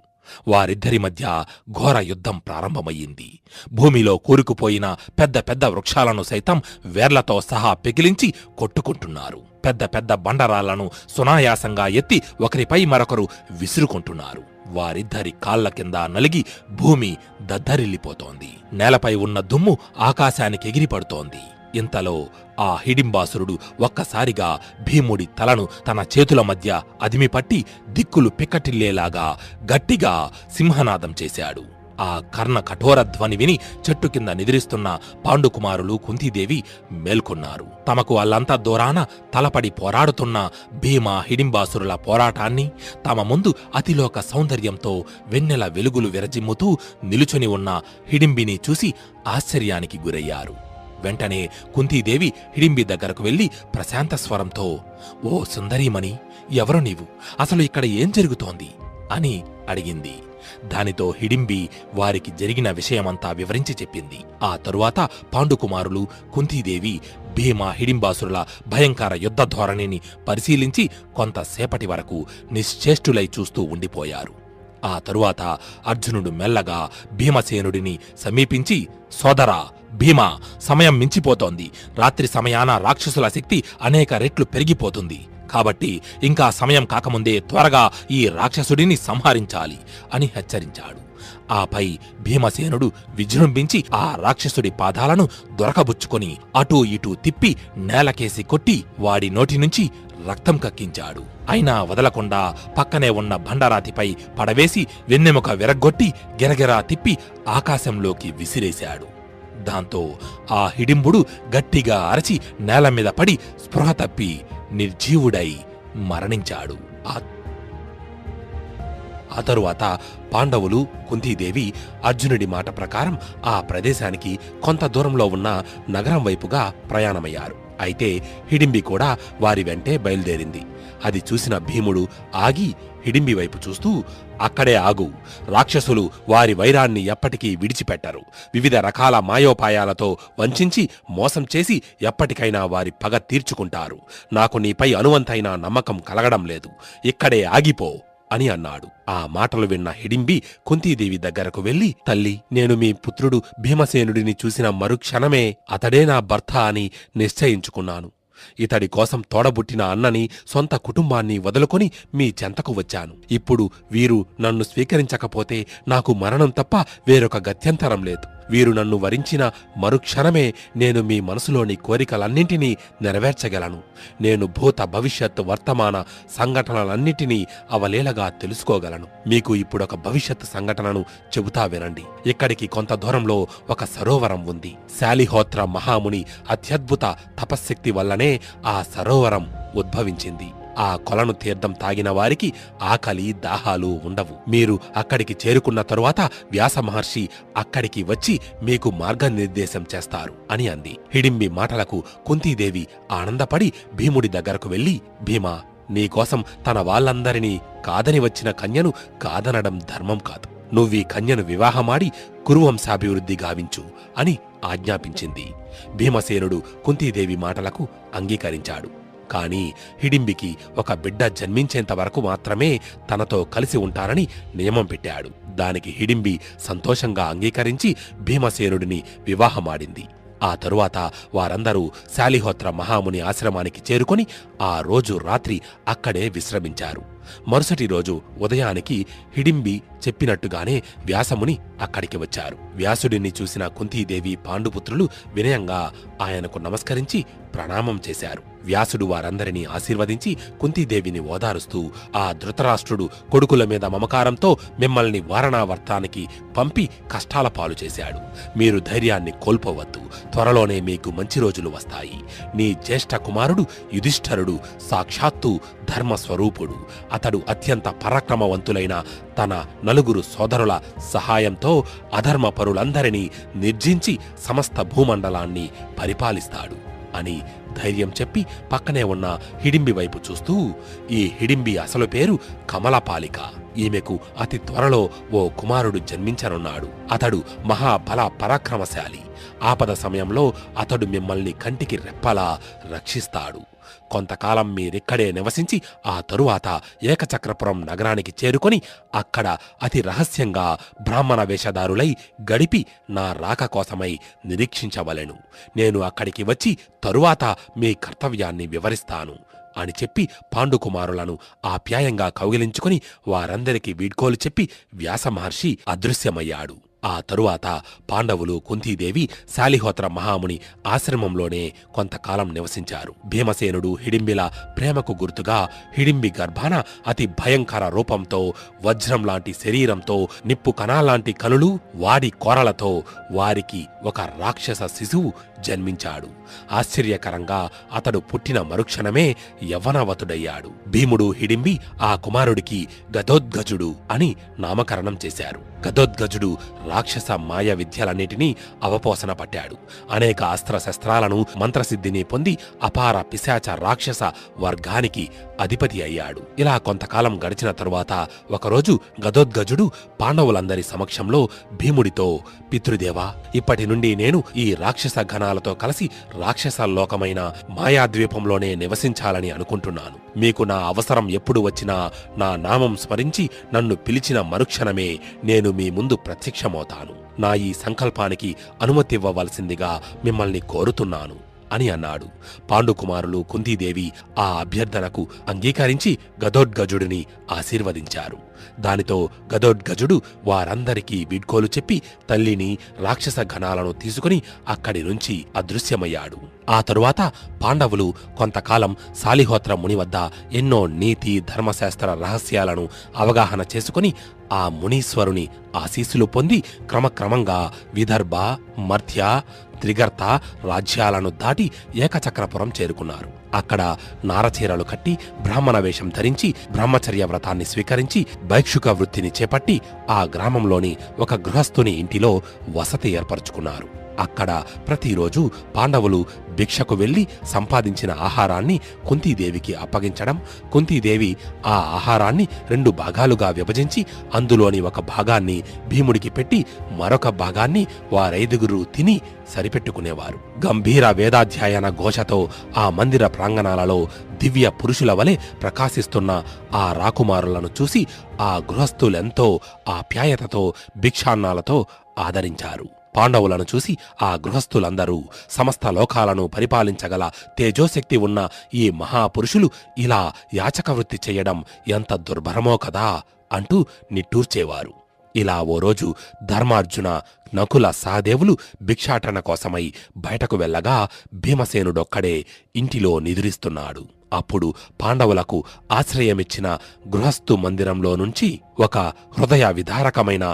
వారిద్దరి మధ్య ఘోర యుద్ధం ప్రారంభమయ్యింది. భూమిలో కూరుకుపోయిన పెద్ద పెద్ద వృక్షాలను సైతం వేర్లతో సహా పెకిలించి కొట్టుకుంటున్నారు. పెద్ద పెద్ద బండరాళ్లను సునాయాసంగా ఎత్తి ఒకరిపై మరొకరు విసురుకుంటున్నారు. వారిద్దరి కాళ్ల కింద నలిగి భూమి దద్దరిల్లిపోతోంది. నేలపై ఉన్న దుమ్ము ఆకాశానికి ఎగిరిపడుతోంది. ఇంతలో ఆ హిడింబాసురుడు ఒక్కసారిగా భీముడి తలను తన చేతుల మధ్య అదిమిపట్టి దిక్కులు పిక్కటిల్లేలాగా గట్టిగా సింహనాదం చేశాడు. ఆ కర్ణ కఠోర ధ్వని విని చెట్టు కింద నిద్రిస్తున్న పాండుకుమారులు కుంతీదేవి మేల్కొన్నారు. తమకు అల్లంత దూరాన తలపడి పోరాడుతున్న భీమ హిడింబాసురుల పోరాటాన్ని, తమ ముందు అతిలోక సౌందర్యంతో వెన్నెల వెలుగులు విరజిమ్ముతూ నిలుచుని ఉన్న హిడింబిని చూసి ఆశ్చర్యానికి గురయ్యారు. వెంటనే కుంతీదేవి హిడింబి దగ్గరకు వెళ్లి ప్రశాంత స్వరంతో, ఓ సుందరీమణి, ఎవరు నీవు? అసలు ఇక్కడ ఏం జరుగుతోంది అని అడిగింది. దానితో హిడింబి వారికి జరిగిన విషయమంతా వివరించి చెప్పింది. ఆ తరువాత పాండుకుమారులు కుంతీదేవి భీమ హిడింబాసురుల భయంకర యుద్ధ ధోరణిని పరిశీలించి కొంతసేపటి వరకు నిశ్చేష్టులై చూస్తూ ఉండిపోయారు. ఆ తరువాత అర్జునుడు మెల్లగా భీమసేనుడిని సమీపించి, సోదరా భీమా, సమయం మించిపోతోంది. రాత్రి సమయాన రాక్షసుల శక్తి అనేక రెట్లు పెరిగిపోతుంది. కాబట్టి ఇంకా సమయం కాకముందే త్వరగా ఈ రాక్షసుడిని సంహరించాలి అని హెచ్చరించాడు. ఆపై భీమసేనుడు విజృంభించి ఆ రాక్షసుడి పాదాలను దొరకబుచ్చుకొని అటూ ఇటూ తిప్పి నేలకేసి కొట్టి వాడి నోటి నుంచి రక్తం కక్కించాడు. అయినా వదలకుండా పక్కనే ఉన్న బండరాతిపై పడవేసి వెన్నెముక విరగ్గొట్టి గిరగిరా తిప్పి ఆకాశంలోకి విసిరేశాడు. దాంతో ఆ హిడింబుడు గట్టిగా అరచి నేలమీద పడి స్పృహ తప్పి నిర్జీవుడై మరణించాడు. ఆ తరువాత పాండవులు కుంతీదేవి అర్జునుడి మాట ప్రకారం ఆ ప్రదేశానికి కొంత దూరంలో ఉన్న నగరం వైపుగా ప్రయాణమయ్యారు. అయితే హిడింబి కూడా వారి వెంటే బయలుదేరింది. అది చూసిన భీముడు ఆగి హిడింబి వైపు చూస్తూ, అక్కడే ఆగు, రాక్షసులు వారి వైరాన్ని ఎప్పటికీ విడిచిపెట్టరు. వివిధ రకాల మాయోపాయాలతో వంచించి మోసం చేసి ఎప్పటికైనా వారి పగ తీర్చుకుంటారు. నాకు నీపై అనువంతైన నమ్మకం కలగడం లేదు, ఇక్కడే ఆగిపో అని అన్నాడు. ఆ మాటలు విన్న హిడింబి కుంతీదేవి దగ్గరకు వెళ్లి, తల్లి, నేను మీ పుత్రుడు భీమసేనుడిని చూసిన మరుక్షణమే అతడే నా భర్త అని నిశ్చయించుకున్నాను. ఇతడి కోసం తోడబుట్టిన అన్నని, సొంత కుటుంబాన్ని వదులుకొని మీ చెంతకు వచ్చాను. ఇప్పుడు వీరు నన్ను స్వీకరించకపోతే నాకు మరణం తప్ప వేరొక గత్యంతరం లేదు. వీరు నన్ను వరించిన మరుక్షణమే నేను మీ మనసులోని కోరికలన్నింటినీ నెరవేర్చగలను. నేను భూత భవిష్యత్ వర్తమాన సంఘటనలన్నింటినీ అవలీలగా తెలుసుకోగలను. మీకు ఇప్పుడొక భవిష్యత్ సంఘటనను చెబుతా వినండి. ఇక్కడికి కొంత దూరంలో ఒక సరోవరం ఉంది. శాలిహోత్ర మహాముని అత్యద్భుత తపశ్శక్తి వల్లనే ఆ సరోవరం ఉద్భవించింది. ఆ కొలను తీర్థం తాగిన వారికి ఆకలి దాహాలు ఉండవు. మీరు అక్కడికి చేరుకున్న తరువాత వ్యాస మహర్షి అక్కడికి వచ్చి మీకు మార్గనిర్దేశం చేస్తారు అని అంది. హిడింబి మాటలకు కుంతీదేవి ఆనందపడి భీముడి దగ్గరకు వెళ్లి, భీమా, నీకోసం తన వాళ్ళందరినీ కాదని వచ్చిన కన్యను కాదనడం ధర్మం కాదు. నువ్వీ కన్యను వివాహమాడి కురువంశాభివృద్ధి గావించు అని ఆజ్ఞాపించింది. భీమసేనుడు కుంతీదేవి మాటలకు అంగీకరించాడు. కాని హిడింబికి ఒక బిడ్డ జన్మించేంత వరకు మాత్రమే తనతో కలిసి ఉంటానని నియమం పెట్టాడు. దానికి హిడింబి సంతోషంగా అంగీకరించి భీమసేనుడిని వివాహమాడింది. ఆ తరువాత వారందరూ శాలిహోత్ర మహాముని ఆశ్రమానికి చేరుకొని ఆ రోజు రాత్రి అక్కడే విశ్రమించారు. మరుసటి రోజు ఉదయానికి హిడింబి చెప్పినట్టుగానే వ్యాసముని అక్కడికి వచ్చారు. వ్యాసుడిని చూసిన కుంతీదేవి పాండుపుత్రులు వినయంగా ఆయనకు నమస్కరించి ప్రణామం చేశారు. వ్యాసుడు వారందరినీ ఆశీర్వదించి కుంతీదేవిని ఓదారుస్తూ, ఆ ధృతరాష్ట్రుడు కొడుకుల మీద మమకారంతో మిమ్మల్ని వారణావర్తానికి పంపి కష్టాల పాలు చేశాడు. మీరు ధైర్యాన్ని కోల్పోవద్దు. త్వరలోనే మీకు మంచి రోజులు వస్తాయి. నీ జ్యేష్ఠ కుమారుడు యుధిష్ఠరుడు సాక్షాత్తు ధర్మస్వరూపుడు. అతడు అత్యంత పరాక్రమవంతులైన తన నలుగురు సోదరుల సహాయంతో అధర్మపరులందరినీ నిర్జించి సమస్త భూమండలాన్ని పరిపాలిస్తాడు అని ధైర్యం చెప్పి పక్కనే ఉన్న హిడింబి వైపు చూస్తూ, ఈ హిడింబి అసలు పేరు కమలపాలిక. ఈమెకు అతి త్వరలో ఓ కుమారుడు జన్మించనున్నాడు. అతడు మహాబల పరాక్రమశాలి. ఆపద సమయంలో అతడు మిమ్మల్ని కంటికి రెప్పలా రక్షిస్తాడు. కొంతకాలం మీరిక్కడే నివసించి ఆ తరువాత ఏకచక్రపురం నగరానికి చేరుకొని అక్కడ అతి రహస్యంగా బ్రాహ్మణ వేషధారులై గడిపి నా రాక కోసమై నిరీక్షించవలెను. నేను అక్కడికి వచ్చి తరువాత మీ కర్తవ్యాన్ని వివరిస్తాను అని చెప్పి పాండుకుమారులను ఆప్యాయంగా కౌగిలించుకుని వారందరికీ వీడ్కోలు చెప్పి వ్యాసమహర్షి అదృశ్యమయ్యాడు. ఆ తరువాత పాండవులు కుంతీదేవి శాలిహోత్ర మహాముని ఆశ్రమంలోనే కొంతకాలం నివసించారు. భీమసేనుడు హిడింబిల ప్రేమకు గుర్తుగా హిడింబి గర్భాన అతి భయంకర రూపంతో, వజ్రం లాంటి శరీరంతో, నిప్పు కణాలాంటి కనులు, వాడి కోరలతో వారికి ఒక రాక్షస శిశువు జన్మించాడు. ఆశ్చర్యకరంగా అతడు పుట్టిన మరుక్షణమే యవ్వనవతుడయ్యాడు. భీముడు హిడింబి ఆ కుమారుడికి గదోద్గజుడు అని నామకరణం చేశారు. గదోద్గజుడు రాక్షస మాయ విద్యలన్నిటినీ అవపోసన పట్టాడు. అనేక అస్త్రశస్త్రాలను, మంత్రసిద్ధిని పొంది అపార పిశాచ రాక్షస వర్గానికి అధిపతి అయ్యాడు. ఇలా కొంతకాలం గడిచిన తరువాత ఒకరోజు గదోద్గజుడు పాండవులందరి సమక్షంలో భీముడితో, పితృదేవా, ఇప్పటి నుండి నేను ఈ రాక్షస గణాలతో కలిసి రాక్షస లోకమైన మాయాద్వీపంలోనే నివసించాలని అనుకుంటున్నాను. మీకు నా అవసరం ఎప్పుడు వచ్చినా నా నామం స్మరించి నన్ను పిలిచిన మరుక్షణమే నేను మీ ముందు ప్రత్యక్షమవుతాను. నా ఈ సంకల్పానికి అనుమతివ్వవలసిందిగా మిమ్మల్ని కోరుతున్నాను అని అన్నాడు. పాండుకుమారులు కుంతీదేవి ఆ అభ్యర్థనకు అంగీకరించి గదోద్గజుడిని ఆశీర్వదించారు. దానితో గదోద్గజుడు వారందరికీ వీడ్కోలు చెప్పి తల్లిని, రాక్షస ఘనాలను తీసుకుని అక్కడి నుంచి అదృశ్యమయ్యాడు. ఆ తరువాత పాండవులు కొంతకాలం శాలిహోత్ర ముని వద్ద ఎన్నో నీతి, ధర్మశాస్త్ర రహస్యాలను అవగాహన చేసుకుని ఆ మునీశ్వరుని ఆశీస్సులు పొంది క్రమక్రమంగా విదర్భ, మర్ధ్య, త్రిగర్త రాజ్యాలను దాటి ఏకచక్రపురం చేరుకున్నారు. అక్కడ నారచీరలు కట్టి, బ్రాహ్మణ వేషం ధరించి, బ్రహ్మచర్య వ్రతాన్ని స్వీకరించి, భైక్షుక వృత్తిని చేపట్టి ఆ గ్రామంలోని ఒక గృహస్థుని ఇంటిలో వసతి ఏర్పరచుకున్నారు. అక్కడ ప్రతిరోజు పాండవులు భిక్షకు వెళ్లి సంపాదించిన ఆహారాన్ని కుంతీదేవికి అప్పగించడం, కుంతీదేవి ఆ ఆహారాన్ని 2 భాగాలుగా విభజించి అందులోని ఒక భాగాన్ని భీముడికి పెట్టి మరొక భాగాన్ని వారైదుగురు తిని సరిపెట్టుకునేవారు. గంభీర వేదాధ్యాయన ఘోషతో ఆ మందిర ప్రాంగణాలలో దివ్య పురుషుల వలె ప్రకాశిస్తున్న ఆ రాకుమారులను చూసి ఆ గృహస్థులెంతో ఆప్యాయతతో భిక్షాన్నాలతో ఆదరించారు. పాండవులను చూసి ఆ గృహస్థులందరూ సమస్త లోకాలను పరిపాలించగల తేజోశక్తి ఉన్న ఈ మహాపురుషులు ఇలా యాచక వృత్తి చెయ్యడం ఎంత దుర్భరమో కదా అంటూ నిట్టూర్చేవారు. ఇలా ఓ రోజు ధర్మార్జున నకుల సహదేవులు భిక్షాటన కోసమై బయటకు వెళ్ళగా భీమసేనుడొక్కడే ఇంటిలో నిదురిస్తున్నాడు. అప్పుడు పాండవులకు ఆశ్రయమిచ్చిన గృహస్థు మందిరంలో నుంచి ఒక హృదయ విదారకమైన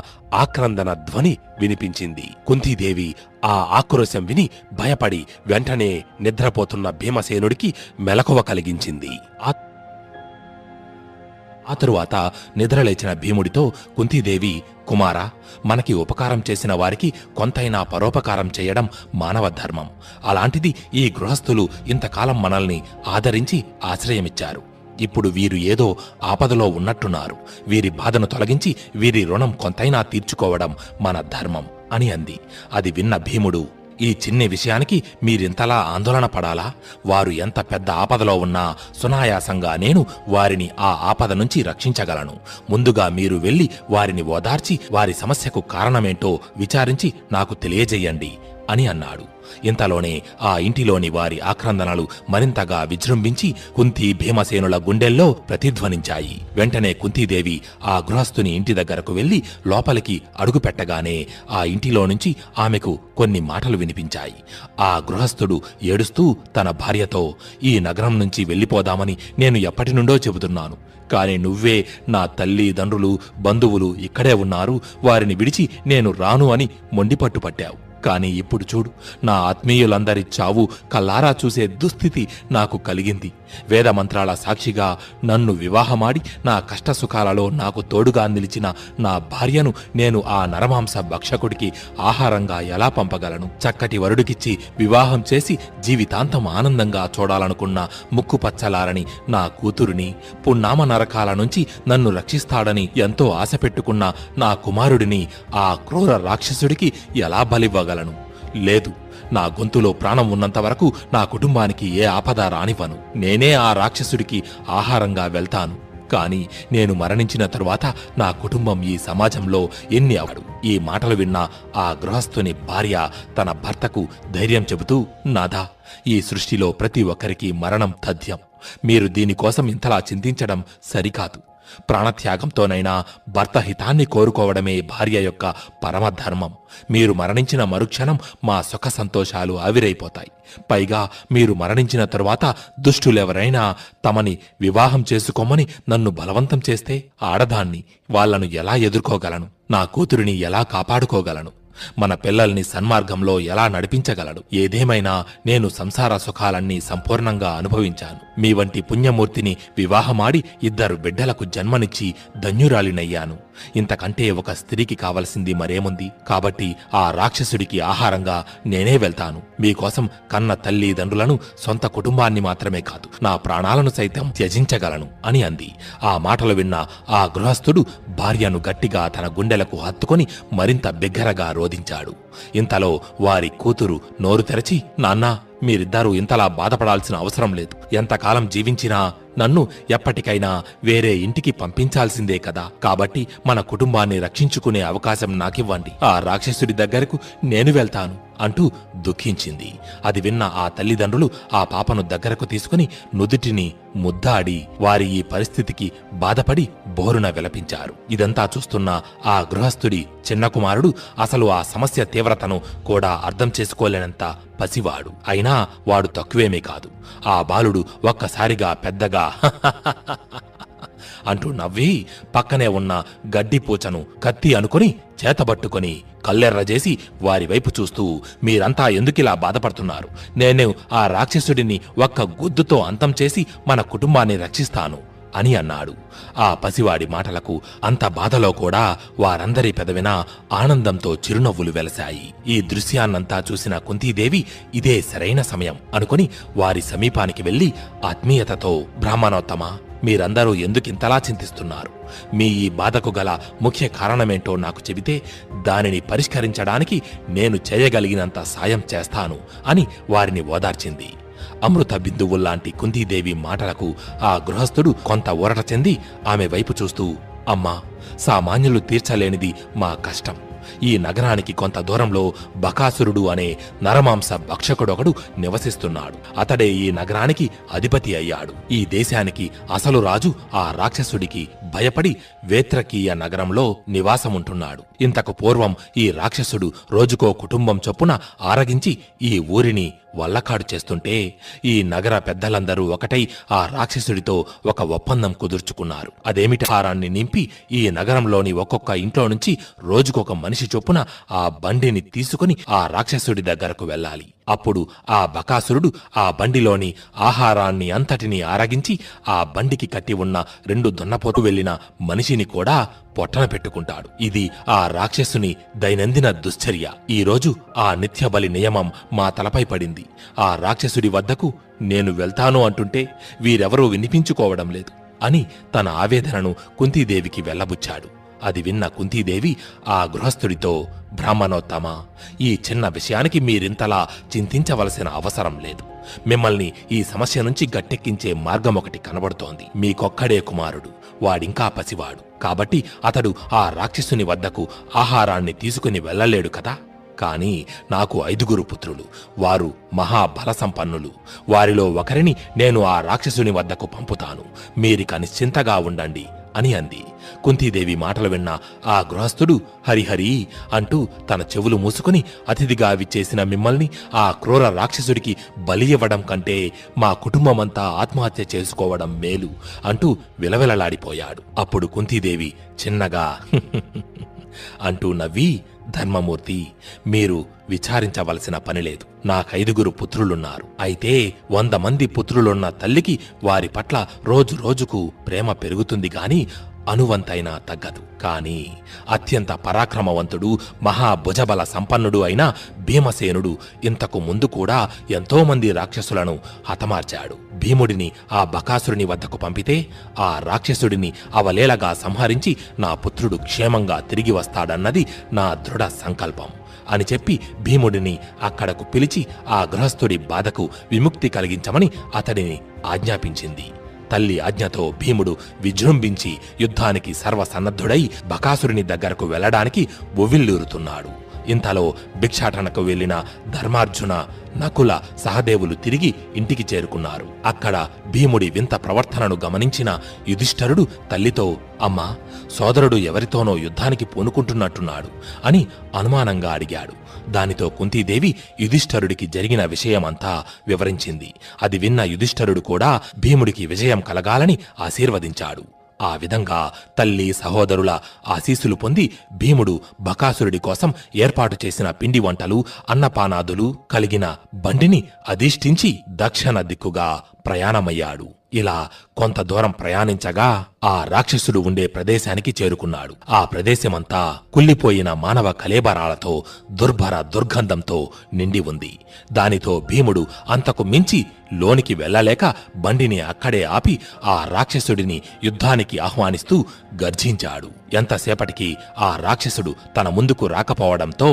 ఆక్రందన ధ్వని వినిపించింది. కుంతీదేవి ఆ ఆక్రోశం విని భయపడి వెంటనే నిద్రపోతున్న భీమసేనుడికి మెలకువ కలిగించింది. ఆ తరువాత నిద్రలేచిన భీముడితో కుంతీదేవి, కుమారా, మనకి ఉపకారం చేసిన వారికి కొంతైనా పరోపకారం చేయడం మానవ ధర్మం. అలాంటిది ఈ గృహస్థులు ఇంతకాలం మనల్ని ఆదరించి ఆశ్రయమిచ్చారు. ఇప్పుడు వీరు ఏదో ఆపదలో ఉన్నట్టున్నారు. వీరి బాధను తొలగించి వీరి రుణం కొంతైనా తీర్చుకోవడం మన ధర్మం అని అంది. అది విన్న భీముడు, ఈ చిన్ని విషయానికి మీరింతలా ఆందోళన పడాలా? వారు ఎంత పెద్ద ఆపదలో ఉన్నా సునాయాసంగా నేను వారిని ఆ ఆపద నుంచి రక్షించగలను. ముందుగా మీరు వెళ్లి వారిని ఓదార్చి వారి సమస్యకు కారణమేంటో విచారించి నాకు తెలియజేయండి అని అన్నాడు. ఇంతలోనే ఆ ఇంటిలోని వారి ఆక్రందనలు మరింతగా విజృంభించి కుంతి భీమసేనుల గుండెల్లో ప్రతిధ్వనించాయి. వెంటనే కుంతీదేవి ఆ గృహస్థుని ఇంటి దగ్గరకు వెళ్లి లోపలికి అడుగుపెట్టగానే ఆ ఇంటిలో నుంచి ఆమెకు కొన్ని మాటలు వినిపించాయి. ఆ గృహస్థుడు ఏడుస్తూ తన భార్యతో, ఈ నగరం నుంచి వెళ్ళిపోదామని నేను ఎప్పటి నుండో చెబుతున్నాను. కాని నువ్వే నా తల్లి దండ్రులు బంధువులు ఇక్కడే ఉన్నారు, వారిని విడిచి నేను రాను అని మొండిపట్టు పట్టావు. కాని ఇప్పుడు చూడు, నా ఆత్మీయులందరి చావు కల్లారా చూసే దుస్థితి నాకు కలిగింది. వేదమంత్రాల సాక్షిగా నన్ను వివాహమాడి నా కష్టసుఖాలలో నాకు తోడుగా నిలిచిన నా భార్యను నేను ఆ నరమాంస భక్షకుడికి ఆహారంగా ఎలా పంపగలను? చక్కటి వరుడికిచ్చి వివాహం చేసి జీవితాంతం ఆనందంగా చూడాలనుకున్న ముక్కుపచ్చలారని నా కూతురిని, పున్నామ నరకాల నుంచి నన్ను రక్షిస్తాడని ఎంతో ఆశ పెట్టుకున్న నా కుమారుడిని ఆ క్రూర రాక్షసుడికి ఎలా బలివ్వగలను? లేదు, నా గొంతులో ప్రాణం ఉన్నంత వరకు నా కుటుంబానికి ఏ ఆపద రానివ్వను. నేనే ఆ రాక్షసుడికి ఆహారంగా వెళ్తాను. కాని నేను మరణించిన తరువాత నా కుటుంబం ఈ సమాజంలో ఎన్ని అవడు? ఈ మాటలు విన్న ఆ గృహస్థుని భార్య తన భర్తకు ధైర్యం చెబుతూ, నాథా, ఈ సృష్టిలో ప్రతి ఒక్కరికి మరణం తథ్యం. మీరు దీనికోసం ఇంతలా చింతించడం సరికాదు. ప్రాణత్యాగంతోనైనా భర్త హితాన్ని కోరుకోవడమే భార్య యొక్క పరమధర్మం. మీరు మరణించిన మరుక్షణం మా సుఖ సంతోషాలు ఆవిరైపోతాయి. పైగా మీరు మరణించిన తరువాత దుష్టులెవరైనా తమని వివాహం చేసుకోమని నన్ను బలవంతం చేస్తే ఆడదాన్ని, వాళ్లను ఎలా ఎదుర్కోగలను? నా కూతురిని ఎలా కాపాడుకోగలను? మన పిల్లల్ని సన్మార్గంలో ఎలా నడిపించగలడు? ఏదేమైనా నేను సంసార సుఖాలన్నీ సంపూర్ణంగా అనుభవించాను. మీ వంటి పుణ్యమూర్తిని వివాహమాడి 2 బిడ్డలకు జన్మనిచ్చి ధన్యురాలినయ్యాను. ఇంతకంటే ఒక స్త్రీకి కావలసింది మరేముంది? కాబట్టి ఆ రాక్షసుడికి ఆహారంగా నేనే వెళ్తాను. మీకోసం కన్న తల్లిదండ్రులను, సొంత కుటుంబాన్ని మాత్రమే కాదు, నా ప్రాణాలను సైతం త్యజించగలను అని అంది. ఆ మాటలు విన్న ఆ గృహస్థుడు భార్యను గట్టిగా తన గుండెలకు హత్తుకొని మరింత బిగ్గరగా రోదించాడు. ఇంతలో వారి కూతురు నోరు తెరచి, నాన్నా, మీరిద్దరూ ఇంతలా బాధపడాల్సిన అవసరం లేదు. ఎంతకాలం జీవించినా నన్ను ఎప్పటికైనా వేరే ఇంటికి పంపించాల్సిందే కదా. కాబట్టి మన కుటుంబాన్ని రక్షించుకునే అవకాశం నాకివ్వండి. ఆ రాక్షసుడి దగ్గరకు నేను వెళ్తాను అంటూ దుఃఖించింది. అది విన్న ఆ తల్లిదండ్రులు ఆ పాపను దగ్గరకు తీసుకుని నుదుటిని ముద్దాడి వారి ఈ పరిస్థితికి బాధపడి బోరున విలపించారు. ఇదంతా చూస్తున్న ఆ గృహస్థుడి చిన్న కుమారుడు అసలు ఆ సమస్య తీవ్రతను కూడా అర్థం చేసుకోలేనంత పసివాడు. అయినా వాడు తక్కువేమీ కాదు. ఆ బాలుడు ఒక్కసారిగా పెద్దగా అంటూ నవ్వి పక్కనే ఉన్న గడ్డిపూచను కత్తి అనుకుని చేతబట్టుకుని కల్లెర్రజేసి వారి వైపు చూస్తూ, మీరంతా ఎందుకిలా బాధపడుతున్నారు? నేను ఆ రాక్షసుడిని ఒక్క గుద్దుతో అంతం చేసి మన కుటుంబాన్ని రక్షిస్తాను అని అన్నాడు. ఆ పసివాడి మాటలకు అంత బాధలో కూడా వారందరి పెదవిన ఆనందంతో చిరునవ్వులు వెలశాయి. ఈ దృశ్యాన్నంతా చూసిన కుంతీదేవి ఇదే సరైన సమయం అనుకుని వారి సమీపానికి వెళ్లి ఆత్మీయతతో, బ్రాహ్మణోత్తమ, మీరందరూ ఎందుకింతలా చింతిస్తున్నారు? మీ ఈ బాధకు గల ముఖ్య కారణమేంటో నాకు చెబితే దానిని పరిష్కరించడానికి నేను చేయగలిగినంత సాయం చేస్తాను అని వారిని ఓదార్చింది. అమృత బిందువుల్లాంటి కుంతీదేవి మాటలకు ఆ గృహస్థుడు కొంత ఊరట చెంది ఆమె వైపు చూస్తూ, అమ్మా, సామాన్యులు తీర్చలేనిది మా కష్టం. ఈ నగరానికి కొంత దూరంలో బకాసురుడు అనే నరమాంస భక్షకుడొకడు నివసిస్తున్నాడు. అతడే ఈ నగరానికి అధిపతి అయ్యాడు. ఈ దేశానికి అసలు రాజు ఆ రాక్షసుడికి భయపడి వేత్రకీయ నగరంలో నివాసముంటున్నాడు. ఇంతకు పూర్వం ఈ రాక్షసుడు రోజుకో కుటుంబం చొప్పున ఆరగించి ఈ ఊరిని వల్లకాడు చేస్తుంటే ఈ నగర పెద్దలందరూ ఒకటై ఆ రాక్షసుడితో ఒక ఒప్పందం కుదుర్చుకున్నారు. అదేమిటి, ఆహారాన్ని నింపి ఈ నగరంలోని ఒక్కొక్క ఇంట్లో నుంచి రోజుకొక మనిషి చొప్పున ఆ బండిని తీసుకుని ఆ రాక్షసుడి దగ్గరకు వెళ్ళాలి. అప్పుడు ఆ బకాసురుడు ఆ బండిలోని ఆహారాన్ని అంతటినీ ఆరగించి ఆ బండికి కట్టి ఉన్న 2 దున్నపోతు వెళ్లిన మనిషిని కూడా పొట్టన పెట్టుకుంటాడు. ఇది ఆ రాక్షసుని దైనందిన దుశ్చర్య. ఈరోజు ఆ నిత్యబలి నియమం మా తలపై పడింది. ఆ రాక్షసుడి వద్దకు నేను వెళ్తాను అంటుంటే వీరెవరూ వినిపించుకోవడం లేదు అని తన ఆవేదనను కుంతీదేవికి వెళ్లబుచ్చాడు. అది విన్న కుంతీదేవి ఆ గృహస్థుడితో, బ్రాహ్మణోత్తమ, ఈ చిన్న విషయానికి మీరింతలా చింతించవలసిన అవసరం లేదు. మిమ్మల్ని ఈ సమస్య నుంచి గట్టెక్కించే మార్గమొకటి కనబడుతోంది. మీకొక్కడే కుమారుడు, వాడింకా పసివాడు. కాబట్టి అతడు ఆ రాక్షసుని వద్దకు ఆహారాన్ని తీసుకుని వెళ్ళలేడు కదా. కాని నాకు 5 పుత్రులు. వారు మహాబలసంపన్నులు. వారిలో ఒకరిని నేను ఆ రాక్షసుని వద్దకు పంపుతాను. మీరిక నిశ్చింతగా ఉండండి అని అంది. కుంతీదేవి మాటలు విన్న ఆ గృహస్థుడు హరిహరి అంటూ తన చెవులు మూసుకుని, అతిథిగా విచ్చేసిన మిమ్మల్ని ఆ క్రూర రాక్షసుడికి బలి ఇవ్వడం కంటే మా కుటుంబమంతా ఆత్మహత్య చేసుకోవడం మేలు అంటూ విలవిలలాడిపోయాడు. అప్పుడు కుంతీదేవి చిన్నగా అంటూ నవ్వి, ధర్మమూర్తి, మీరు విచారించవలసిన పనిలేదు. నాకు 5 పుత్రులున్నారు. అయితే 100 మంది పుత్రులున్న తల్లికి వారి పట్ల రోజు రోజుకు ప్రేమ పెరుగుతుంది గాని అనువంతైనా తగ్గదు. కాని అత్యంత పరాక్రమవంతుడు, మహాభుజబల సంపన్నుడు అయిన భీమసేనుడు ఇంతకు ముందు కూడా ఎంతోమంది రాక్షసులను హతమార్చాడు. భీముడిని ఆ బకాసురుని వద్దకు పంపితే ఆ రాక్షసుడిని అవలేలగా సంహరించి నా పుత్రుడు క్షేమంగా తిరిగి వస్తాడన్నది నా దృఢ సంకల్పం అని చెప్పి భీముడిని అక్కడకు పిలిచి ఆ గృహస్థుడి బాధకు విముక్తి కలిగించమని అతడిని ఆజ్ఞాపించింది. తల్లి ఆజ్ఞతో భీముడు విజృంభించి యుద్ధానికి సర్వసన్నద్ధుడై బకాసురుని దగ్గరకు వెళ్లడానికి ఉవ్విళ్ళూరుతున్నాడు. ఇంతలో భిక్షాటనకు వెళ్లిన ధర్మార్జున, నకుల, సహదేవులు తిరిగి ఇంటికి చేరుకున్నారు. అక్కడ భీముడి వింత ప్రవర్తనను గమనించిన యుధిష్ఠరుడు తల్లితో, అమ్మా, సోదరుడు ఎవరితోనో యుద్ధానికి పూనుకుంటున్నట్టున్నాడు అని అనుమానంగా అడిగాడు. దానితో కుంతీదేవి యుధిష్ఠరుడికి జరిగిన విషయమంతా వివరించింది. అది విన్న యుధిష్ఠరుడు కూడా భీముడికి విజయం కలగాలని ఆశీర్వదించాడు. ఆ విధంగా తల్లి, సహోదరుల ఆశీస్సులు పొంది భీముడు బకాసురుడి కోసం ఏర్పాటు చేసిన పిండి వంటలు, అన్నపానాదులు కలిగిన బండిని అధిష్ఠించి దక్షిణ దిక్కుగా ప్రయాణమయ్యాడు. ఇలా కొంత దూరం ప్రయాణించగా ఆ రాక్షసుడు ఉండే ప్రదేశానికి చేరుకున్నాడు. ఆ ప్రదేశమంతా కుళ్ళిపోయిన మానవ కళేబరాలతో, దుర్భర దుర్గంధంతో నిండి ఉంది. దానితో భీముడు అంతకు మించి లోనికి వెళ్లలేక బండిని అక్కడే ఆపి ఆ రాక్షసుడిని యుద్ధానికి ఆహ్వానిస్తూ గర్జించాడు. ఎంతసేపటికి ఆ రాక్షసుడు తన ముందుకు రాకపోవడంతో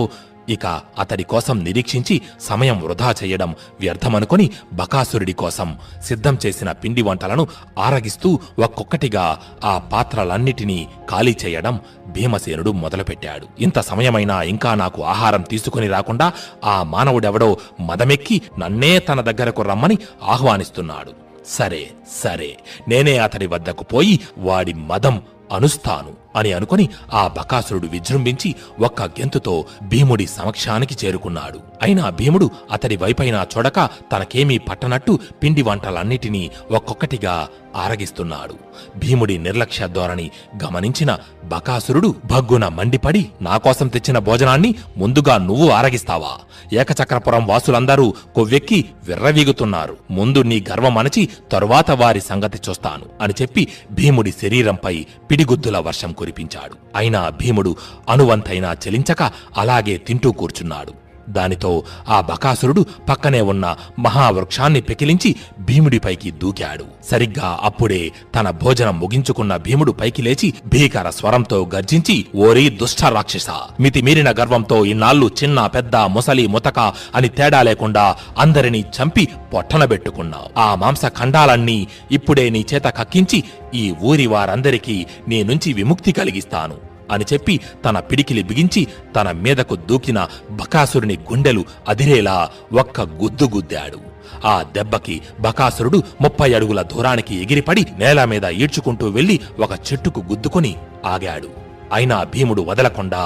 ఇక అతడి కోసం నిరీక్షించి సమయం వృధా చెయ్యడం వ్యర్థమనుకొని బకాసురుడి కోసం సిద్ధం చేసిన పిండి వంటలను ఆరగిస్తూ ఒక్కొక్కటిగా ఆ పాత్రలన్నిటినీ ఖాళీ చేయడం భీమసేనుడు మొదలుపెట్టాడు. ఇంత సమయమైనా ఇంకా నాకు ఆహారం తీసుకుని రాకుండా ఆ మానవుడెవడో మదమెక్కి నన్నే తన దగ్గరకు రమ్మని ఆహ్వానిస్తున్నాడు. సరే సరే, నేనే అతడి వద్దకు పోయి వాడి మదం అనుస్తాను అని అనుకుని ఆ బకాసురుడు విజృంభించి ఒక్క గెంతుతో భీముడి సమక్షానికి చేరుకున్నాడు. అయినా భీముడు అతడి వైపైనా చూడక తనకేమీ పట్టనట్టు పిండి వంటలన్నిటినీ ఒక్కొక్కటిగా ఆరగిస్తున్నాడు. భీముడి నిర్లక్ష్య ధోరణి గమనించిన బకాసురుడు భగ్గున మండిపడి, నాకోసం తెచ్చిన భోజనాన్ని ముందుగా నువ్వు ఆరగిస్తావా? ఏకచక్రపురం వాసులందరూ కొవ్వెక్కి విర్రవీగుతున్నారు. ముందు నీ గర్వం అణచి తరువాత వారి సంగతి చూస్తాను అని చెప్పి భీముడి శరీరంపై పిడిగుద్దుల వర్షం కురిపించాడు. అయినా భీముడు అణువంతైనా చలించక అలాగే తింటూ కూర్చున్నాడు. దానితో ఆ బకాసురుడు పక్కనే ఉన్న మహావృక్షాన్ని పెకిలించి భీముడిపైకి దూకాడు. సరిగ్గా అప్పుడే తన భోజనం ముగించుకున్న భీముడు పైకి లేచి భీకర స్వరంతో గర్జించి, ఓరి దుష్ట రాక్షస, మితిమీరిన గర్వంతో ఇన్నాళ్లు చిన్న పెద్ద ముసలి ముతక అని తేడా లేకుండా అందరినీ చంపి పొట్టనబెట్టుకున్నావు. ఆ మాంస ఖండాలన్నీ ఇప్పుడే నీ చేత కక్కించి ఈ ఊరి వారందరికీ నీ నుంచి విముక్తి కలిగిస్తాను అని చెప్పి తన పిడికిలి బిగించి తన మీదకు దూకిన బకాసురుని గుండెలు అదిరేలా ఒక్క గుద్దు గుద్దాడు. ఆ దెబ్బకి బకాసురుడు 30 అడుగుల దూరానికి ఎగిరిపడి నేల మీద ఈడ్చుకుంటూ వెళ్లి ఒక చెట్టుకు గుద్దుకొని ఆగాడు. అయినా భీముడు వదలకుండా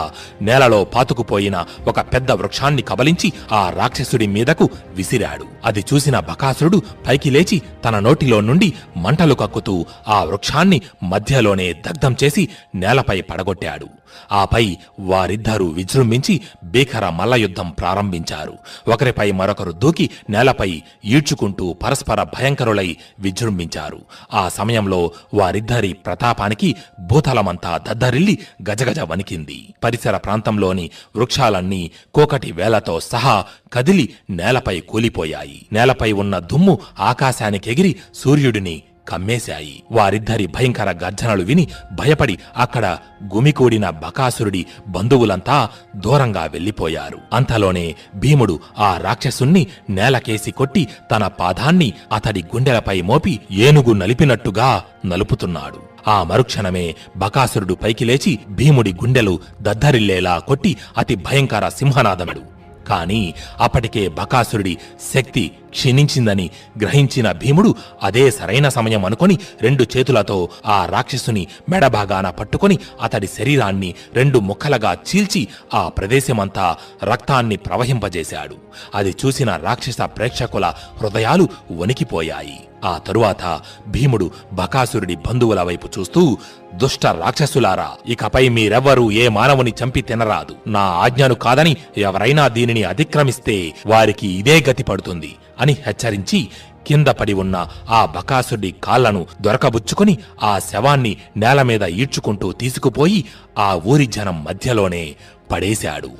నేలలో పాతుకుపోయిన ఒక పెద్ద వృక్షాన్ని కబలించి ఆ రాక్షసుడి మీదకు విసిరాడు. అది చూసిన బకాసురుడు పైకి లేచి తన నోటిలో నుండి మంటలు కక్కుతూ ఆ వృక్షాన్ని మధ్యలోనే దగ్ధం చేసి నేలపై పడగొట్టాడు. ఆపై వారిద్దరూ విజృంభించి భీకర మల్లయుద్ధం ప్రారంభించారు. ఒకరిపై మరొకరు దూకి నేలపై ఈడ్చుకుంటూ పరస్పర భయంకరులై విజృంభించారు. ఆ సమయంలో వారిద్దరి ప్రతాపానికి భూతలమంతా దద్దరిల్లి గజగజ వణికింది. పరిసర ప్రాంతంలోని వృక్షాలన్నీ కోకటి వేలతో సహా కదిలి నేలపై కూలిపోయాయి. నేలపై ఉన్న దుమ్ము ఆకాశానికెగిరి సూర్యుడిని కమ్మేశాయి. వారిద్దరి భయంకర గర్జనలు విని భయపడి అక్కడ గుమికూడిన బకాసురుడి బంధువులంతా దూరంగా వెళ్లిపోయారు. అంతలోనే భీముడు ఆ రాక్షసుణ్ణి నేలకేసి కొట్టి తన పాదాన్ని అతడి గుండెలపై మోపి ఏనుగు నలిపినట్టుగా నలుపుతున్నాడు. ఆ మరుక్షణమే బకాసురుడు పైకి లేచి భీముడి గుండెలు దద్దరిల్లేలా కొట్టి అతి భయంకర సింహనాదముడు. కాని అప్పటికే బకాసురుడి శక్తి క్షీణించిందని గ్రహించిన భీముడు అదే సరైన సమయం అనుకొని 2 చేతులతో ఆ రాక్షసుని మెడభాగాన పట్టుకొని అతడి శరీరాన్ని 2 ముక్కలుగా చీల్చి ఆ ప్రదేశమంతా రక్తాన్ని ప్రవహింపజేశాడు. అది చూసిన రాక్షస ప్రేక్షకుల హృదయాలు వణికిపోయాయి. ఆ తరువాత భీముడు బకాసురుడి బంధువుల వైపు చూస్తూ, దుష్ట రాక్షసులారా, ఇకపై మీరెవ్వరూ ఏ మానవుని చంపి తినరాదు. నా ఆజ్ఞను కాదని ఎవరైనా దీనిని అతిక్రమిస్తే వారికి ఇదే గతి పడుతుంది అని హెచ్చరించి కింద పడి ఉన్న ఆ బకాసురుడి కాళ్లను దొరకబుచ్చుకుని ఆ శవాన్ని నేలమీద ఈడ్చుకుంటూ తీసుకుపోయి ఆ ఊరి జనం మధ్యలోనే పడేశాడు.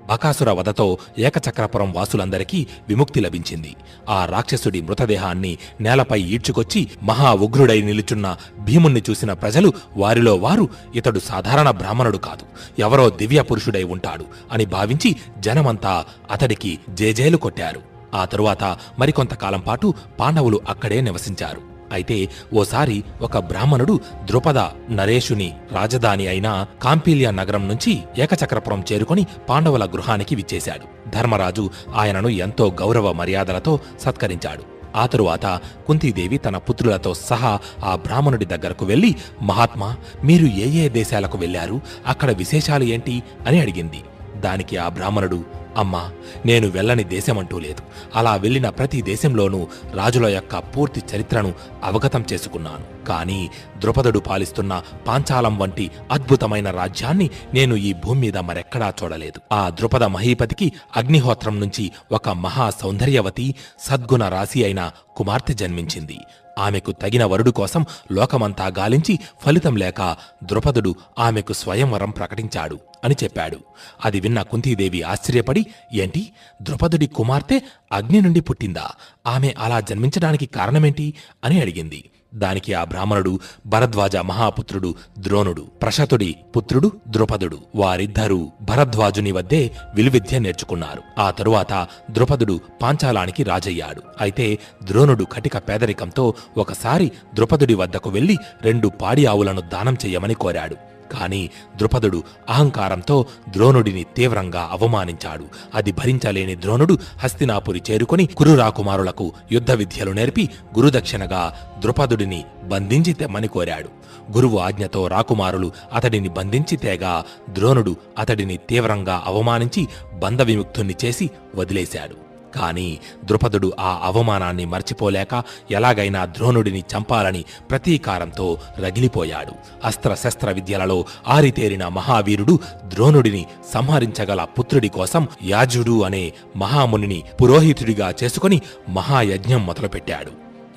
బకాసుర వధతో ఏకచక్రపురం వాసులందరికీ విముక్తి లభించింది. ఆ రాక్షసుడి మృతదేహాన్ని నేలపై ఈడ్చుకొచ్చి మహా ఉగ్రుడై నిలుచున్న భీముణ్ణి చూసిన ప్రజలు వారిలో వారు ఇతడు సాధారణ బ్రాహ్మణుడు కాదు, ఎవరో దివ్య పురుషుడై ఉంటాడు అని భావించి జనమంతా అతడికి జేజేలు కొట్టారు. ఆ తరువాత మరికొంతకాలం పాటు పాండవులు అక్కడే నివసించారు. అయితే ఓసారి ఒక బ్రాహ్మణుడు ద్రుపద నరేషుని రాజధాని అయిన కాంపిల్య నగరం నుంచి ఏకచక్రపురం చేరుకొని పాండవుల గృహానికి విచ్చేశాడు. ధర్మరాజు ఆయనను ఎంతో గౌరవ మర్యాదలతో సత్కరించాడు. ఆ తరువాత కుంతీదేవి తన పుత్రులతో సహా ఆ బ్రాహ్మణుడి దగ్గరకు వెళ్లి, మహాత్మా, మీరు ఏ దేశాలకు వెళ్లారు, అక్కడ విశేషాలు ఏంటి అని అడిగింది. దానికి ఆ బ్రాహ్మణుడు, అమ్మా, నేను వెళ్ళని దేశమంటూ లేదు. అలా వెళ్లిన ప్రతి దేశంలోనూ రాజుల యొక్క పూర్తి చరిత్రను అవగతం చేసుకున్నాను. కానీ ద్రుపదుడు పాలిస్తున్న పాంచాలం వంటి అద్భుతమైన రాజ్యాన్ని నేను ఈ భూమి మీద మరెక్కడా చూడలేదు. ఆ ద్రుపద మహీపతికి అగ్నిహోత్రం నుంచి ఒక మహా సౌందర్యవతి సద్గుణ రాశి అయిన కుమార్తె జన్మించింది. ఆమెకు తగిన వరుడు కోసం లోకమంతా గాలించి ఫలితం లేక ద్రుపదుడు ఆమెకు స్వయంవరం ప్రకటించాడు అని చెప్పాడు. అది విన్న కుంతీదేవి ఆశ్చర్యపడి, ఏంటి, ద్రుపదుడి కుమార్తె అగ్ని నుండి పుట్టిందా? ఆమె అలా జన్మించడానికి కారణమేంటి అని అడిగింది. దానికి ఆ బ్రాహ్మణుడు భరద్వాజ మహాపుత్రుడు ద్రోణుడు, ప్రశతుడి పుత్రుడు ద్రుపదుడు. వారిద్దరూ భరద్వాజుని వద్దే విలువిద్య నేర్చుకున్నారు. ఆ తరువాత ద్రుపదుడు పాంచాలానికి రాజయ్యాడు. అయితే ద్రోణుడు కటిక పేదరికంతో ఒకసారి ద్రుపదుడి వద్దకు వెళ్లి 2 పాడి ఆవులను దానం చెయ్యమని కోరాడు. కాని ద్రుపదుడు అహంకారంతో ద్రోణుడిని తీవ్రంగా అవమానించాడు. అది భరించలేని ద్రోణుడు హస్తినాపురి చేరుకుని కురురాకుమారులకు యుద్ధ విద్యలు నేర్పి గురుదక్షిణగా ద్రుపదుడిని బంధించి తెమ్మని కోరాడు. గురువు ఆజ్ఞతో రాకుమారులు అతడిని బంధించి తేగా ద్రోణుడు అతడిని తీవ్రంగా అవమానించి బంధ విముక్తుణ్ణి చేసి వదిలేశాడు. కాని ద్రుపదుడు ఆ అవమానాన్ని మర్చిపోలేక ఎలాగైనా ద్రోణుడిని చంపాలని ప్రతీకారంతో రగిలిపోయాడు. అస్త్రశస్త్ర విద్యలలో ఆరితేరిన మహావీరుడు ద్రోణుడిని సంహరించగల పుత్రుడి కోసం యాజుడు అనే మహామునిని పురోహితుడిగా చేసుకుని మహాయజ్ఞం మొదలుపెట్టాడు.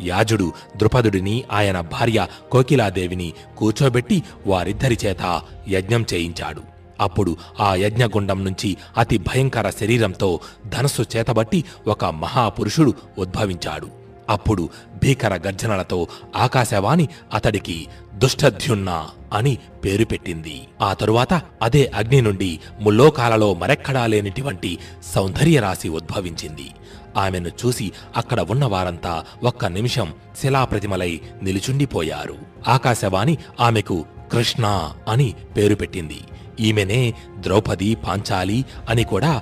యాజుడు ద్రుపదుడిని ఆయన భార్య కోకిలాదేవిని కూర్చోబెట్టి వారిద్దరి చేత యజ్ఞం చేయించాడు. అప్పుడు ఆ యజ్ఞగుండం నుంచి అతి భయంకర శరీరంతో ధనస్సు చేతబట్టి ఒక మహాపురుషుడు ఉద్భవించాడు. అప్పుడు భీకర గర్జనలతో ఆకాశవాణి అతడికి దుష్టధ్యుమ్న అని పేరు పెట్టింది. ఆ తరువాత అదే అగ్ని నుండి ముల్లోకాలలో మరెక్కడా లేనిటువంటి సౌందర్యరాశి ఉద్భవించింది. ఆమెను చూసి అక్కడ ఉన్న వారంతా ఒక్క నిమిషం శిలాప్రతిమలై నిలుచుండిపోయారు. ఆకాశవాణి ఆమెకు కృష్ణ అని పేరు పెట్టింది. ఈమెనే ద్రౌపది పాంచాలి అని కూడా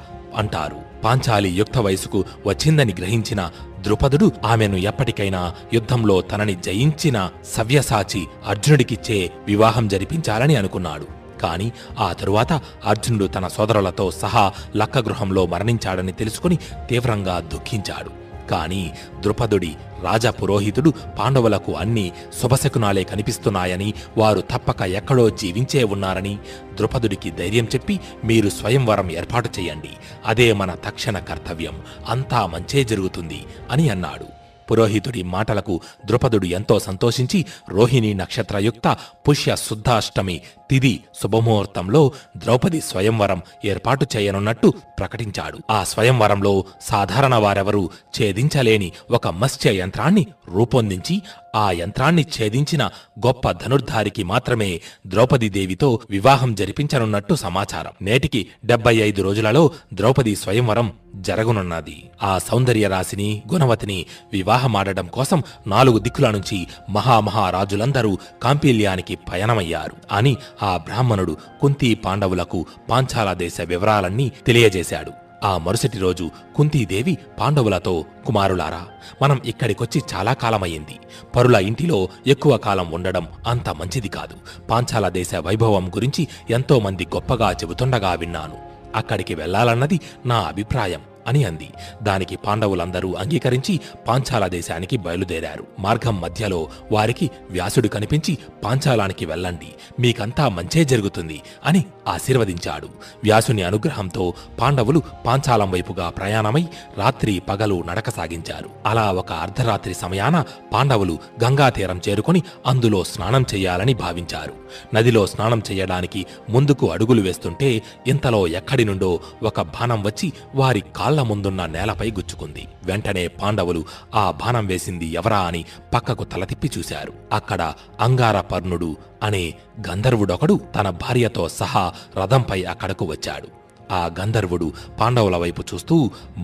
అంటారు. పాంచాలి యుక్త వయసుకు వచ్చిందని గ్రహించిన ద్రుపదుడు ఆమెను ఎప్పటికైనా యుద్ధంలో తనని జయించిన సవ్యసాచి అర్జునుడికిచ్చే వివాహం జరిపించాలని అనుకున్నాడు. కాని ఆ తరువాత అర్జునుడు తన సోదరులతో సహా లక్కగృహంలో మరణించాడని తెలుసుకుని తీవ్రంగా దుఃఖించాడు. కాని ద్రుపదుడి రాజపురోహితుడు పాండవులకు అన్ని శుభశకునాలే కనిపిస్తున్నాయని, వారు తప్పక ఎక్కడో జీవించే ఉన్నారని ద్రుపదుడికి ధైర్యం చెప్పి, మీరు స్వయంవరం ఏర్పాటు చేయండి, అదే మన తక్షణ కర్తవ్యం, అంతా మంచే జరుగుతుంది అని అన్నాడు. పురోహితుడి మాటలకు ద్రుపదుడు ఎంతో సంతోషించి రోహిణీ నక్షత్రయుక్త పుష్య శుద్ధాష్టమి తిథి శుభముహూర్తంలో ద్రౌపది స్వయంవరం ఏర్పాటు చేయనున్నట్టు ప్రకటించాడు. ఆ స్వయంవరంలో సాధారణ వారెవరూ ఛేదించలేని ఒక మత్స్య యంత్రాన్ని రూపొందించి ఆ యంత్రాన్ని ఛేదించిన గొప్ప ధనుర్ధారికి మాత్రమే ద్రౌపదీదేవితో వివాహం జరిపించనున్నట్టు సమాచారం. నేటికి 75 రోజులలో ద్రౌపది స్వయంవరం జరగనున్నది. ఆ సౌందర్య రాశిని గుణవతిని వివాహమాడడం కోసం 4 దిక్కుల నుంచి మహామహారాజులందరూ కాంపిల్యానికి పయనమయ్యారు అని ఆ బ్రాహ్మణుడు కుంతీ పాండవులకు పాంచాల దేశ వివరాలన్నీ తెలియజేశాడు. ఆ మరుసటి రోజు కుంతీదేవి పాండవులతో, కుమారులారా, మనం ఇక్కడికొచ్చి చాలా కాలమయ్యింది. పరుల ఇంటిలో ఎక్కువ కాలం ఉండడం అంత మంచిది కాదు. పాంచాల దేశ వైభవం గురించి ఎంతో మంది గొప్పగా చెబుతుండగా విన్నాను. అక్కడికి వెళ్లాలన్నది నా అభిప్రాయం అని అంది. దానికి పాండవులందరూ అంగీకరించి పాంచాల దేశానికి బయలుదేరారు. మార్గం మధ్యలో వారికి వ్యాసుడు కనిపించి, పాంచాలానికి వెళ్ళండి, మీకంతా మంచే జరుగుతుంది అని ఆశీర్వదించాడు. వ్యాసుని అనుగ్రహంతో పాండవులు పాంచాలం వైపుగా ప్రయాణమై రాత్రి పగలు నడక సాగించారు. అలా ఒక అర్ధరాత్రి సమయాన పాండవులు గంగా తీరం చేరుకొని అందులో స్నానం చెయ్యాలని భావించారు. నదిలో స్నానం చెయ్యడానికి ముందుకు అడుగులు వేస్తుంటే ఇంతలో ఎక్కడి నుండో ఒక బాణం వచ్చి వారి కాళ్ల ముందున్న నేలపై గుచ్చుకుంది. వెంటనే పాండవులు ఆ బాణం వేసింది ఎవరా అని పక్కకు తల తిప్పి చూశారు. అక్కడ అంగారపర్ణుడు అనే గంధర్వుడొకడు తన భార్యతో సహా రథంపై అక్కడకు వచ్చాడు. ఆ గంధర్వుడు పాండవుల వైపు చూస్తూ,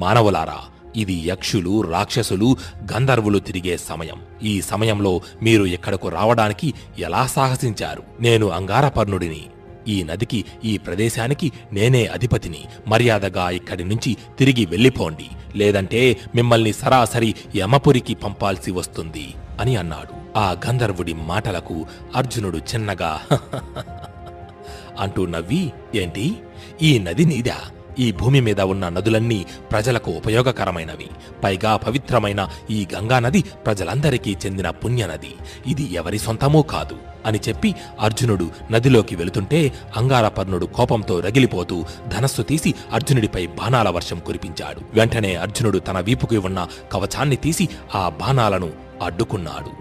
మానవులారా, ఇది యక్షులు, రాక్షసులు, గంధర్వులు తిరిగే సమయం. ఈ సమయంలో మీరు ఇక్కడకు రావడానికి ఎలా సాహసించారు? నేను అంగారపర్ణుడిని. ఈ నదికి, ఈ ప్రదేశానికి నేనే అధిపతిని. మర్యాదగా ఇక్కడి నుంచి తిరిగి వెళ్ళిపోండి, లేదంటే మిమ్మల్ని సరాసరి యమపురికి పంపాల్సి వస్తుంది అని అన్నాడు. ఆ గంధర్వుడి మాటలకు అర్జునుడు చిన్నగా అంటూ నవ్వి, ఏంటి, ఈ నది నీదా? ఈ భూమి మీద ఉన్న నదులన్నీ ప్రజలకు ఉపయోగకరమైనవి. పైగా పవిత్రమైన ఈ గంగానది ప్రజలందరికీ చెందిన పుణ్యనది. ఇది ఎవరి సొంతమూ కాదు అని చెప్పి అర్జునుడు నదిలోకి వెళుతుంటే అంగారపర్ణుడు కోపంతో రగిలిపోతూ ధనస్సు తీసి అర్జునుడిపై బాణాల వర్షం కురిపించాడు. వెంటనే అర్జునుడు తన వీపుకి ఉన్న కవచాన్ని తీసి ఆ బాణాలను అడ్డుకున్నాడు.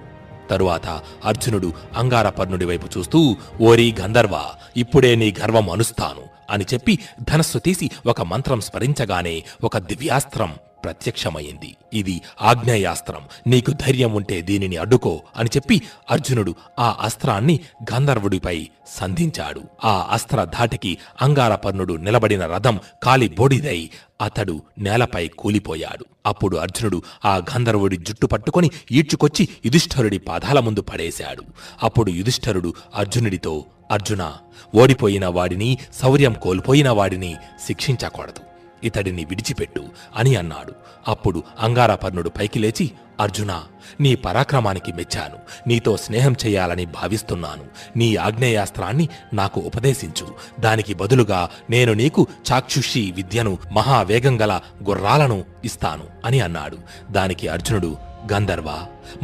తరువాత అర్జునుడు అంగారపర్ణుడి వైపు చూస్తూ, ఓరి గంధర్వా, ఇప్పుడే నీ గర్వం అనుస్తాను అని చెప్పి ధనస్సు తీసి ఒక మంత్రం స్మరించగానే ఒక దివ్యాస్త్రం ప్రత్యక్షమైంది. ఇది ఆగ్నేయాస్త్రం. నీకు ధైర్యం ఉంటే దీనిని అడ్డుకో అని చెప్పి అర్జునుడు ఆ అస్త్రాన్ని గంధర్వుడిపై సంధించాడు. ఆ అస్త్ర ధాటికి అంగారపర్ణుడు నిలబడిన రథం కాలి బోడిదై అతడు నేలపై కూలిపోయాడు. అప్పుడు అర్జునుడు ఆ గంధర్వుడి జుట్టు పట్టుకొని ఈడ్చుకొచ్చి యుధిష్ఠరుడి పాదాల ముందు పడేశాడు. అప్పుడు యుధిష్ఠరుడు అర్జునుడితో, అర్జున, ఓడిపోయిన వాడిని, శౌర్యం కోల్పోయిన వాడిని శిక్షించకూడదు, ఇతడిని విడిచిపెట్టు అని అన్నాడు. అప్పుడు అంగారపర్ణుడు పైకి లేచి, అర్జునా, నీ పరాక్రమానికి మెచ్చాను. నీతో స్నేహం చెయ్యాలని భావిస్తున్నాను. నీ ఆగ్నేయాస్త్రాన్ని నాకు ఉపదేశించు. దానికి బదులుగా నేను నీకు చాక్షుషి విద్యను, మహావేగం గల గుర్రాలను ఇస్తాను అని అన్నాడు. దానికి అర్జునుడు, గంధర్వ,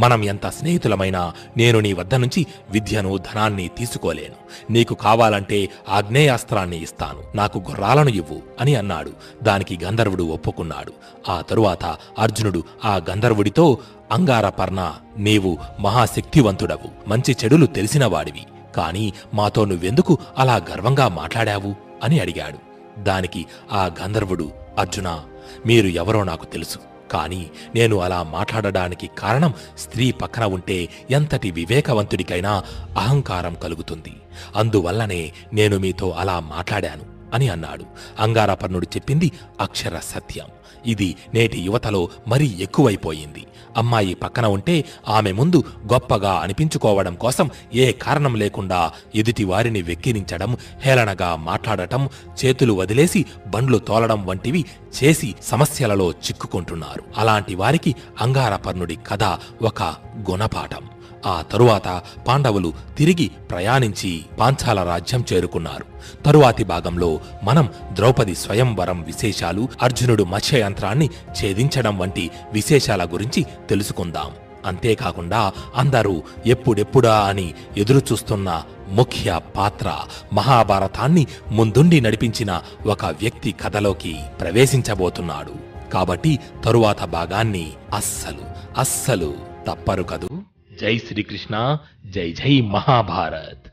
మనం ఎంత స్నేహితులమైనా నేను నీ వద్ద నుంచి విద్యను, ధనాన్ని తీసుకోలేను. నీకు కావాలంటే ఆగ్నేయాస్త్రాన్ని ఇస్తాను, నాకు గుర్రాలను ఇవ్వు అని అన్నాడు. దానికి గంధర్వుడు ఒప్పుకున్నాడు. ఆ తరువాత అర్జునుడు ఆ గంధర్వుడితో, అంగారపర్ణ, నీవు మహాశక్తివంతుడవు, మంచి చెడులు తెలిసినవాడివి, కాని మాతో నువ్వెందుకు అలా గర్వంగా మాట్లాడావు అని అడిగాడు. దానికి ఆ గంధర్వుడు, అర్జున, మీరు ఎవరో నాకు తెలుసు, కాని నేను అలా మాట్లాడడానికి కారణం స్త్రీ పక్కన ఉంటే ఎంతటి వివేకవంతుడికైనా అహంకారం కలుగుతుంది. అందువల్లనే నేను మీతో అలా మాట్లాడాను అని అన్నాడు. అంగారపర్ణుడు చెప్పింది అక్షర సత్యం. ఇది నేటి యువతలో మరీ ఎక్కువైపోయింది. అమ్మాయి పక్కన ఉంటే ఆమె ముందు గొప్పగా అనిపించుకోవడం కోసం ఏ కారణం లేకుండా ఎదుటి వారిని వెక్కిరించడం, హేళనగా మాట్లాడటం, చేతులు వదిలేసి బండ్లు తోలడం వంటివి చేసి సమస్యలలో చిక్కుకుంటున్నారు. అలాంటి వారికి అంగారపర్ణుడి కథ ఒక గుణపాఠం. ఆ తరువాత పాండవులు తిరిగి ప్రయాణించి పాంచాల రాజ్యం చేరుకున్నారు. తరువాతి భాగంలో మనం ద్రౌపది స్వయంవరం విశేషాలు, అర్జునుడు మత్స్యయంత్రాన్ని ఛేదించడం వంటి విశేషాల గురించి తెలుసుకుందాం. అంతేకాకుండా అందరూ ఎప్పుడెప్పుడా అని ఎదురుచూస్తున్న ముఖ్య పాత్ర, మహాభారతాన్ని ముందుండి నడిపించిన ఒక వ్యక్తి కథలోకి ప్రవేశించబోతున్నాడు. కాబట్టి తరువాత భాగాన్ని అస్సలు తప్పరు కదూ. జై శ్రీకృష్ణ, జై జై మహాభారత్.